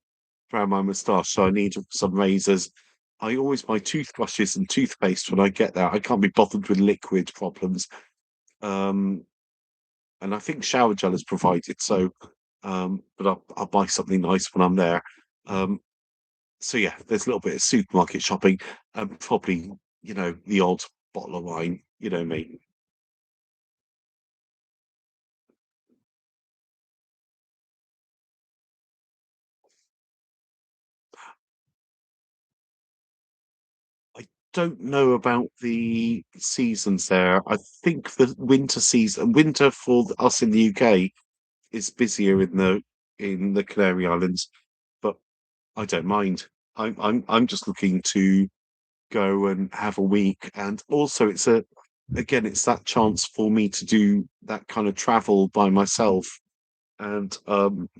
around my moustache, so I need some razors. I always buy toothbrushes and toothpaste when I get there. I can't be bothered with liquid problems. Um, and I think shower gel is provided, so but I'll buy something nice when I'm there. Um, so yeah, there's a little bit of supermarket shopping and probably, the odd bottle of wine, you know me. I don't know about the seasons there. I think the winter for us in the UK is busier in the Canary Islands, but I don't mind. I'm just looking to go and have a week, and also it's that chance for me to do that kind of travel by myself and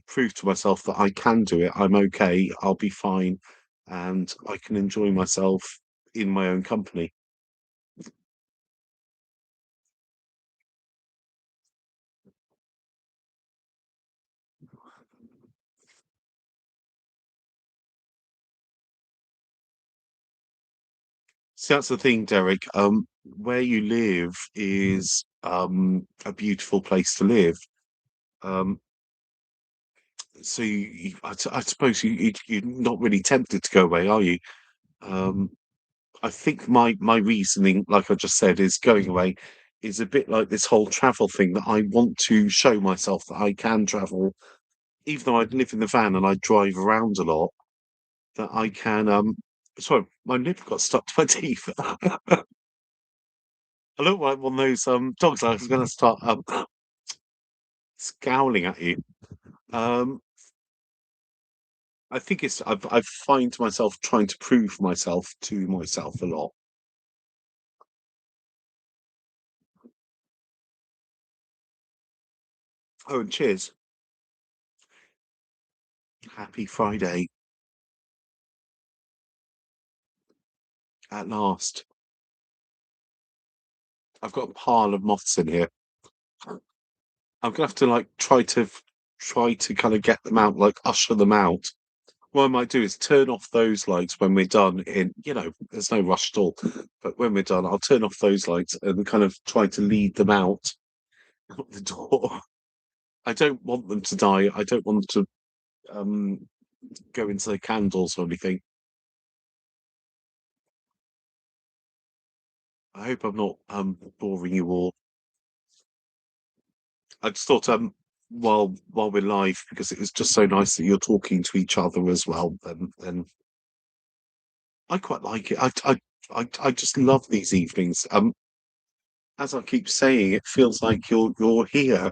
prove to myself that I can do it. I'm okay. I'll be fine, and I can enjoy myself in my own company. So that's the thing, Derek. Where you live is a beautiful place to live. Um, so I suppose you're not really tempted to go away, are you? Um, I think my reasoning, like I just said, is going away is a bit like this whole travel thing that I want to show myself that I can travel, even though I live in the van and I drive around a lot, that I can. Sorry, my lip got stuck to my teeth. I look like one of those dogs. I was going to start scowling at you. Um, I think I find myself trying to prove myself to myself a lot. Oh, and cheers. Happy Friday at last. I've got a pile of moths in here. I'm gonna have to like try to kind of get them out, like usher them out. What I might do is turn off those lights when we're done. There's no rush at all. But when we're done, I'll turn off those lights and kind of try to lead them out the door. I don't want them to die. I don't want them to go into the candles or anything. I hope I'm not boring you all. I just thought while we're live because it was just so nice that you're talking to each other as well. And I quite like it. I just love these evenings. As I keep saying, it feels like you're here.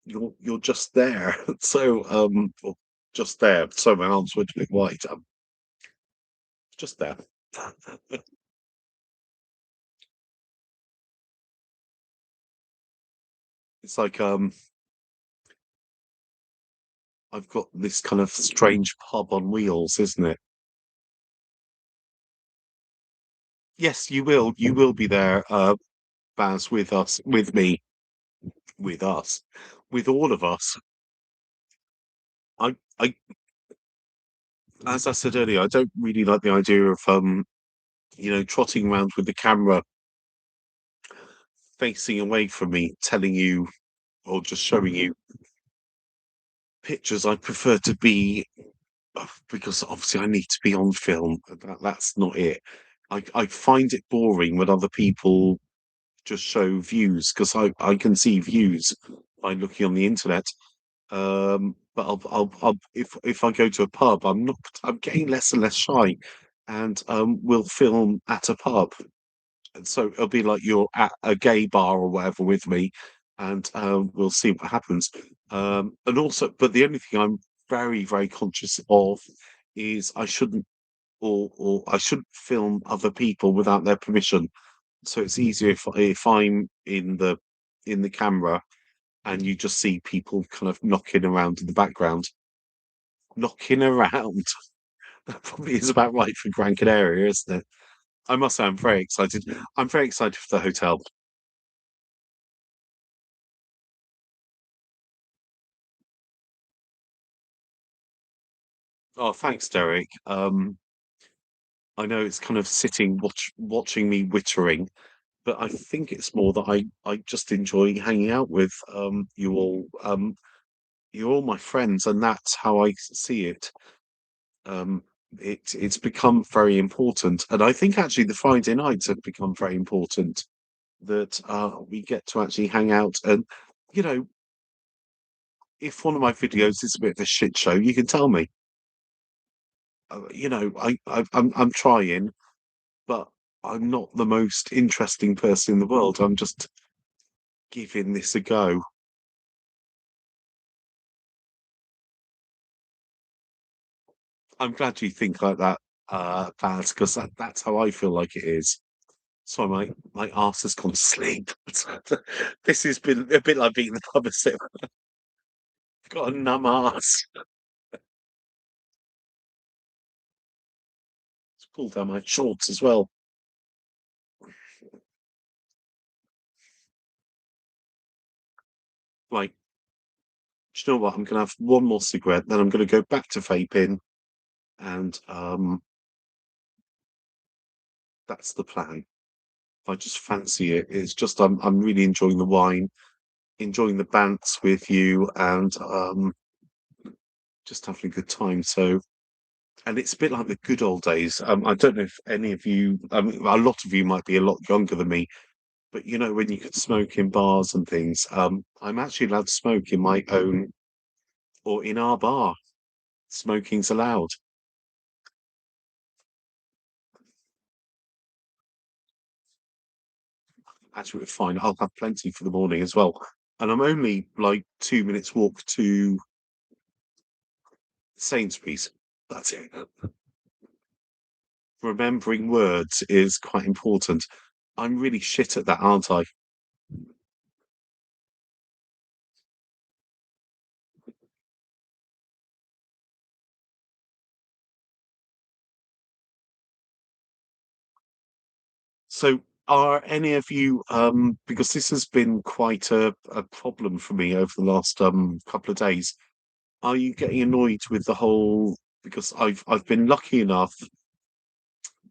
You're just there. So well, just there. So my arms went a bit wide. Just there. It's like I've got this kind of strange pub on wheels, isn't it? Yes, you will. You will be there, Baz, with us, with me, with us, with all of us. I, as I said earlier, I don't really like the idea of trotting around with the camera facing away from me, telling you or just showing you pictures. I prefer to be because obviously I need to be on film. That's not it. I find it boring when other people just show views because I can see views by looking on the internet. But if I go to a pub, I'm getting less and less shy, and we'll film at a pub. And so it'll be like you're at a gay bar or whatever with me, and we'll see what happens. And also, but the only thing I'm very conscious of is I shouldn't or I shouldn't film other people without their permission. So it's easier if I'm in the camera and you just see people kind of knocking around in the background. Knocking around. That probably is about right for Gran Canaria, isn't it? I must say I'm very excited. I'm very excited for the hotel. Oh, thanks, Derek. I know it's kind of watching me wittering, but I think it's more that I just enjoy hanging out with you all. You're all my friends, and that's how I see it. Um, it's become very important, and I think actually the Friday nights have become very important. That we get to actually hang out, and you know, if one of my videos is a bit of a shit show, you can tell me. I'm trying, but I'm not the most interesting person in the world. I'm just giving this a go. I'm glad you think like that, Baz, because that's how I feel like it is. Sorry, my arse has gone to sleep. This has been a bit like being the pub sit. Got a numb arse. It's pulled down my shorts as well. Like, do you know what? I'm gonna have one more cigarette, then I'm gonna go back to vaping, and that's the plan. I just fancy it. It's just I'm really enjoying the wine, enjoying the bants with you, and just having a good time. So, and it's a bit like the good old days. I don't know if any of you, a lot of you might be a lot younger than me, but you know when you could smoke in bars and things. I'm actually allowed to smoke in my own or in our bar. Smoking's allowed. Actually, we're fine. I'll have plenty for the morning as well. And I'm only like 2 minutes walk to Sainsbury's. That's it. Remembering words is quite important. I'm really shit at that, aren't I? So, are any of you, because this has been quite a problem for me over the last couple of days, are you getting annoyed with the whole? Because I've been lucky enough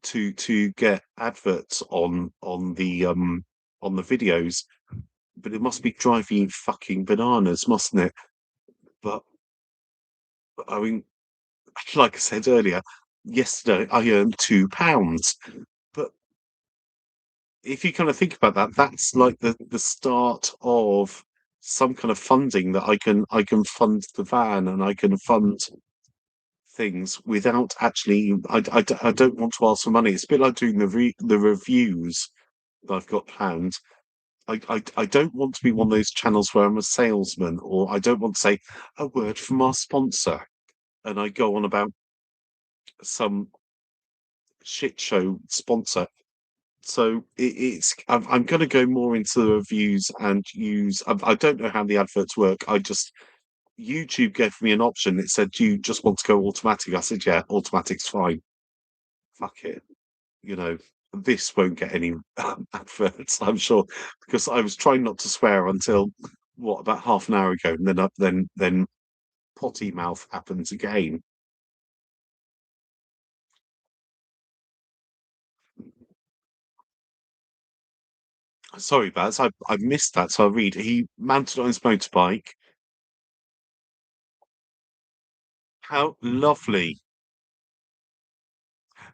to get adverts on the videos, but it must be driving you fucking bananas, mustn't it? But I mean, like I said earlier, yesterday I earned £2. But if you kind of think about that, that's like the start of some kind of funding that I can fund the van and I can fund things without actually. I don't want to ask for money. It's a bit like doing the reviews that I've got planned. I don't want to be one of those channels where I'm a salesman, or I don't want to say a word from our sponsor and I go on about some shit show sponsor. So I'm going to go more into the reviews and use. I don't know how the adverts work. I just YouTube gave me an option. It said, "Do you just want to go automatic?" I said, "Yeah, automatic's fine. Fuck it." You know, this won't get any adverts, I'm sure, because I was trying not to swear until what, about half an hour ago, and then potty mouth happens again. Sorry, Baz, I missed that. So I read he mounted on his motorbike. How lovely.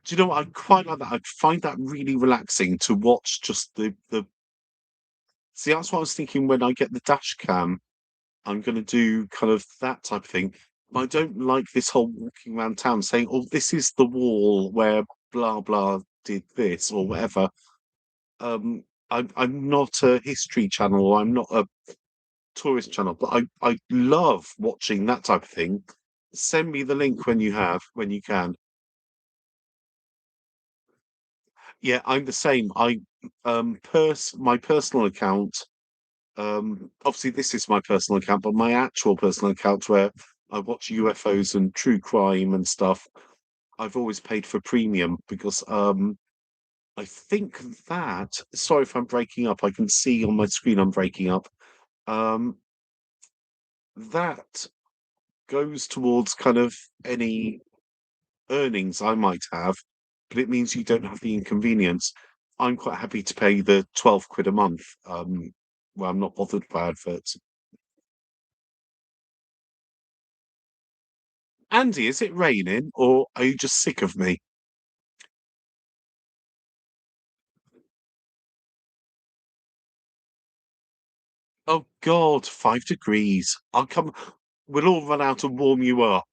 Do you know what? I quite like that. I find that really relaxing to watch just the see, that's what I was thinking when I get the dash cam. I'm gonna do kind of that type of thing. I don't like this whole walking around town saying, "Oh, this is the wall where blah blah did this," or whatever. Um, I'm not a history channel, or I'm not a tourist channel, but I love watching that type of thing. Send me the link when you can. Yeah, I'm the same. My personal account, obviously this is my personal account, but my actual personal account where I watch UFOs and true crime and stuff, I've always paid for premium because I think that, sorry if I'm breaking up, I can see on my screen I'm breaking up. Um that goes towards kind of any earnings I might have, but it means you don't have the inconvenience. I'm quite happy to pay the 12 quid a month, where I'm not bothered by adverts. Andy, is it raining or are you just sick of me? Oh God, 5 degrees. I'll come. We'll all run out and warm you up.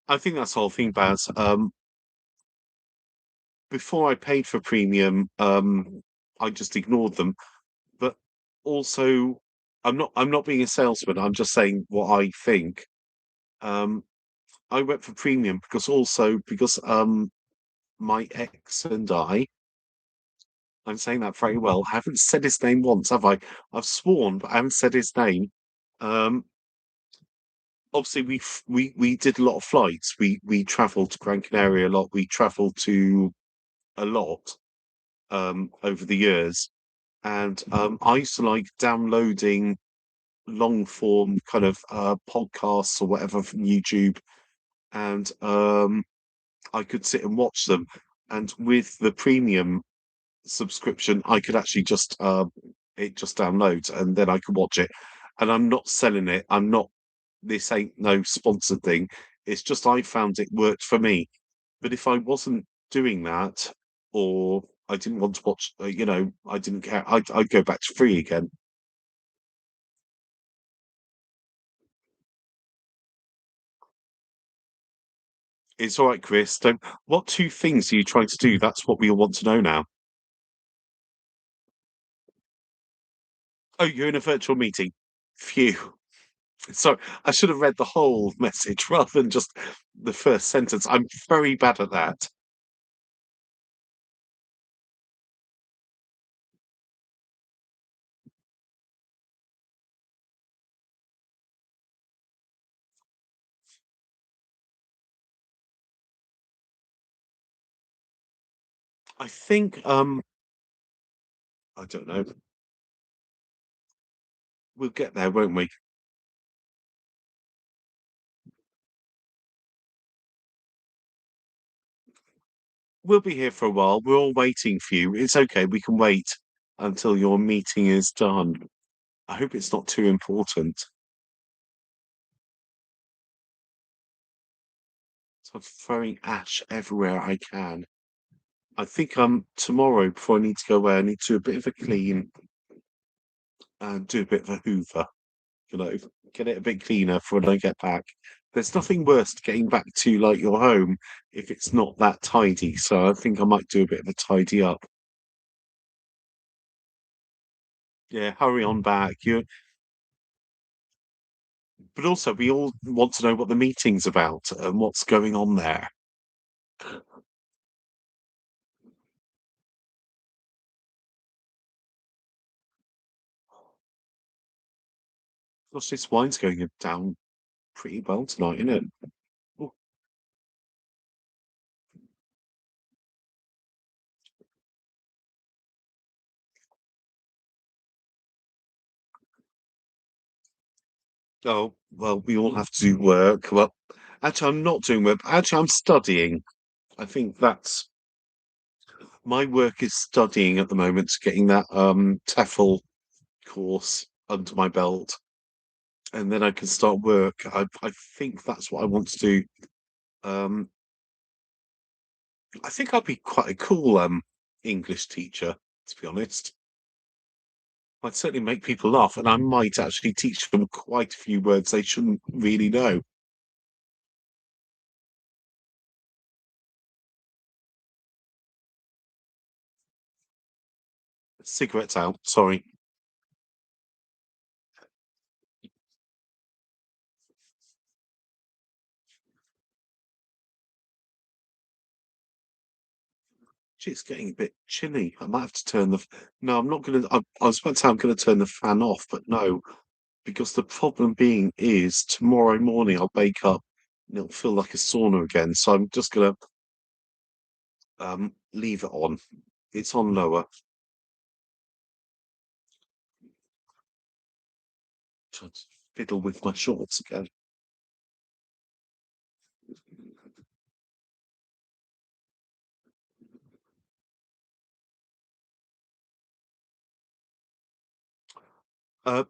I think that's the whole thing, Baz. Before I paid for premium, I just ignored them. But also, I'm not being a salesman. I'm just saying what I think. Um, I went for premium because my ex and I'm saying that very well. I haven't said his name once, have I? I've sworn, but I haven't said his name. Um, Obviously we did a lot of flights. We travelled to Gran Canaria a lot. We travelled to a lot over the years, and I used to like downloading long form kind of podcasts or whatever from YouTube, and I could sit and watch them. And with the premium subscription, I could actually just it just downloads and then I could watch it. And I'm not selling it. I'm not. This ain't no sponsored thing. It's just I found it worked for me. But if I wasn't doing that, or I didn't want to watch, I didn't care. I'd go back to free again. It's all right, Chris. Don't. What two things are you trying to do? That's what we all want to know now. Oh, you're in a virtual meeting. Phew. Sorry, I should have read the whole message rather than just the first sentence. I'm very bad at that. I think I don't know. We'll get there, won't we? We'll be here for a while. We're all waiting for you. It's okay. We can wait until your meeting is done. I hope it's not too important. So I'm throwing ash everywhere I can. I think tomorrow before I need to go away, I need to do a bit of a clean and do a bit of a hoover, you know, get it a bit cleaner for when I get back. There's nothing worse to getting back to like your home if it's not that tidy. So I think I might do a bit of a tidy up. Yeah, hurry on back. You, but also we all want to know what the meeting's about and what's going on there. Gosh, this wine's going down pretty well tonight, isn't it? Oh, oh, well, we all have to do work. Well, actually, I'm not doing work. Actually, I'm studying. I think that's my work is studying at the moment, getting that TEFL course under my belt, and then I can start work. I think that's what I want to do. Um, I think I'd be quite a cool English teacher, to be honest. I'd certainly make people laugh, and I might actually teach them quite a few words they shouldn't really know. Cigarettes out, sorry. Gee, it's getting a bit chilly. I might have to turn the. No, I'm not gonna. I was about to say I'm gonna turn the fan off, but no, because the problem being is tomorrow morning I'll wake up and it'll feel like a sauna again. So I'm just gonna leave it on. It's on lower. Try to fiddle with my shorts again. Uh,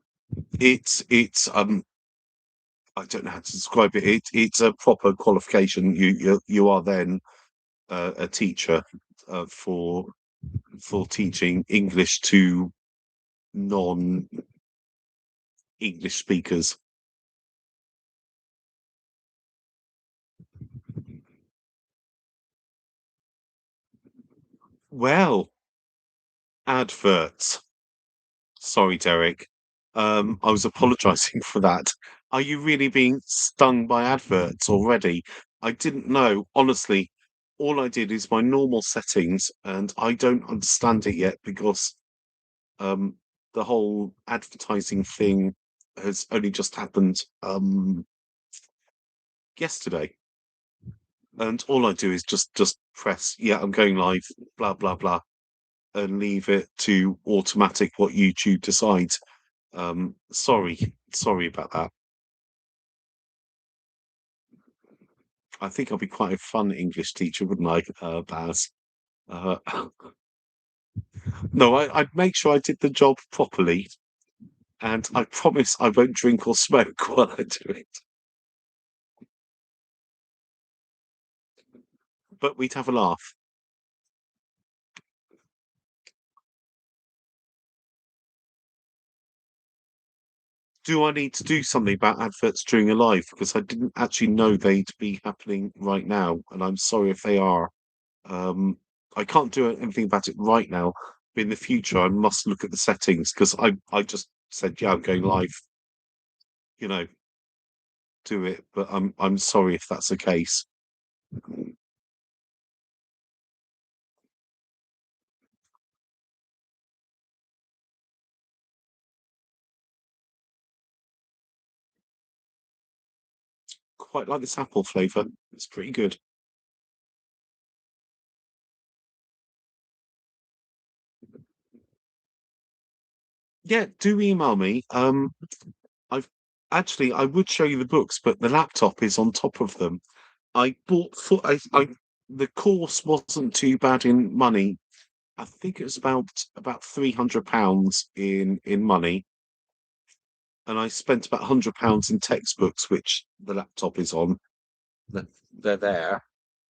it's I don't know how to describe it. It's a proper qualification. You are then a teacher for teaching English to non-English speakers. Well, adverts. Sorry, Derek. I was apologising for that. Are you really being stung by adverts already? I didn't know. Honestly, all I did is my normal settings, and I don't understand it yet because um, the whole advertising thing has only just happened yesterday. And all I do is just press, yeah, I'm going live, blah blah blah, and leave it to automatic what YouTube decides. Sorry about that. I think I'll be quite a fun English teacher, wouldn't I, Baz? Uh, no, I'd make sure I did the job properly, and I promise I won't drink or smoke while I do it. But we'd have a laugh. Do I need to do something about adverts during a live? Because I didn't actually know they'd be happening right now, and I'm sorry if they are. Um, I can't do anything about it right now, but in the future, I must look at the settings because I just said, yeah, I'm going live, you know, do it. But I'm sorry if that's the case. Quite like this apple flavour. It's pretty good. Yeah, do email me. I've actually I would show you the books, but the laptop is on top of them. I bought for I the course wasn't too bad in money. I think it was about £300 in money, and I spent about £100 in textbooks, which the laptop is on. They're there.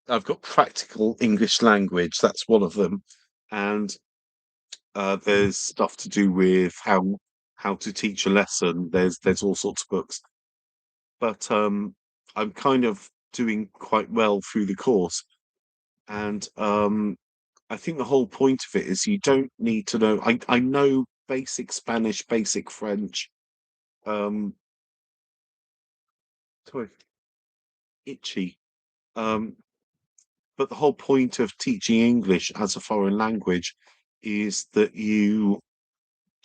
I've got practical English language, that's one of them, and, there's stuff to do with how to teach a lesson. There's all sorts of books, but, I'm kind of doing quite well through the course, and, I think the whole point of it is you don't need to know I know basic Spanish, basic French, um, sorry, itchy, um, but the whole point of teaching English as a foreign language is that you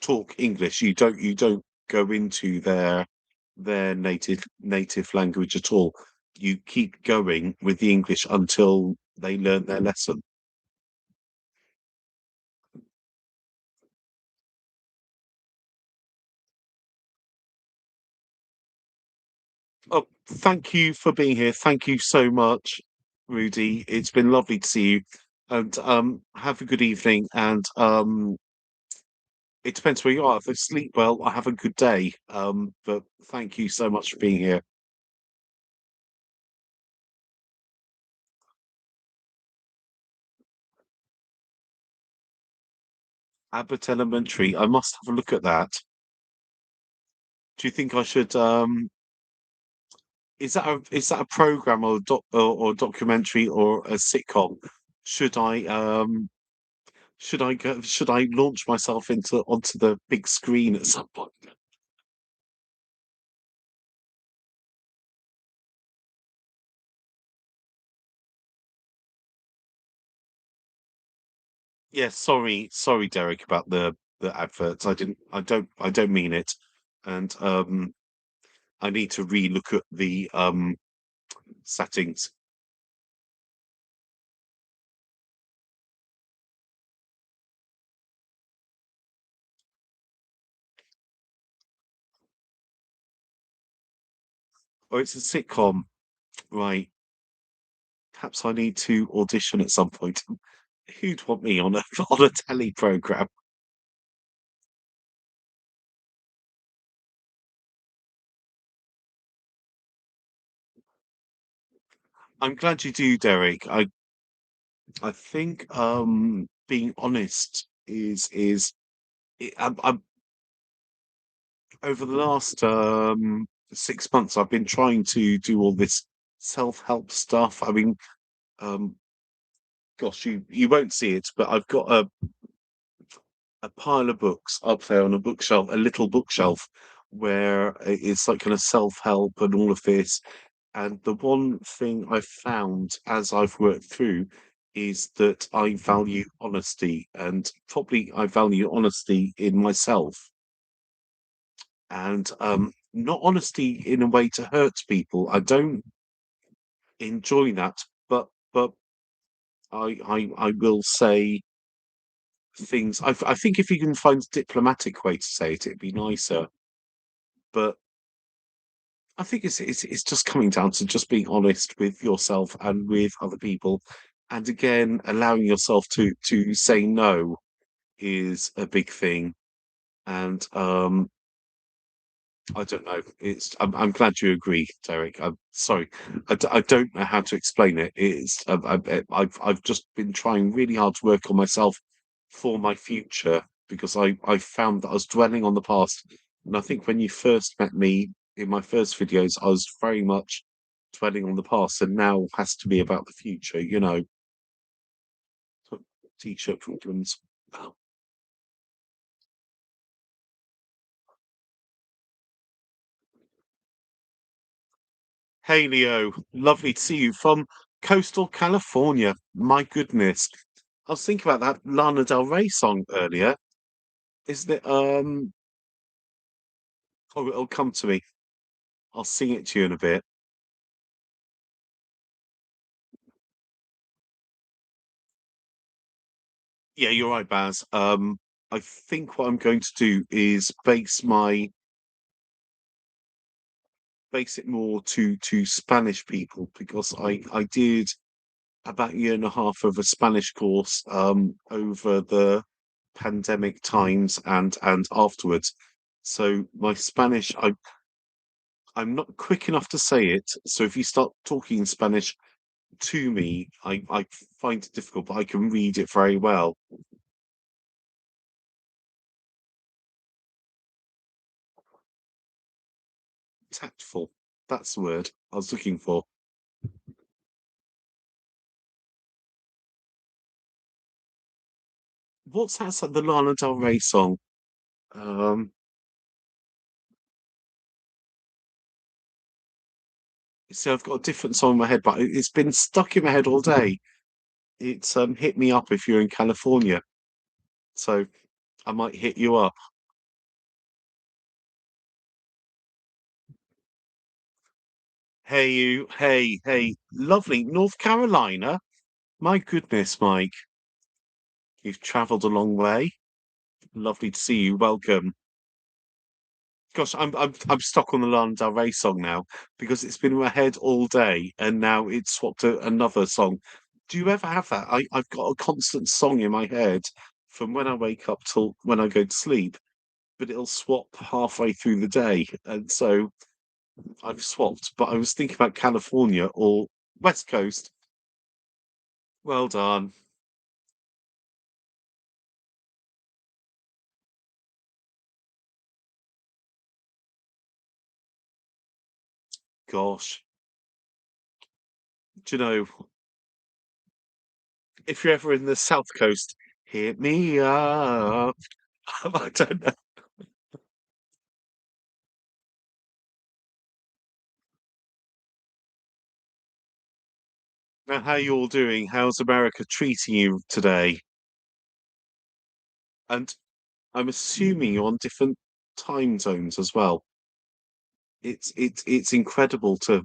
talk English. You don't go into their native language at all. You keep going with the English until they learn their lesson. Oh, thank you for being here. Thank you so much, Rudy. It's been lovely to see you. And have a good evening. And it depends where you are. If you sleep well, I have a good day. But thank you so much for being here. Abbott Elementary. I must have a look at that. Do you think I should? Is that a program or or documentary or a sitcom? Should I should I launch myself into onto the big screen at some point? Yeah, sorry, Derek, about the adverts. I don't mean it, and I need to relook at the settings. Oh, it's a sitcom, right? Perhaps I need to audition at some point. Who'd want me on a on a telly program? I'm glad you do, Derek. I think being honest is I'm over the last 6 months I've been trying to do all this self-help stuff. I mean, um, gosh, you won't see it, but I've got a pile of books up there on a bookshelf, a little bookshelf, where it's like kind of self-help and all of this. And the one thing I've found as I've worked through is that I value honesty, and probably I value honesty in myself, and not honesty in a way to hurt people. I don't enjoy that, but I will say things. I think if you can find a diplomatic way to say it, it'd be nicer. But I think it's just coming down to just being honest with yourself and with other people, and again, allowing yourself to say no is a big thing. And I don't know. I'm glad you agree, Derek. I'm sorry. I don't know how to explain it. It's I've just been trying really hard to work on myself for my future because I found that I was dwelling on the past. And I think when you first met me in my first videos, I was very much dwelling on the past, and now has to be about the future, T-shirt problems. Hey Leo, lovely to see you from coastal California. My goodness. I was thinking about that Lana Del Rey song earlier. Isn't it oh, it'll come to me. I'll sing it to you in a bit. Yeah, you're right, Baz. I think what I'm going to do is base it more to Spanish people because I did about a year and a half of a Spanish course over the pandemic times and afterwards. So my Spanish, I'm not quick enough to say it. So if you start talking in Spanish, to me. I find it difficult, but I can read it very well. Tactful. That's the word I was looking for. What's that the Lana Del Rey song? Um, see, I've got a different song in my head, but it's been stuck in my head all day. It's Hit Me Up if you're in California. So I might hit you up. Hey you, hey, lovely. North Carolina. My goodness, Mike, you've travelled a long way. Lovely to see you. Welcome. Gosh, I'm stuck on the Lana Del Rey song now because it's been in my head all day, and now it's swapped to another song. Do you ever have that? I've got a constant song in my head from when I wake up till when I go to sleep, but it'll swap halfway through the day, and so I've swapped. But I was thinking about California or West Coast. Well done. Gosh, do you know if you're ever in the South Coast, hit me up. I don't know. Now, how you all doing? How's America treating you today? And I'm assuming you're on different time zones as well. It's incredible to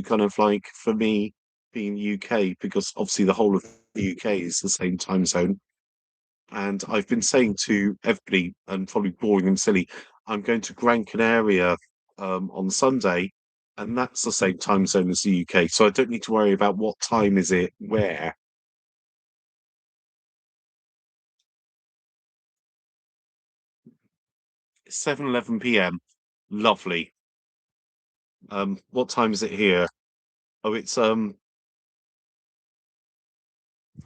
kind of like for me being UK because obviously the whole of the UK is the same time zone. And I've been saying to everybody, and probably boring and silly, I'm going to Gran Canaria on Sunday, and that's the same time zone as the UK. So I don't need to worry about what time is it where. 7:11 p.m. Lovely. What time is it here? Oh, it's well,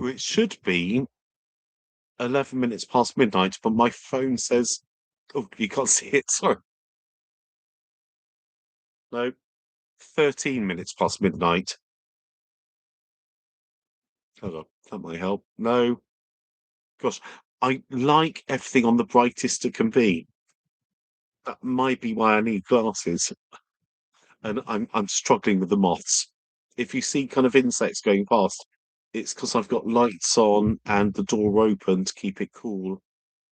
it should be 11 minutes past midnight, but my phone says, oh, you can't see it. Sorry. No, 13 minutes past midnight. Hold on, that might help. No, gosh, I like everything on the brightest it can be. That might be why I need glasses, and I'm struggling with the moths. If you see kind of insects going past, it's because I've got lights on and the door open to keep it cool.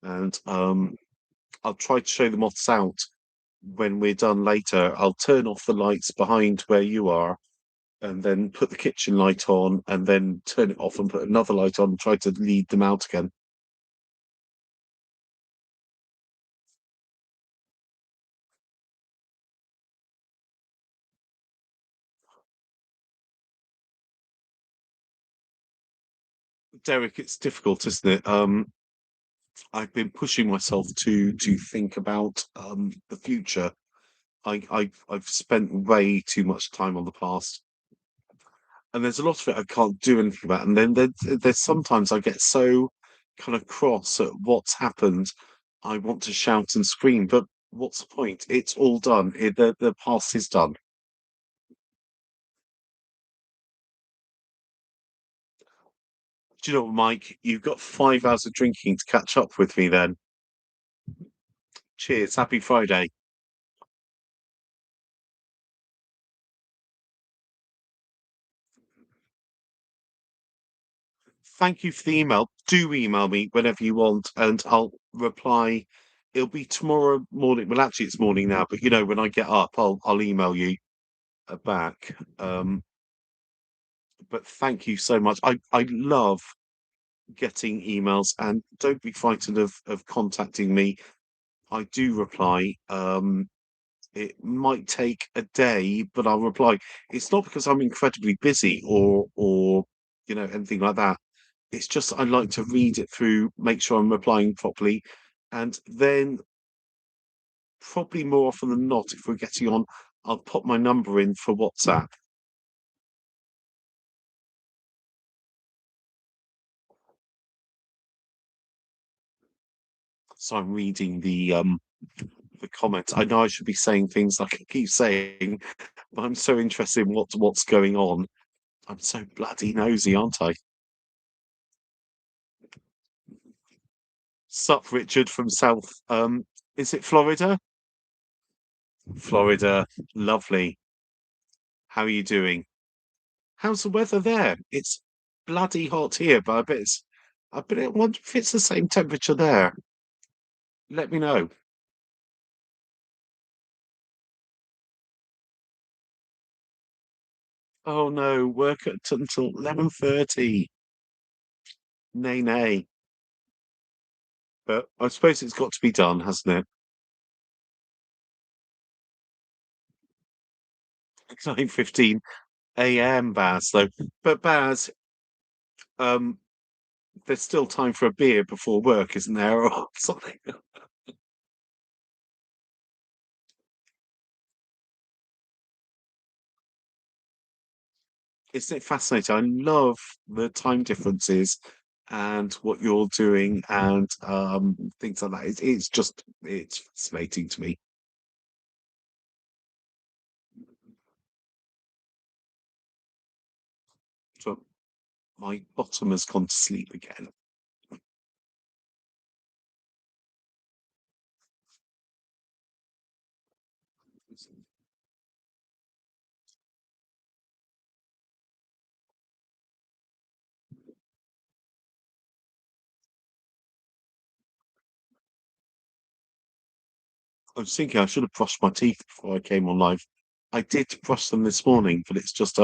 And I'll try to show the moths out when we're done later. I'll turn off the lights behind where you are and then put the kitchen light on and then turn it off and put another light on and try to lead them out again. Derek, it's difficult, isn't it? I've been pushing myself to think about the future. I've spent way too much time on the past, and there's a lot of it I can't do anything about. And then there's sometimes I get so kind of cross at what's happened. I want to shout and scream, but what's the point? It's all done. The past is done. Do you know what, Mike? You've got 5 hours of drinking to catch up with me then. Cheers. Happy Friday. Thank you for the email. Do email me whenever you want, and I'll reply. It'll be tomorrow morning. Well, actually, it's morning now, but when I get up, I'll email you back. But thank you so much. I love getting emails, and don't be frightened of contacting me. I do reply. It might take a day, but I'll reply. It's not because I'm incredibly busy or anything like that. It's just I like to read it through, make sure I'm replying properly, and then probably more often than not, if we're getting on, I'll put my number in for WhatsApp. So I'm reading the comments. I know I should be saying things like I keep saying, but I'm so interested in what's going on. I'm so bloody nosy, aren't I? Sup, Richard from South. Is it Florida? Florida, lovely. How are you doing? How's the weather there? It's bloody hot here, but I wonder if it's the same temperature there. Let me know. Oh no, work at until 11:30. Nay, nay. But I suppose it's got to be done, hasn't it? 9:15 a.m. Baz, though. But Baz, um, there's still time for a beer before work, isn't there, or something? Isn't it fascinating? I love the time differences and what you're doing and things like that. It's fascinating to me. So my bottom has gone to sleep again. I was thinking I should have brushed my teeth before I came on live. I did brush them this morning, but it's just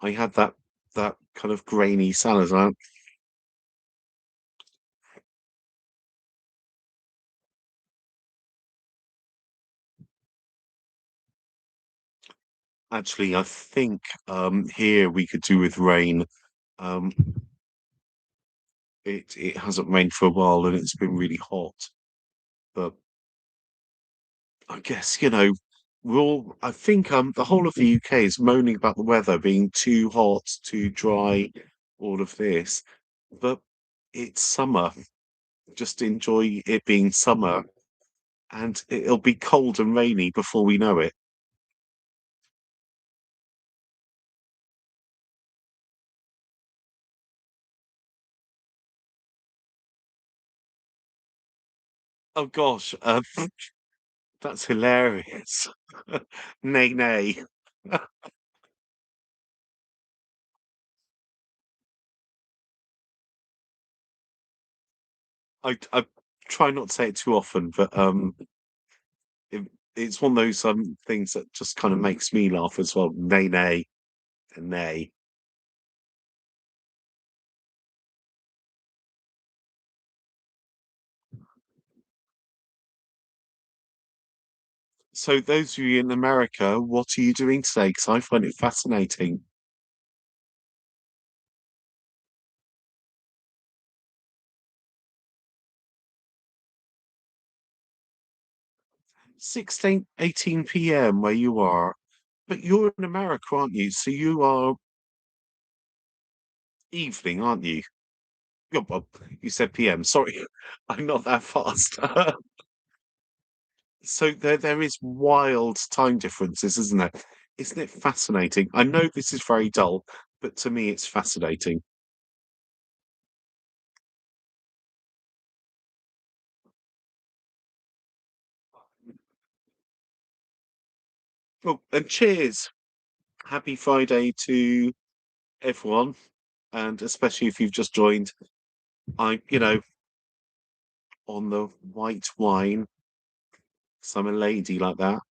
I had that kind of grainy salad. Actually, I think here we could do with rain. Um, it hasn't rained for a while and it's been really hot. But I guess, I think the whole of the UK is moaning about the weather being too hot, too dry, all of this. But it's summer. Just enjoy it being summer and it'll be cold and rainy before we know it. Oh gosh, that's hilarious. Nay, nay. I try not to say it too often, but it, it's one of those things that just kind of makes me laugh as well. Nay, nay, and nay. So those of you in America, what are you doing today? Because I find it fascinating. 16, 18 p.m. where you are, but you're in America, aren't you? So you are evening, aren't you? Well, you said PM. Sorry, I'm not that fast. So there is wild time differences, isn't there? Isn't it fascinating? I know this is very dull, but to me it's fascinating. Well, and cheers. Happy Friday to everyone, and especially if you've just joined. On the white wine, 'cause I'm a lady like that.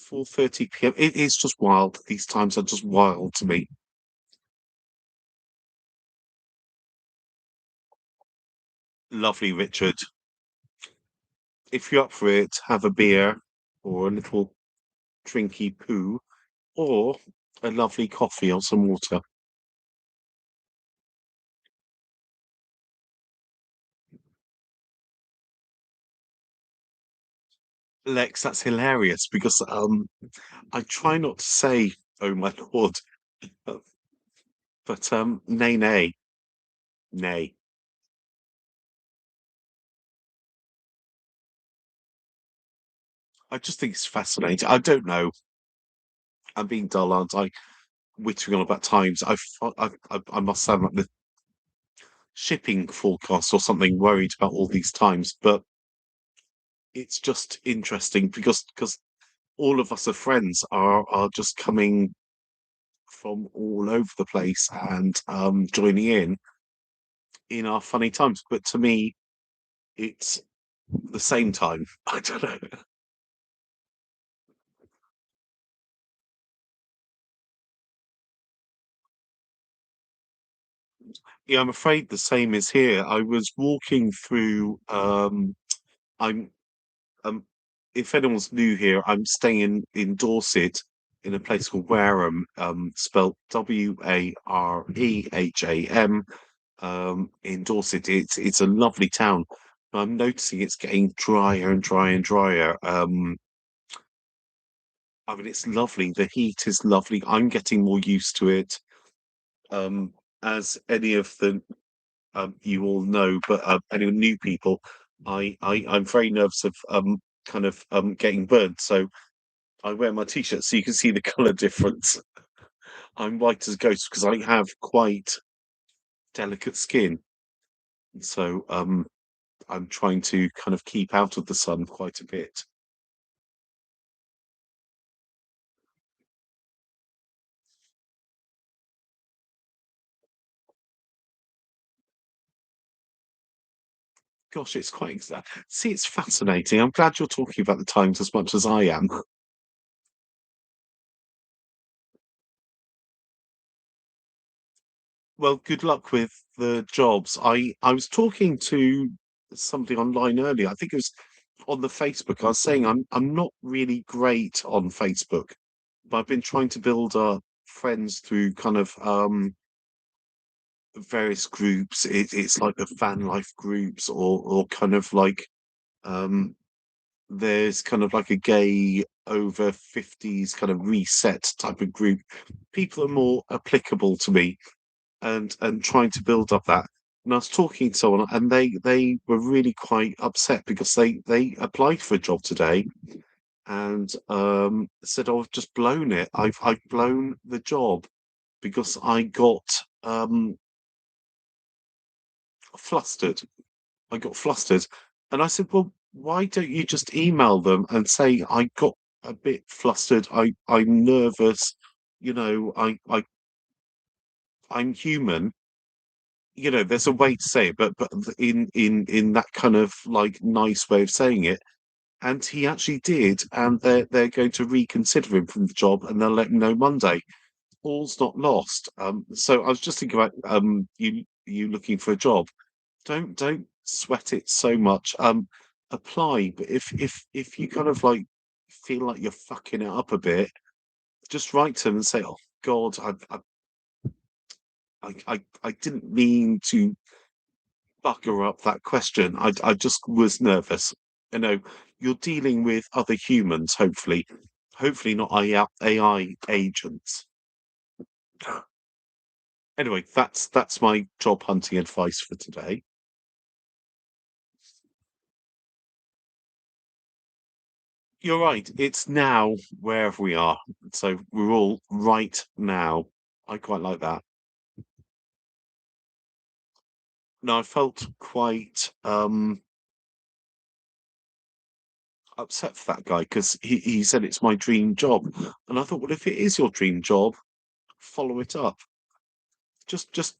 4:30 p.m. It is just wild. These times are just wild to me. Lovely, Richard. If you're up for it, have a beer or a little drinky poo or a lovely coffee or some water. Lex, that's hilarious because I try not to say "Oh my lord," but, nay, nay, nay. I just think it's fascinating. I don't know. I'm being dull, aren't I? Wittering on about times. I must sound like the shipping forecast or something, worried about all these times, but it's just interesting because all of us are friends are just coming from all over the place and joining in our funny times. But to me, it's the same time. I don't know. Yeah, I'm afraid the same is here. I was walking through. I'm um, if anyone's new here, I'm staying in Dorset in a place called Wareham, spelled Wareham. In Dorset, it's a lovely town. I'm noticing it's getting drier and drier and drier. I mean, it's lovely. The heat is lovely. I'm getting more used to it. Um, as any of the you all know, but any new people, I'm very nervous of kind of getting burnt. So I wear my t-shirt so you can see the colour difference. I'm white as a ghost because I have quite delicate skin. So I'm trying to kind of keep out of the sun quite a bit. Gosh, it's quite exact. See, it's fascinating. I'm glad you're talking about the times as much as I am. Well, good luck with the jobs. I was talking to somebody online earlier. I think it was on the Facebook. I was saying I'm not really great on Facebook, but I've been trying to build friends through kind of various groups. It's like the fan life groups or kind of like um there's kind of like a gay over 50s kind of reset type of group. People are more applicable to me and trying to build up that. And I was talking to someone and they were really quite upset because they applied for a job today and said, "Oh, I've just blown it. I've blown the job because I got flustered. I got flustered." And I said, "Well, why don't you just email them and say I got a bit flustered. I'm nervous. You know, I'm human. You know, there's a way to say it, but in that kind of like nice way of saying it." And he actually did, and they're going to reconsider him from the job, and they'll let him know Monday. All's not lost. So I was just thinking about you looking for a job. Don't sweat it so much. Apply, but if you kind of like feel like you're fucking it up a bit, just write to them and say, "Oh God, I didn't mean to bugger up that question. I just was nervous. You know, you're dealing with other humans, hopefully not AI agents." Anyway, that's my job hunting advice for today. You're right. It's now wherever we are. So we're all right now. I quite like that. No, I felt quite upset for that guy because he said it's my dream job. And I thought, well, if it is your dream job, follow it up. Just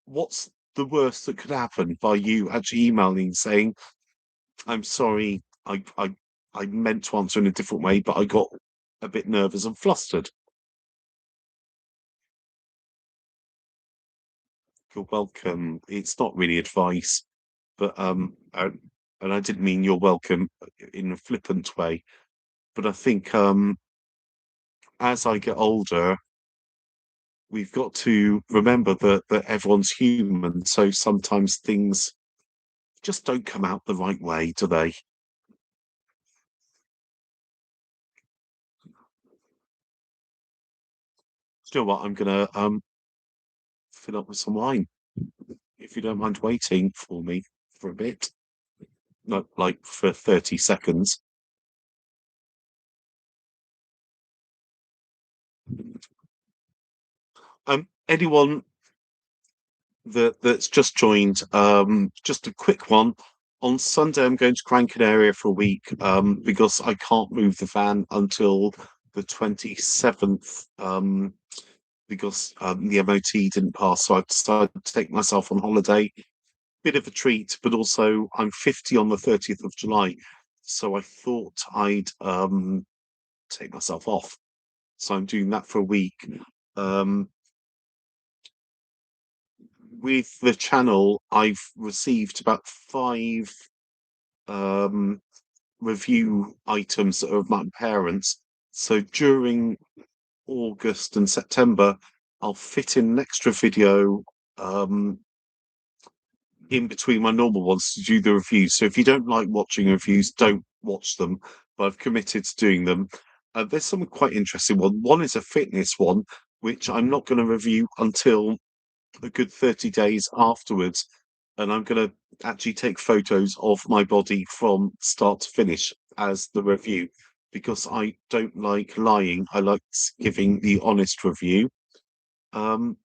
what's the worst that could happen by you actually emailing saying, "I'm sorry, I meant to answer in a different way, but I got a bit nervous and flustered." You're welcome. It's not really advice, but and I didn't mean you're welcome in a flippant way. But I think as I get older, we've got to remember that everyone's human. So sometimes things just don't come out the right way, do they? Do you know what? I'm gonna fill up with some wine if you don't mind waiting for me for a bit, not like for 30 seconds. Anyone that's just joined, just a quick one. On Sunday, I'm going to Gran Canaria for a week because I can't move the van until the 27th because the MOT didn't pass. So I decided to take myself on holiday. Bit of a treat, but also I'm 50 on the 30th of July. So I thought I'd take myself off. So I'm doing that for a week. Um, with the channel, I've received about five um, review items that are of my parents. So during August and September, I'll fit in an extra video um, in between my normal ones to do the reviews. So if you don't like watching reviews, don't watch them. But I've committed to doing them. There's some quite interesting one. One is a fitness one, which I'm not going to review until a good 30 days afterwards. And I'm going to actually take photos of my body from start to finish as the review because I don't like lying. I like giving the honest review. Um,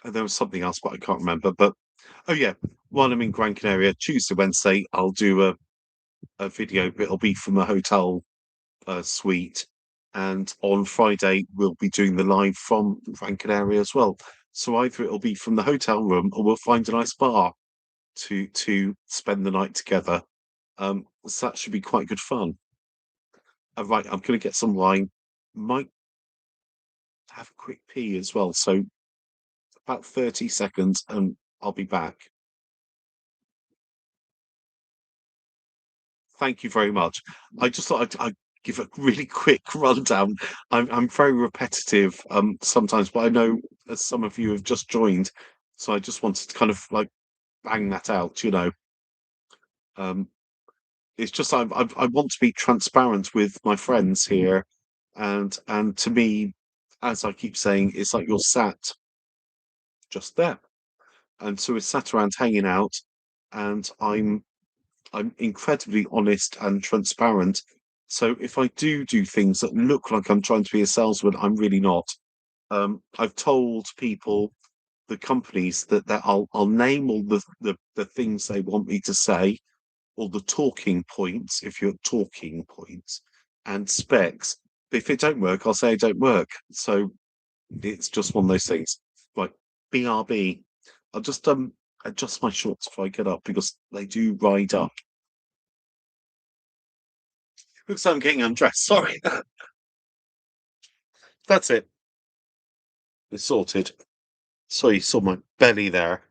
and there was something else, but I can't remember. But oh, yeah, while I'm in Gran Canaria, Tuesday, Wednesday, I'll do a video, but it'll be from a hotel suite. And on Friday, we'll be doing the live from Gran Canaria as well. So either it'll be from the hotel room or we'll find a nice bar to spend the night together. So that should be quite good fun. Right, I'm going to get some wine. Might have a quick pee as well. So about 30 seconds and I'll be back. Thank you very much. I just thought I'd give a really quick rundown. I'm very repetitive sometimes, but I know as some of you have just joined, so I just wanted to kind of like bang that out. Um, it's just I want to be transparent with my friends here, and to me, as I keep saying, it's like you're sat just there, and so we're sat around hanging out, and I'm incredibly honest and transparent. So if I do things that look like I'm trying to be a salesman, I'm really not. I've told people, the companies that I'll name all the things they want me to say, or the talking points, if you're talking points, and specs. If it don't work, I'll say it don't work. So it's just one of those things. Right, BRB. I'll just adjust my shorts before I get up because they do ride up. Looks like I'm getting undressed. Sorry. That's it. It's sorted. So you saw my belly there.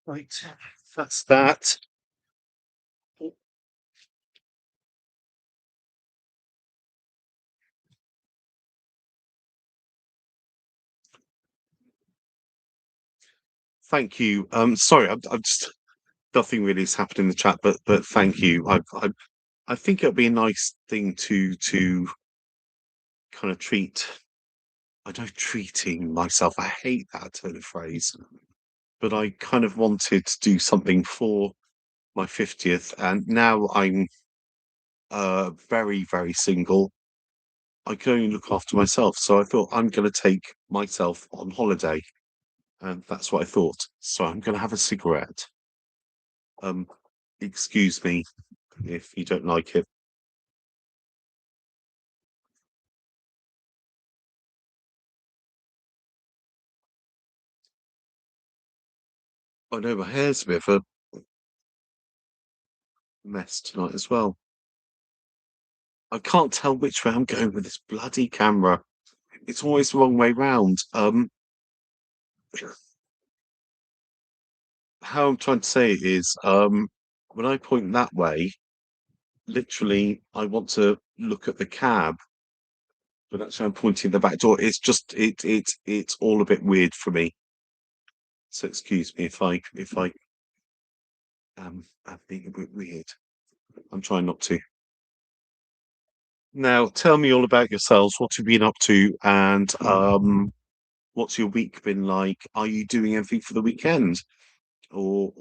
Right. That's that. Thank you. Sorry, I'm just nothing really has happened in the chat, but thank you. I think it'd be a nice thing to kind of treat. I know treating myself. I hate that turn of phrase, but I kind of wanted to do something for my 50th, and now I'm very single. I can only look after myself, so I thought I'm going to take myself on holiday, and that's what I thought. So I'm going to have a cigarette. Um, excuse me if you don't like it. I know my hair's a bit of a mess tonight as well. I can't tell which way I'm going with this bloody camera. It's always the wrong way round. How I'm trying to say it is, when I point that way, literally, I want to look at the cab, but actually I'm pointing the back door. It's just it's all a bit weird for me. So excuse me if I am being a bit weird. I'm trying not to. Now, tell me all about yourselves. What have you been up to, and what's your week been like? Are you doing anything for the weekend, or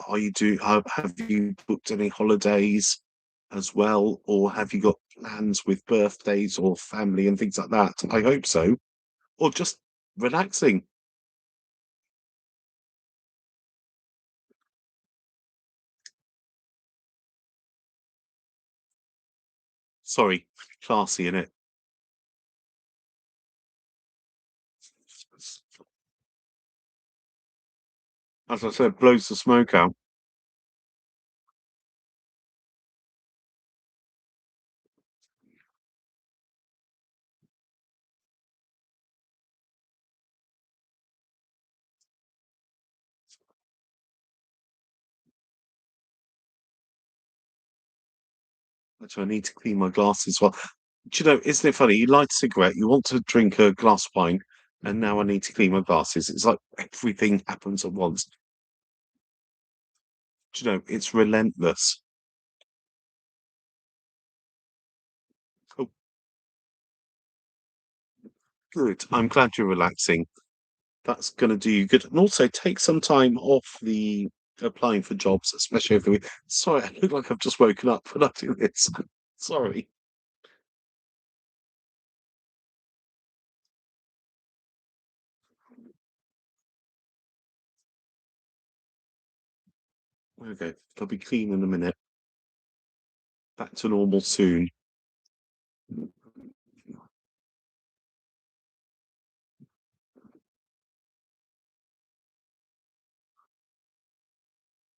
are you have you booked any holidays as well, or have you got plans with birthdays or family and things like that? I hope so. Or just relaxing. Sorry, classy in it. As I said, blows the smoke out. Actually, I need to clean my glasses. Well, do you know, isn't it funny? You light a cigarette, you want to drink a glass of wine, and now I need to clean my glasses. It's like everything happens at once. Do you know, it's relentless. Oh, good. I'm glad you're relaxing. That's going to do you good. And also take some time off the applying for jobs, especially over the week. Sorry, I look like I've just woken up when I do this. Sorry. Okay, I'll be clean in a minute. Back to normal soon.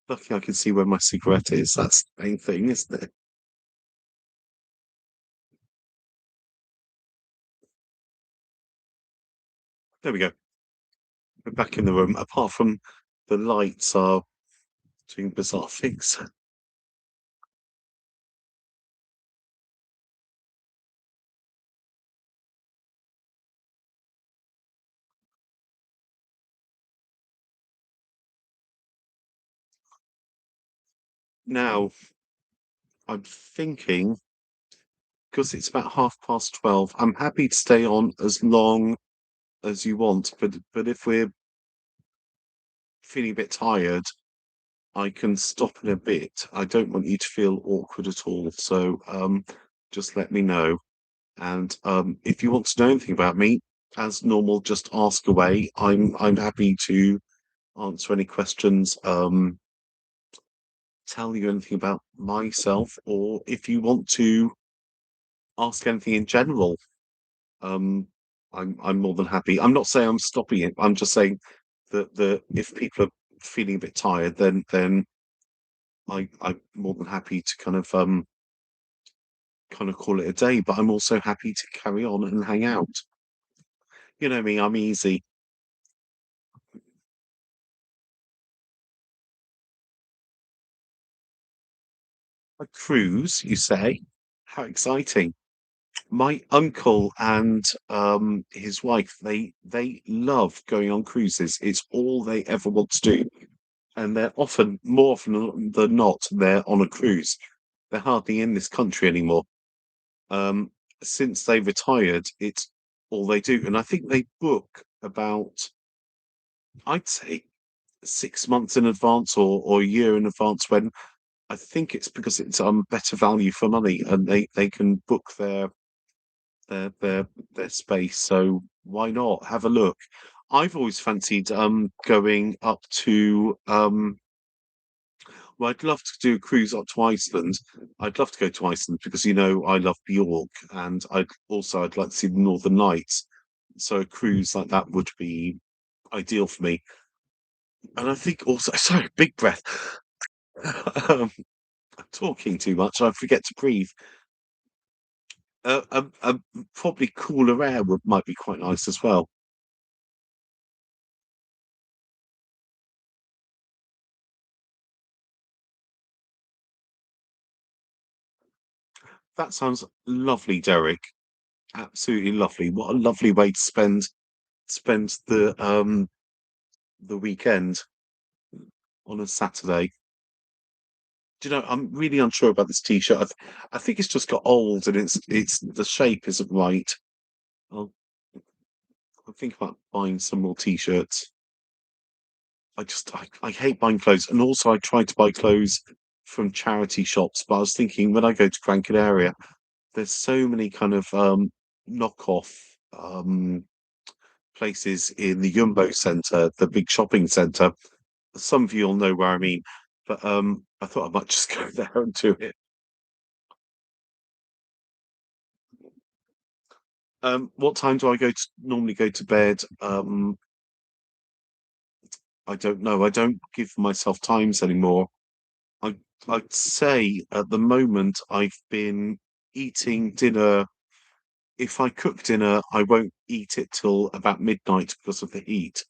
Lucky I can see where my cigarette is. That's the main thing, isn't it? There we go. We're back in the room. Apart from the lights are doing bizarre things. Now, I'm thinking, because it's about 12:30, I'm happy to stay on as long as you want, but if we're feeling a bit tired, I can stop in a bit. I don't want you to feel awkward at all. So just let me know. And if you want to know anything about me, as normal, just ask away. I'm happy to answer any questions, tell you anything about myself, or if you want to ask anything in general, um, I'm more than happy. I'm not saying I'm stopping it. I'm just saying that the if people are feeling a bit tired, then I'm more than happy to kind of call it a day, but I'm also happy to carry on and hang out. You know me, I'm easy. A cruise, you say? How exciting. My uncle and his wife, they love going on cruises. It's all they ever want to do. And they're often, more often than not, they're on a cruise. They're hardly in this country anymore. Um, since they retired, it's all they do. And I think they book about, I'd say, 6 months in advance or a year in advance when I think it's because it's better value for money and they can book their their their space. So why not have a look? I've always fancied going up to well, I'd love to do a cruise up to Iceland. I'd love to go to Iceland because I love Bjork and I'd like to see the Northern Lights. So a cruise like that would be ideal for me. And I think also sorry, big breath. Um, talking too much, I forget to breathe. Probably cooler air would might be quite nice as well. That sounds lovely, Derek. Absolutely lovely. What a lovely way to spend the weekend on a Saturday. Do you know, I'm really unsure about this T-shirt. I think it's just got old and it's the shape isn't right. I'll, I'll think about buying some more T-shirts. I hate buying clothes, and also I try to buy clothes from charity shops. But I was thinking when I go to Gran Canaria, there's so many kind of knockoff um, places in the Jumbo Centre, the big shopping centre. Some of you will know where I mean, but I thought I might just go there and do it. What time do I normally go to bed? I don't know. I don't give myself times anymore. I I'd say at the moment I've been eating dinner. If I cook dinner, I won't eat it till about midnight because of the heat.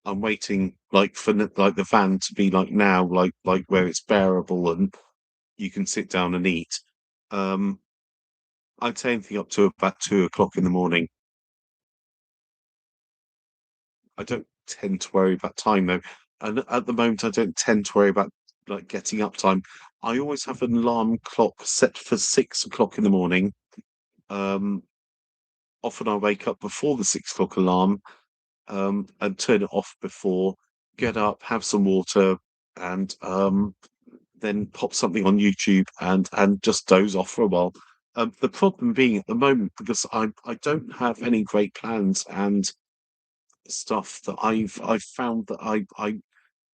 I'm waiting like for like the van to be like now, like where it's bearable and you can sit down and eat. Um, I'd say anything up to about 2 o'clock in the morning. I don't tend to worry about time though. And at the moment, I don't tend to worry about like getting up time. I always have an alarm clock set for 6 o'clock in the morning. Um, Often I wake up before the 6 o'clock alarm, and turn it off before, get up, have some water, and then pop something on YouTube and just doze off for a while. The problem being at the moment, because I don't have any great plans and stuff that I've found that I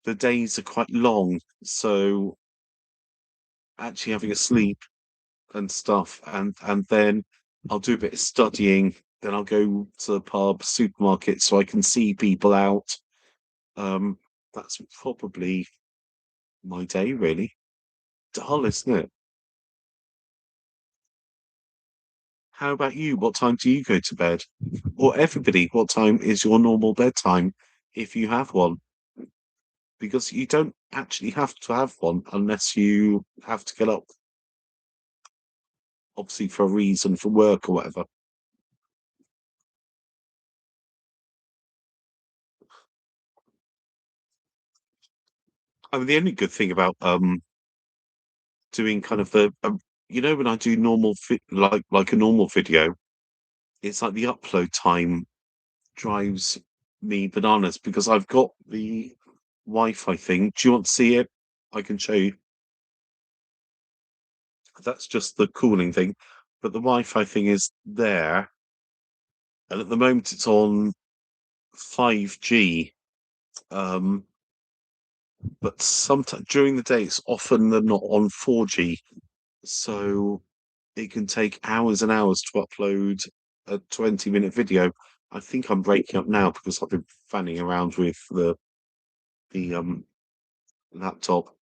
the days are quite long, so actually having a sleep and stuff, and then I'll do a bit of studying. Then I'll go to the pub, supermarket, so I can see people out. Um, that's probably my day, really. Dull, isn't it? How about you? What time do you go to bed? Or everybody, what time is your normal bedtime if you have one? Because you don't actually have to have one unless you have to get up, obviously for a reason, for work or whatever. I mean, the only good thing about doing kind of when I do like a normal video, it's like the upload time drives me bananas because I've got the Wi-Fi thing. Do you want to see it? I can show you. That's just the cooling thing, but the Wi-Fi thing is there, and at the moment it's on 5G. Um, but sometimes during the day it's often they're not on 4G, so it can take hours and hours to upload a 20-minute video. I think I'm breaking up now because I've been fanning around with the laptop,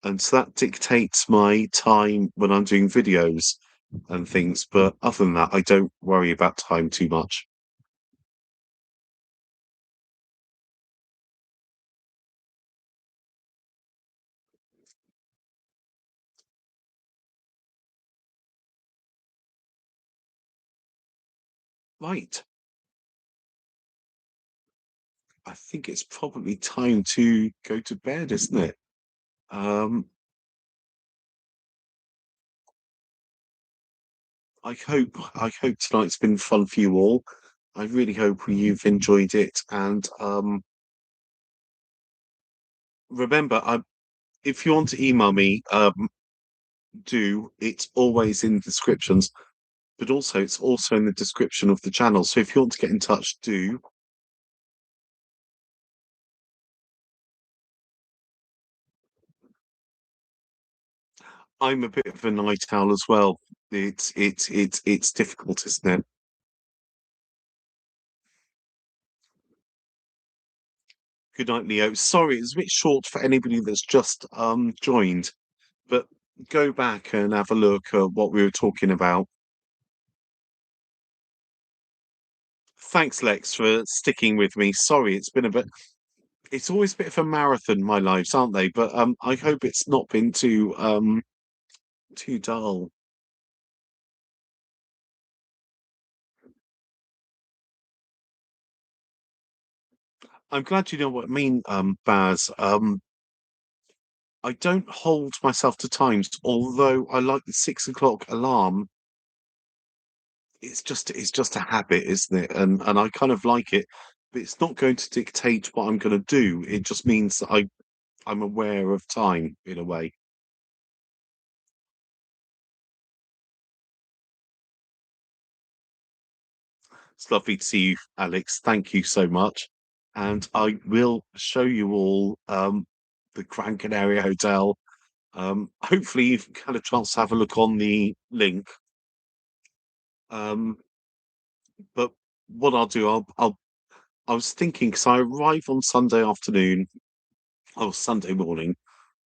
and so that dictates my time when I'm doing videos and things. But other than that, I don't worry about time too much. Right. I think it's probably time to go to bed, isn't it? Um, I hope tonight's been fun for you all. I really hope you've enjoyed it. And remember, if you want to email me, do. It's always in descriptions, but also it's also in the description of the channel. So if you want to get in touch, do. I'm a bit of a night owl as well. It's difficult, isn't it? Good night, Leo. Sorry, it's a bit short for anybody that's just joined, but go back and have a look at what we were talking about. Thanks, Lex, for sticking with me. Sorry, it's been a bit. It's always a bit of a marathon, my lives, aren't they? But I hope it's not been too dull. I'm glad you know what I mean, Baz. I don't hold myself to times, although I like the 6 o'clock alarm. It's just a habit, isn't it? And I kind of like it, but it's not going to dictate what I'm going to do. It just means that I'm aware of time in a way. It's lovely to see you, Alex. Thank you so much. And I will show you all the Gran Canaria Hotel. Hopefully, you've had a chance to have a look on the link. Um, but what I'll do, I was thinking because I arrive on Sunday afternoon or Sunday morning.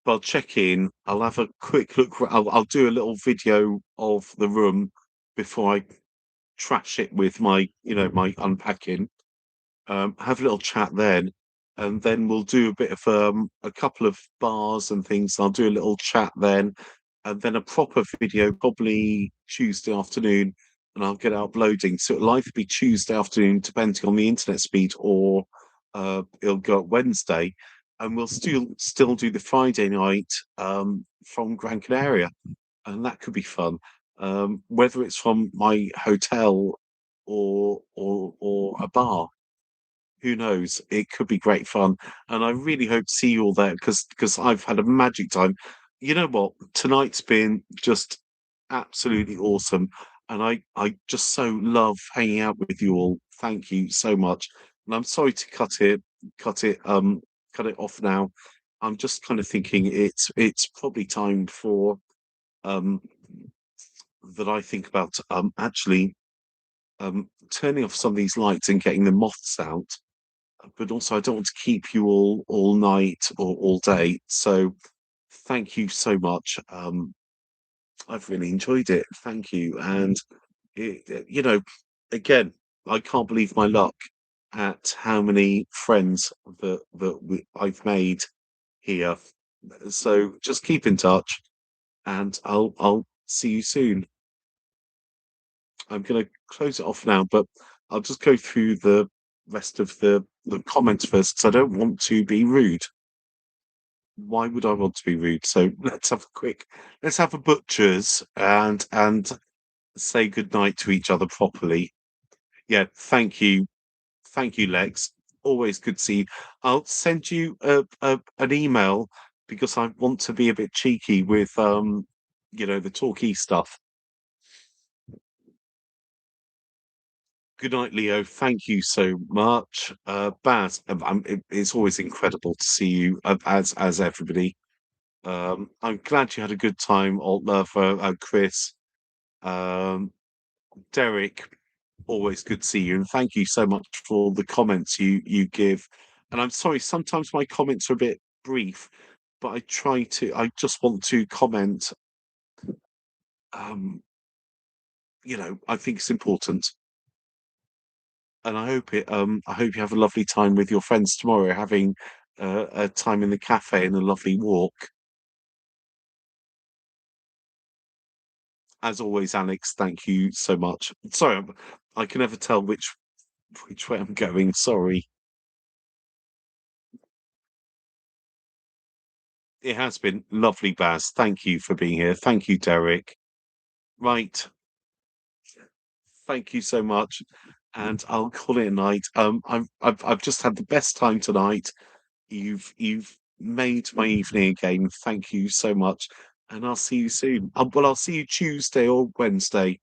But I'll check in. I'll have a quick look. I'll do a little video of the room before I trash it with my unpacking. Have a little chat then, and then we'll do a bit of a couple of bars and things. I'll do a little chat then, and then a proper video probably Tuesday afternoon, and I'll get it uploading. So it'll either be Tuesday afternoon, depending on the internet speed, or it'll go up Wednesday, and we'll still do the Friday night from Gran Canaria, and that could be fun. Whether it's from my hotel or a bar, who knows? It could be great fun, and I really hope to see you all there because I've had a magic time. You know what? Tonight's been just absolutely awesome, and I just so love hanging out with you all. Thank you so much, and I'm sorry to cut it cut it off now. I'm just kind of thinking it's probably time for um that I think about actually turning off some of these lights and getting the moths out, but also I don't want to keep you all night or all day. So thank you so much. I've really enjoyed it. Thank you. And again, I can't believe my luck at how many friends I've made here. So just keep in touch, and I'll see you soon. I'm going to close it off now, but I'll just go through the rest of the comments first because I don't want to be rude. Why would I want to be rude? So let's have a butchers and say good night to each other properly. Yeah, thank you, Lex. Always good to see you. I'll send you an email because I want to be a bit cheeky with the talkie stuff. Good night, Leo. Thank you so much. Baz, it's always incredible to see you, as everybody. I'm glad you had a good time, Alt Lover, Chris, um, Derek. Always good to see you, and thank you so much for the comments you give. And I'm sorry, sometimes my comments are a bit brief, but I try to. I just want to comment. Um, I think it's important. And I hope you have a lovely time with your friends tomorrow, having a time in the cafe and a lovely walk. As always, Alex, thank you so much. Sorry, I can never tell which way I'm going. Sorry. It has been lovely, Baz. Thank you for being here. Thank you, Derek. Right. Thank you so much. And I'll call it a night. I've just had the best time tonight. You've made my evening again. Thank you so much, and I'll see you soon. I'll see you Tuesday or Wednesday.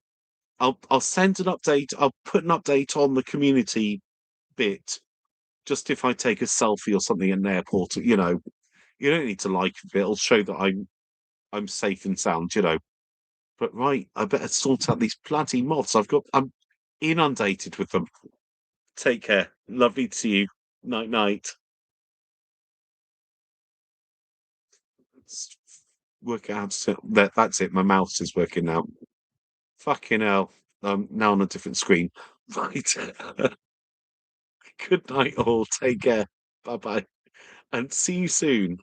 I'll send an update. I'll put an update on the community bit. Just if I take a selfie or something in an airport, you don't need to like it. It'll show that I'm safe and sound. But right, I better sort out these bloody moths. I'm inundated with them. Take care. Lovely to see you. Night night. S- Work out. That's it. My mouse is working now. Fucking hell. Now on a different screen. Right. Good night, all. Take care. Bye bye. And see you soon.